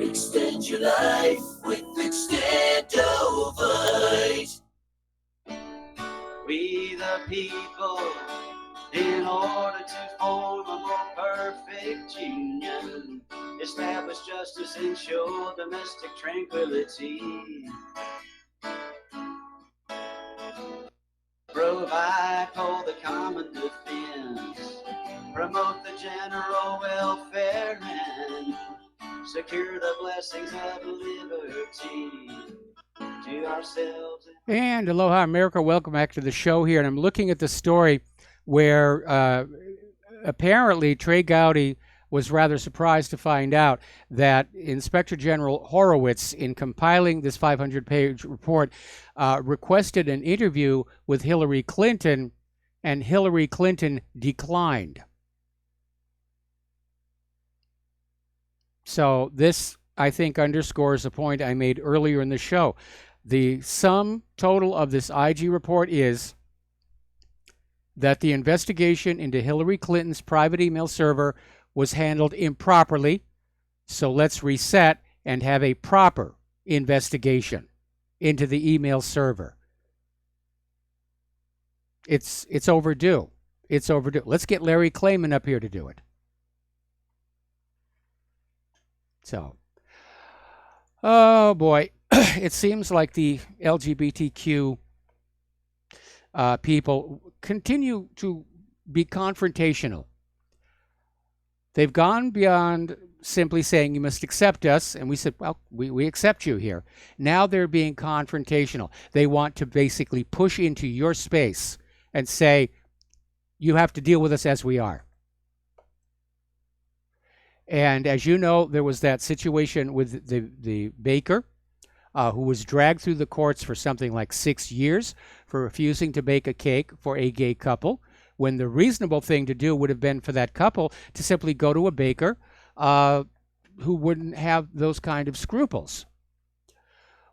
Extend your life with Extendovite. We the people, in order to form a more perfect union, establish justice, ensure domestic tranquility, provide for the common defense, promote the general welfare, and secure the blessings of liberty to ourselves. And aloha, America. Welcome back to the show here. And I'm looking at the story where apparently Trey Gowdy was rather surprised to find out that Inspector General Horowitz, in compiling this 500-page report, requested an interview with Hillary Clinton, and Hillary Clinton declined. So this, I think, underscores a point I made earlier in the show. The sum total of this IG report is that the investigation into Hillary Clinton's private email server was handled improperly. So let's reset and have a proper investigation into the email server. It's overdue. It's overdue. Let's get Larry Klayman up here to do it. So, oh boy, it seems like the LGBTQ people continue to be confrontational. They've gone beyond simply saying you must accept us, and we said, well, we accept you here. Now they're being confrontational. They want to basically push into your space and say, you have to deal with us as we are. And as you know, there was that situation with the baker who was dragged through the courts for something like 6 years for refusing to bake a cake for a gay couple, when the reasonable thing to do would have been for that couple to simply go to a baker who wouldn't have those kind of scruples.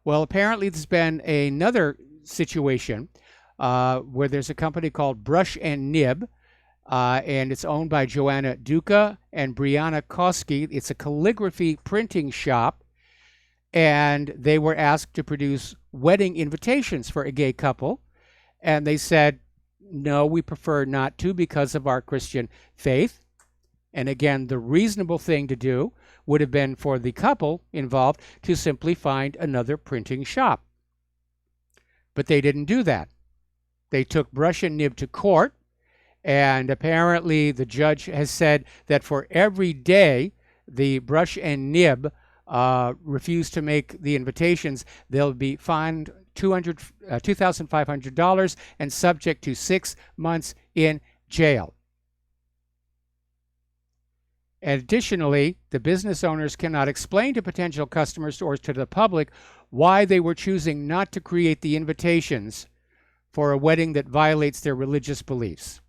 Well, apparently there's been another situation where there's a company called Brush and Nib and it's owned by Joanna Duca and Brianna Koski. It's a calligraphy printing shop, and they were asked to produce wedding invitations for a gay couple, and they said, no, we prefer not to because of our Christian faith. And again, the reasonable thing to do would have been for the couple involved to simply find another printing shop. But they didn't do that. They took brush and nib to court, and apparently the judge has said that for every day the brush and nib refuse to make the invitations, they'll be fined $2,500 and subject to 6 months in jail. Additionally, the business owners cannot explain to potential customers or to the public why they were choosing not to create the invitations for a wedding that violates their religious beliefs.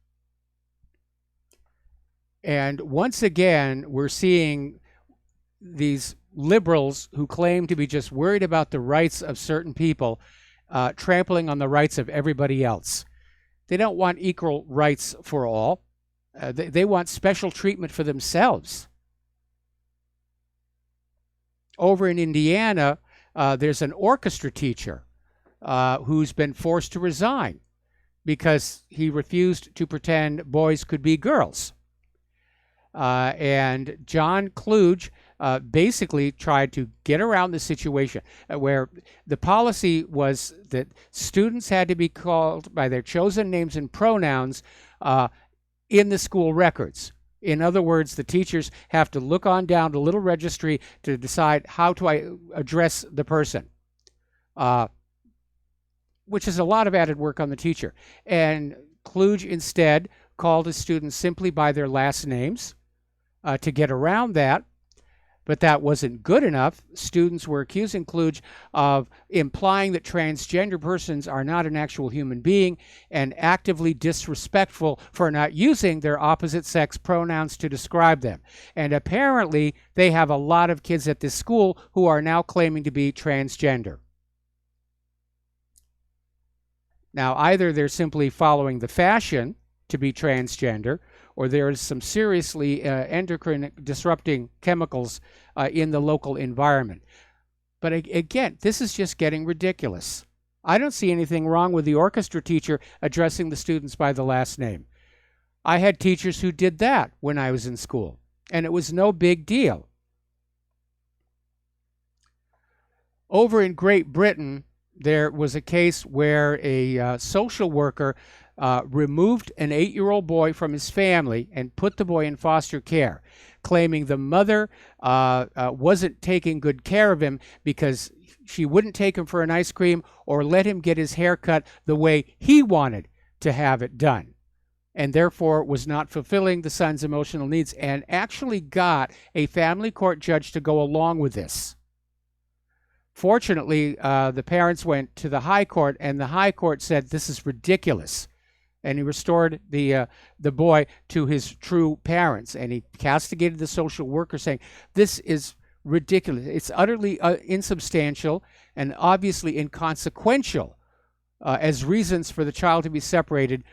And once again, we're seeing these liberals who claim to be just worried about the rights of certain people trampling on the rights of everybody else. They don't want equal rights for all. They want special treatment for themselves. Over in Indiana, there's an orchestra teacher who's been forced to resign because he refused to pretend boys could be girls. And John Kluge basically tried to get around the situation where the policy was that students had to be called by their chosen names and pronouns in the school records. In other words, the teachers have to look on down the little registry to decide how to address the person, which is a lot of added work on the teacher. And Kluge instead called his students simply by their last names to get around that. But that wasn't good enough. Students were accusing Kluge of implying that transgender persons are not an actual human being and actively disrespectful for not using their opposite sex pronouns to describe them. And apparently, they have a lot of kids at this school who are now claiming to be transgender. Now, either they're simply following the fashion to be transgender, or there is some seriously endocrine disrupting chemicals in the local environment. But again, this is just getting ridiculous. I don't see anything wrong with the orchestra teacher addressing the students by the last name. I had teachers who did that when I was in school, and it was no big deal. Over in Great Britain, there was a case where a social worker removed an 8-year-old boy from his family and put the boy in foster care, claiming the mother wasn't taking good care of him because she wouldn't take him for an ice cream or let him get his hair cut the way he wanted to have it done, and therefore was not fulfilling the son's emotional needs, and actually got a family court judge to go along with this. Fortunately, the parents went to the high court, and the high court said this is ridiculous. And he restored the boy to his true parents. And he castigated the social worker, saying, this is ridiculous. It's utterly insubstantial and obviously inconsequential as reasons for the child to be separated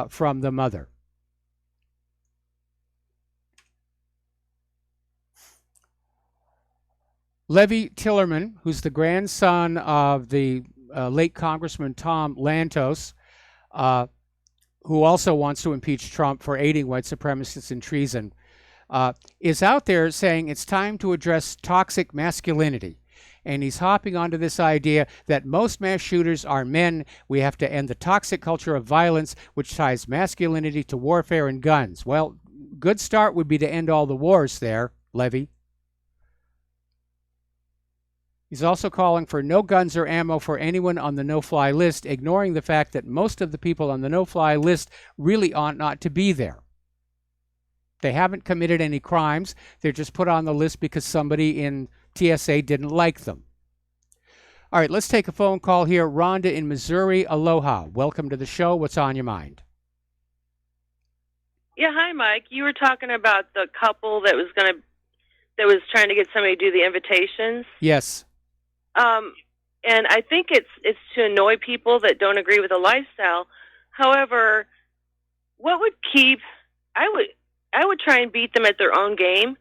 from the mother. Levy Tillerman, who's the grandson of the late Congressman Tom Lantos, who also wants to impeach Trump for aiding white supremacists in treason, is out there saying it's time to address toxic masculinity. And he's hopping onto this idea that most mass shooters are men. We have to end the toxic culture of violence, which ties masculinity to warfare and guns. Well, good start would be to end all the wars there, Levy. He's also calling for no guns or ammo for anyone on the no-fly list, ignoring the fact that most of the people on the no-fly list really ought not to be there. They haven't committed any crimes. They're just put on the list because somebody in TSA didn't like them. All right, let's take a phone call here. Rhonda in Missouri. Aloha. Welcome to the show. What's on your mind? Yeah, hi, Mike. You were talking about the couple that was trying to get somebody to do the invitations. Yes. And I think it's to annoy people that don't agree with the lifestyle. However, what would keep I would try and beat them at their own game,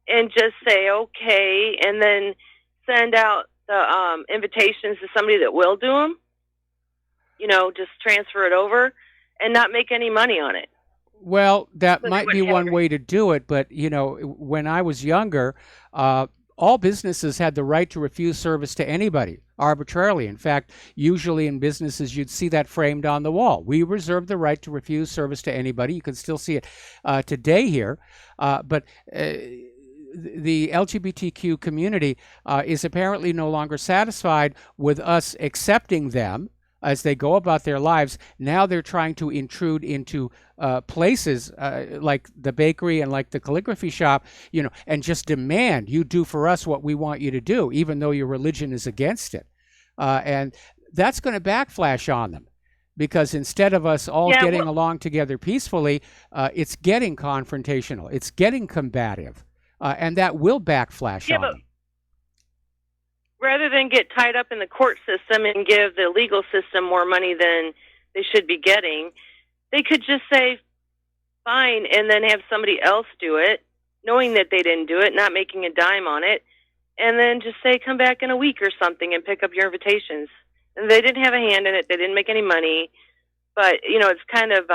and just say okay, and then send out the invitations to somebody that will do them. Just transfer it over and not make any money on it. Well, that might be one way to do it, but when I was younger, all businesses had the right to refuse service to anybody arbitrarily. In fact, usually in businesses, you'd see that framed on the wall. We reserve the right to refuse service to anybody. You can still see it today here, but the LGBTQ community is apparently no longer satisfied with us accepting them as they go about their lives. Now they're trying to intrude into places like the bakery and like the calligraphy shop, and just demand you do for us what we want you to do, even though your religion is against it. And that's going to backflash on them, because instead of us all getting along together peacefully, it's getting confrontational, it's getting combative, and that will backflash on them. Rather than get tied up in the court system and give the legal system more money than they should be getting, they could just say, fine, and then have somebody else do it, knowing that they didn't do it, not making a dime on it, and then just say, come back in a week or something and pick up your invitations. And they didn't have a hand in it. They didn't make any money. But, it's kind of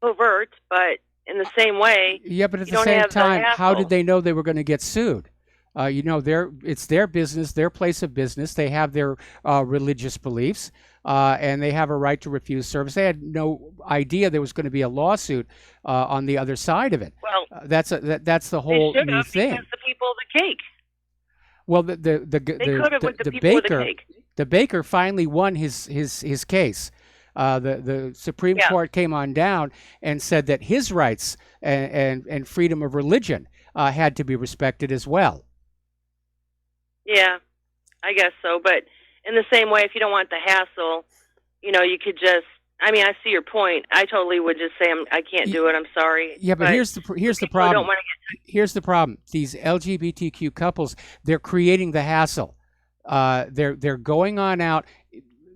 overt, but in the same way. Yeah, but at the same time, how did they know they were going to get sued? It's their business, their place of business. They have their religious beliefs, and they have a right to refuse service. They had no idea there was going to be a lawsuit on the other side of it. Well, that's the whole new thing. Because the people of the cake. Well, the baker finally won his case. The Supreme Court came on down and said that his rights and freedom of religion had to be respected as well. Yeah, I guess so. But in the same way, if you don't want the hassle, you could just. I mean, I see your point. I totally would just say I can't do it. I'm sorry. Yeah, but here's the problem. Here's the problem. These LGBTQ couples, they're creating the hassle. They're going on out.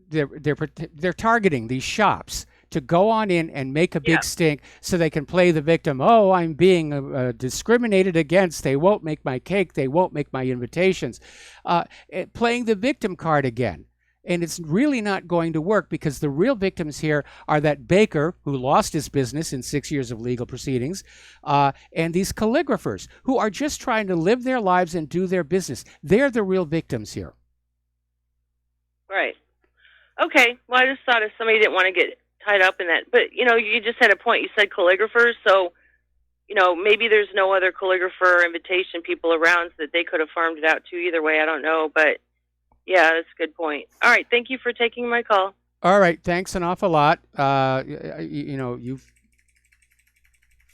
They're targeting these shops to go on in and make a big stink so they can play the victim. Oh, I'm being discriminated against. They won't make my cake. They won't make my invitations. Playing the victim card again. And it's really not going to work, because the real victims here are that baker who lost his business in 6 years of legal proceedings, and these calligraphers who are just trying to live their lives and do their business. They're the real victims here. Right. Okay. Well, I just thought if somebody didn't want to get tied up in that. But, you just had a point. You said calligraphers, so, maybe there's no other calligrapher invitation people around so that they could have farmed it out too. Either way, I don't know. But, yeah, that's a good point. All right, thank you for taking my call. All right, thanks an awful lot. Phone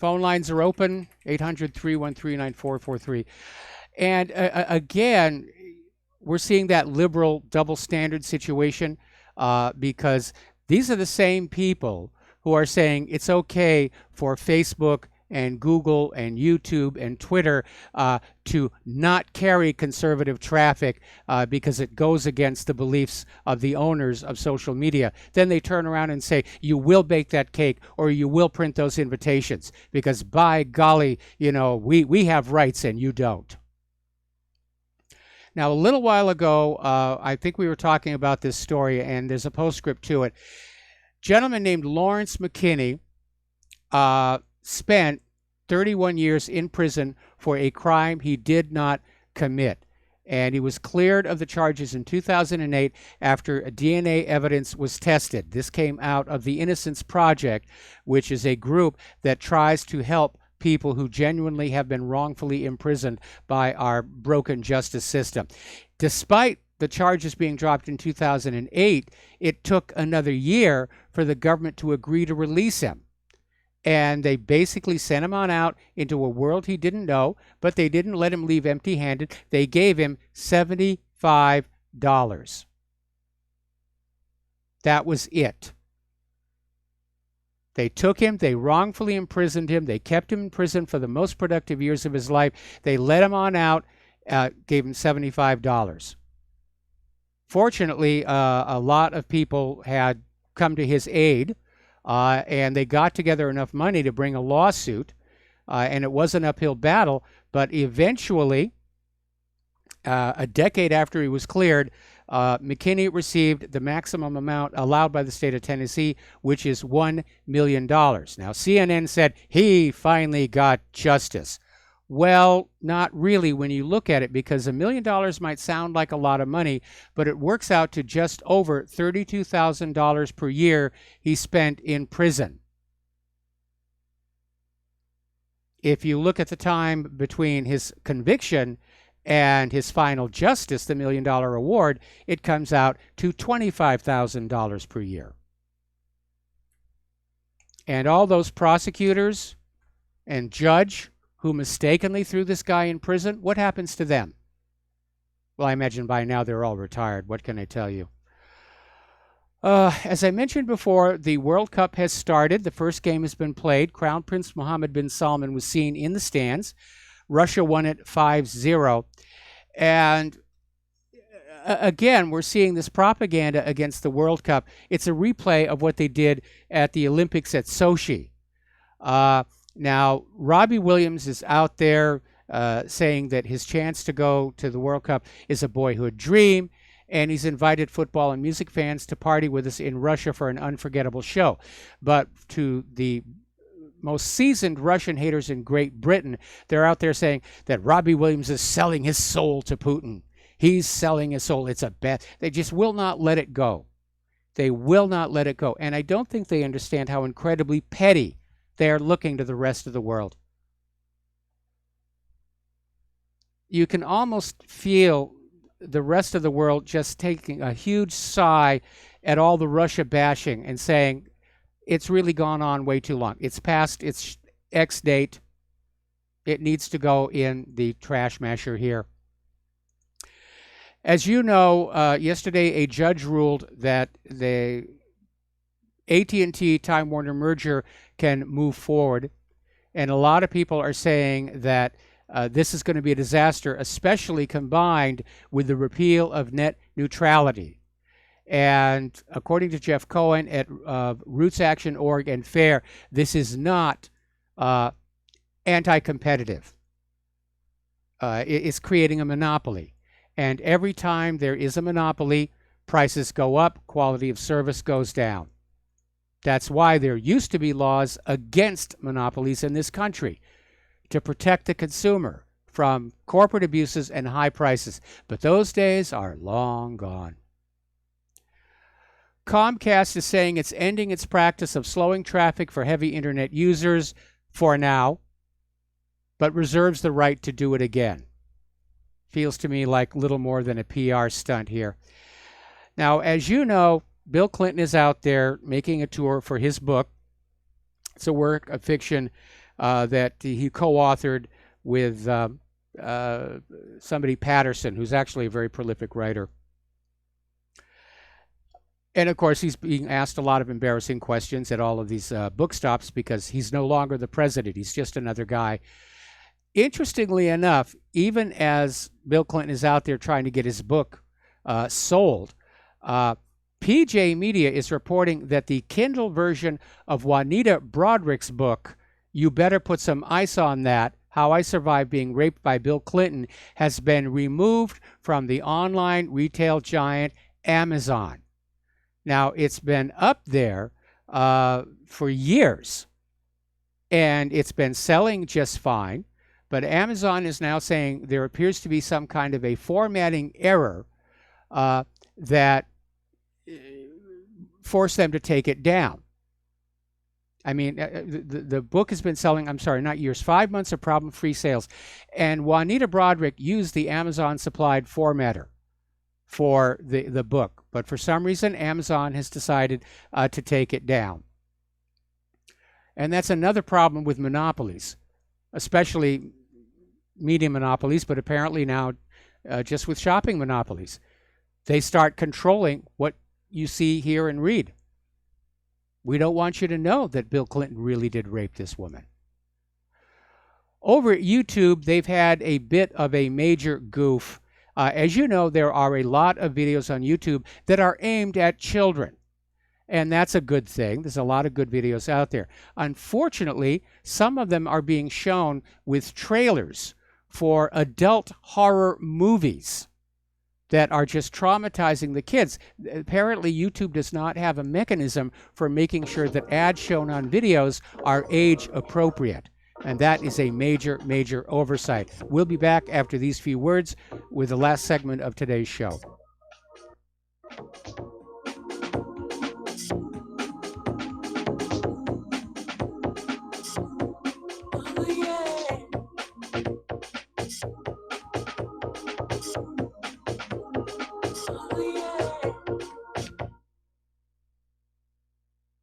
lines are open, 800-313-9443. And, again, we're seeing that liberal double standard situation because these are the same people who are saying it's okay for Facebook and Google and YouTube and Twitter to not carry conservative traffic because it goes against the beliefs of the owners of social media. Then they turn around and say, you will bake that cake or you will print those invitations because, by golly, we have rights and you don't. Now, a little while ago, I think we were talking about this story, and there's a postscript to it. Gentleman named Lawrence McKinney spent 31 years in prison for a crime he did not commit. And he was cleared of the charges in 2008 after DNA evidence was tested. This came out of the Innocence Project, which is a group that tries to help people who genuinely have been wrongfully imprisoned by our broken justice system. Despite the charges being dropped in 2008, it took another year for the government to agree to release him. And they basically sent him on out into a world he didn't know, but they didn't let him leave empty-handed. They gave him $75. That was it. They took him, they wrongfully imprisoned him, they kept him in prison for the most productive years of his life. They let him on out, gave him $75. Fortunately, a lot of people had come to his aid. and they got together enough money to bring a lawsuit, and it was an uphill battle, but eventually, a decade after he was cleared, McKinney received the maximum amount allowed by the state of Tennessee, which is $1 million. Now, CNN said he finally got justice. Well, not really when you look at it, because $1 million might sound like a lot of money, but it works out to just over $32,000 per year he spent in prison. If you look at the time between his conviction and his final justice, the $1 million award, it comes out to $25,000 per year. And all those prosecutors and judge who mistakenly threw this guy in prison, what happens to them? Well, I imagine by now they're all retired. What can I tell you? As I mentioned before, the World Cup has started. The first game has been played. Crown Prince Mohammed bin Salman was seen in the stands. Russia won it 5-0. And again, we're seeing this propaganda against the World Cup. It's a replay of what they did at the Olympics at Sochi. Now, Robbie Williams is out there saying that his chance to go to the World Cup is a boyhood dream, and he's invited football and music fans to party with us in Russia for an unforgettable show. But to the most seasoned Russian haters in Great Britain, they're out there saying that Robbie Williams is selling his soul to Putin. He's selling his soul. It's a bet. They just will not let it go. They will not let it go. And I don't think they understand how incredibly petty they are looking to the rest of the world. You can almost feel the rest of the world just taking a huge sigh at all the Russia bashing and saying, it's really gone on way too long. It's past its X date. It needs to go in the trash masher here. As you know, yesterday a judge ruled that the AT&T Time Warner merger can move forward, and a lot of people are saying that this is going to be a disaster, especially combined with the repeal of net neutrality. And according to Jeff Cohen at Roots Action Org and FAIR, this is not anti-competitive. It's creating a monopoly. And every time there is a monopoly, prices go up, quality of service goes down. That's why there used to be laws against monopolies in this country to protect the consumer from corporate abuses and high prices. But those days are long gone. Comcast is saying it's ending its practice of slowing traffic for heavy internet users for now, but reserves the right to do it again. Feels to me like little more than a PR stunt here. Now, as you know, Bill Clinton is out there making a tour for his book. It's a work of fiction that he co-authored with somebody, Patterson, who's actually a very prolific writer. And, of course, he's being asked a lot of embarrassing questions at all of these book stops because he's no longer the president. He's just another guy. Interestingly enough, even as Bill Clinton is out there trying to get his book sold, PJ Media is reporting that the Kindle version of Juanita Broaddrick's book, You Better Put Some Ice on That, How I Survived Being Raped by Bill Clinton, has been removed from the online retail giant Amazon. Now, it's been up there for years, and it's been selling just fine, but Amazon is now saying there appears to be some kind of a formatting error that forced them to take it down. I mean, the book has been selling, I'm sorry, not years, 5 months of problem-free sales. And Juanita Broaddrick used the Amazon-supplied formatter for the book. But for some reason, Amazon has decided to take it down. And that's another problem with monopolies, especially media monopolies, but apparently now just with shopping monopolies. They start controlling what you see, hear, and read. We don't want you to know that Bill Clinton really did rape this woman. Over at YouTube, they've had a bit of a major goof. As you know, there are a lot of videos on YouTube that are aimed at children. And that's a good thing. There's a lot of good videos out there. Unfortunately, some of them are being shown with trailers for adult horror movies that are just traumatizing the kids. Apparently, YouTube does not have a mechanism for making sure that ads shown on videos are age appropriate. And that is a major, major oversight. We'll be back after these few words with the last segment of today's show.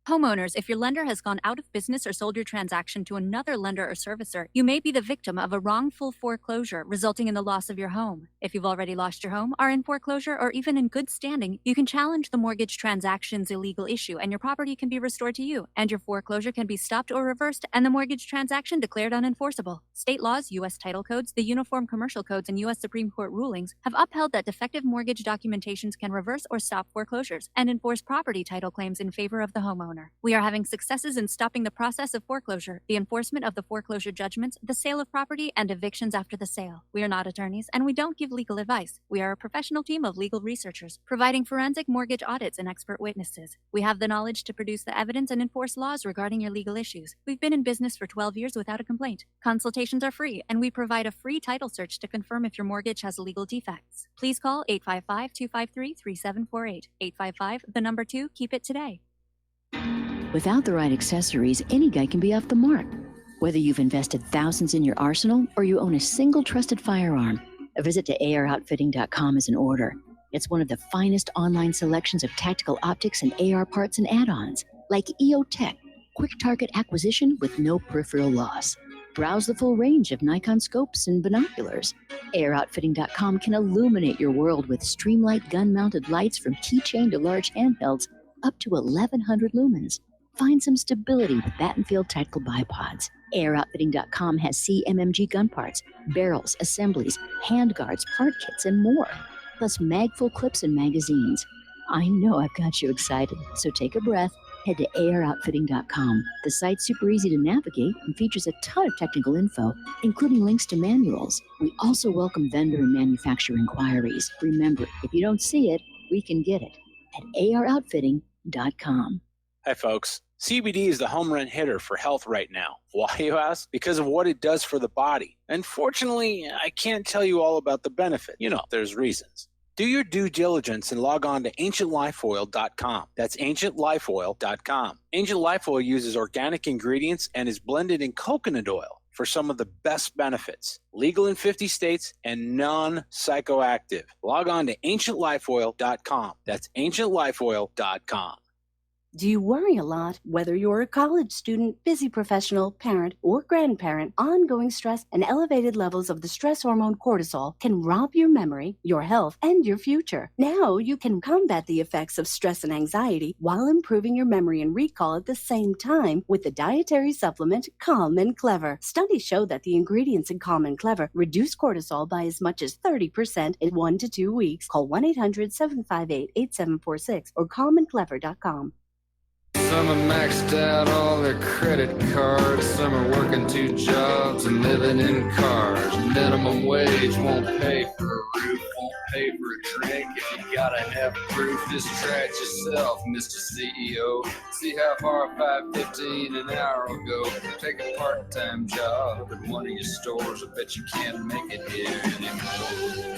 Homeowners, if your lender has gone out of business or sold your transaction to another lender or servicer, you may be the victim of a wrongful foreclosure, resulting in the loss of your home. If you've already lost your home, are in foreclosure, or even in good standing, you can challenge the mortgage transaction's illegal issue, and your property can be restored to you, and your foreclosure can be stopped or reversed, and the mortgage transaction declared unenforceable. State laws, U.S. title codes, the Uniform Commercial Codes, and U.S. Supreme Court rulings have upheld that defective mortgage documentations can reverse or stop foreclosures and enforce property title claims in favor of the homeowner. We are having successes in stopping the process of foreclosure, the enforcement of the foreclosure judgments, the sale of property, and evictions after the sale. We are not attorneys, and we don't give legal advice. We are a professional team of legal researchers, providing forensic mortgage audits and expert witnesses. We have the knowledge to produce the evidence and enforce laws regarding your legal issues. We've been in business for 12 years without a complaint. Consultations are free, and we provide a free title search to confirm if your mortgage has legal defects. Please call 855-253-3748. 855, the number 2, keep it today. Without the right accessories, any guy can be off the mark. Whether you've invested thousands in your arsenal or you own a single trusted firearm, a visit to AROutfitting.com is in order. It's one of the finest online selections of tactical optics and AR parts and add-ons, like EOTech, quick target acquisition with no peripheral loss. Browse the full range of Nikon scopes and binoculars. AROutfitting.com can illuminate your world with Streamlight gun-mounted lights from keychain to large handhelds up to 1,100 lumens. Find some stability with Battenfield tactical bipods. AirOutfitting.com has CMMG gun parts, barrels, assemblies, handguards, part kits, and more. Plus magful clips and magazines. I know I've got you excited, so take a breath. Head to AirOutfitting.com. The site's super easy to navigate and features a ton of technical info, including links to manuals. We also welcome vendor and manufacturer inquiries. Remember, if you don't see it, we can get it at AirOutfitting.com. Hi, folks. CBD is the home run hitter for health right now. Why, you ask? Because of what it does for the body. Unfortunately, I can't tell you all about the benefit. You know, there's reasons. Do your due diligence and log on to ancientlifeoil.com. That's ancientlifeoil.com. Ancient Life Oil uses organic ingredients and is blended in coconut oil for some of the best benefits. Legal in 50 states and non-psychoactive. Log on to ancientlifeoil.com. That's ancientlifeoil.com. Do you worry a lot? Whether you're a college student, busy professional, parent, or grandparent, ongoing stress and elevated levels of the stress hormone cortisol can rob your memory, your health, and your future. Now you can combat the effects of stress and anxiety while improving your memory and recall at the same time with the dietary supplement Calm and Clever. Studies show that the ingredients in Calm and Clever reduce cortisol by as much as 30% in 1 to 2 weeks. Call 1-800-758-8746 or calmandclever.com. Some are maxed out all their credit cards. Some are working 2 jobs and living in cars. Minimum wage won't pay for a roof, won't pay for a drink. If you gotta have proof, just try it yourself, Mr. CEO. See how far $5.15 an hour will go. Take a part-time job at one of your stores. I bet you can't make it here anymore.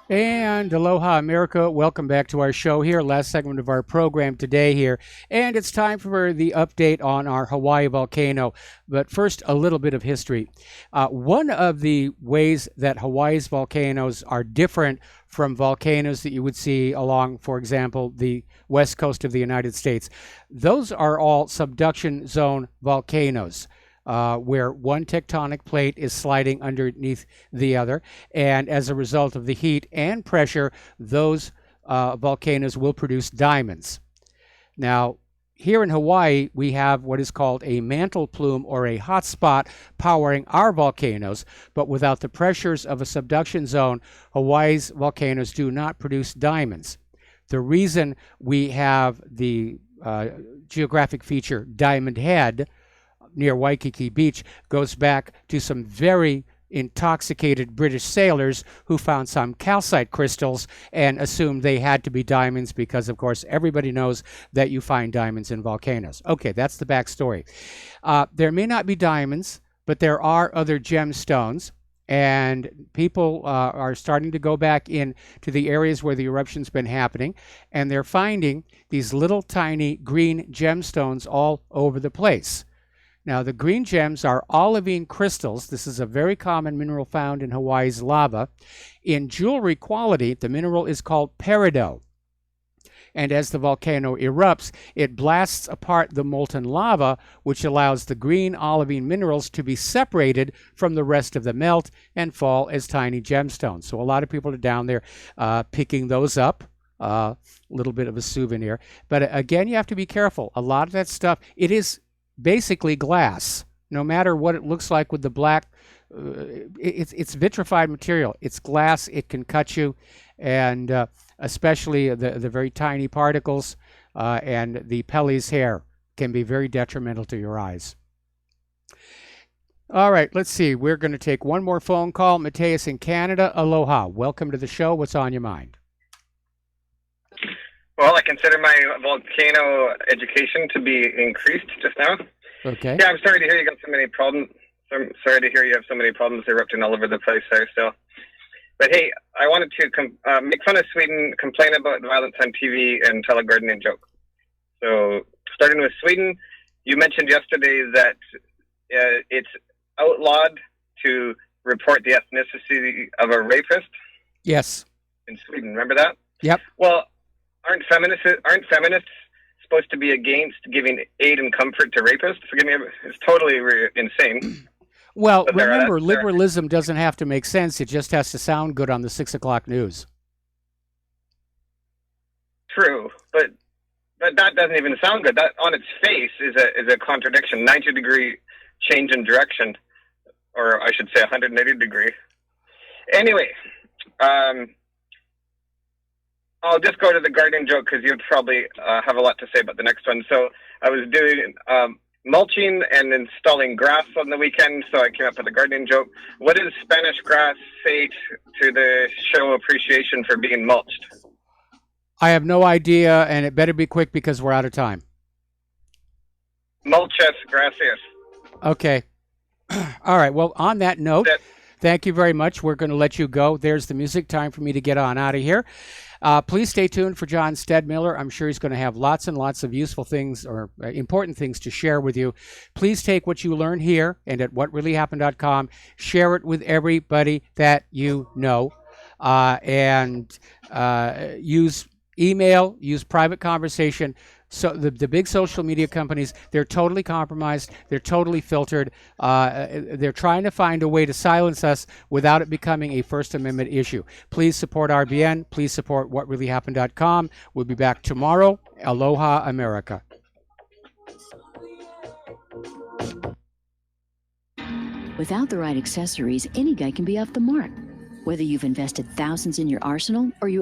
And aloha, America. Welcome back to our show here. Last segment of our program today here. And it's time for the update on our Hawaii volcano. But first, a little bit of history. One of the ways that Hawaii's volcanoes are different from volcanoes that you would see along, for example, the west coast of the United States, those are all subduction zone volcanoes. Where one tectonic plate is sliding underneath the other. And as a result of the heat and pressure, those volcanoes will produce diamonds. Now, here in Hawaii, we have what is called a mantle plume or a hot spot powering our volcanoes, but without the pressures of a subduction zone, Hawaii's volcanoes do not produce diamonds. The reason we have the geographic feature Diamond Head near Waikiki Beach goes back to some very intoxicated British sailors who found some calcite crystals and assumed they had to be diamonds because, of course, everybody knows that you find diamonds in volcanoes. Okay, that's the backstory. There may not be diamonds, but there are other gemstones, and people are starting to go back in to the areas where the eruption's been happening, and they're finding these little tiny green gemstones all over the place. Now, the green gems are olivine crystals. This is a very common mineral found in Hawaii's lava. In jewelry quality, the mineral is called peridot. And as the volcano erupts, it blasts apart the molten lava, which allows the green olivine minerals to be separated from the rest of the melt and fall as tiny gemstones. So a lot of people are down there picking those up. A little bit of a souvenir. But again, you have to be careful. A lot of that stuff, it is basically glass. No matter what it looks like with the black, it's vitrified material. It's glass. It can cut you, and especially the very tiny particles and the Pelly's hair can be very detrimental to your eyes. All right, let's see. We're going to take one more phone call. Mateus in Canada. Aloha. Welcome to the show. What's on your mind? Well, I consider my volcano education to be increased just now. Okay. Yeah, I'm sorry to hear you got so many problems. I'm sorry to hear you have so many problems erupting all over the place there still. But hey, I wanted to make fun of Sweden, complain about violence on TV, and tell a gardening joke. So, starting with Sweden, you mentioned yesterday that it's outlawed to report the ethnicity of a rapist. Yes. In Sweden, remember that? Yep. Well, aren't feminists supposed to be against giving aid and comfort to rapists? Forgive me, it's totally insane. Well, remember, liberalism doesn't have to make sense. It just has to sound good on the 6 o'clock news. True, but that doesn't even sound good. That, on its face, is a contradiction. 90-degree change in direction, or I should say 180 degree. Anyway, I'll just go to the gardening joke because you'd probably have a lot to say about the next one. So I was doing mulching and installing grass on the weekend, so I came up with a gardening joke. What does Spanish grass say to the show appreciation for being mulched? I have no idea, and it better be quick because we're out of time. Muchas gracias. Okay. All right. Well, on that note, thank you very much. We're going to let you go. There's the music. Time for me to get on out of here. Please stay tuned for John Stedmiller. I'm sure he's going to have lots and lots of useful things or important things to share with you. Please take what you learn here and at whatreallyhappened.com, share it with everybody that you know, and use email, use private conversation. So the big social media companies, they're totally compromised. They're totally filtered. They're trying to find a way to silence us without it becoming a First Amendment issue. Please support RBN. Please support whatreallyhappened.com. We'll be back tomorrow. Aloha, America. Without the right accessories, any guy can be off the mark. Whether you've invested thousands in your arsenal or you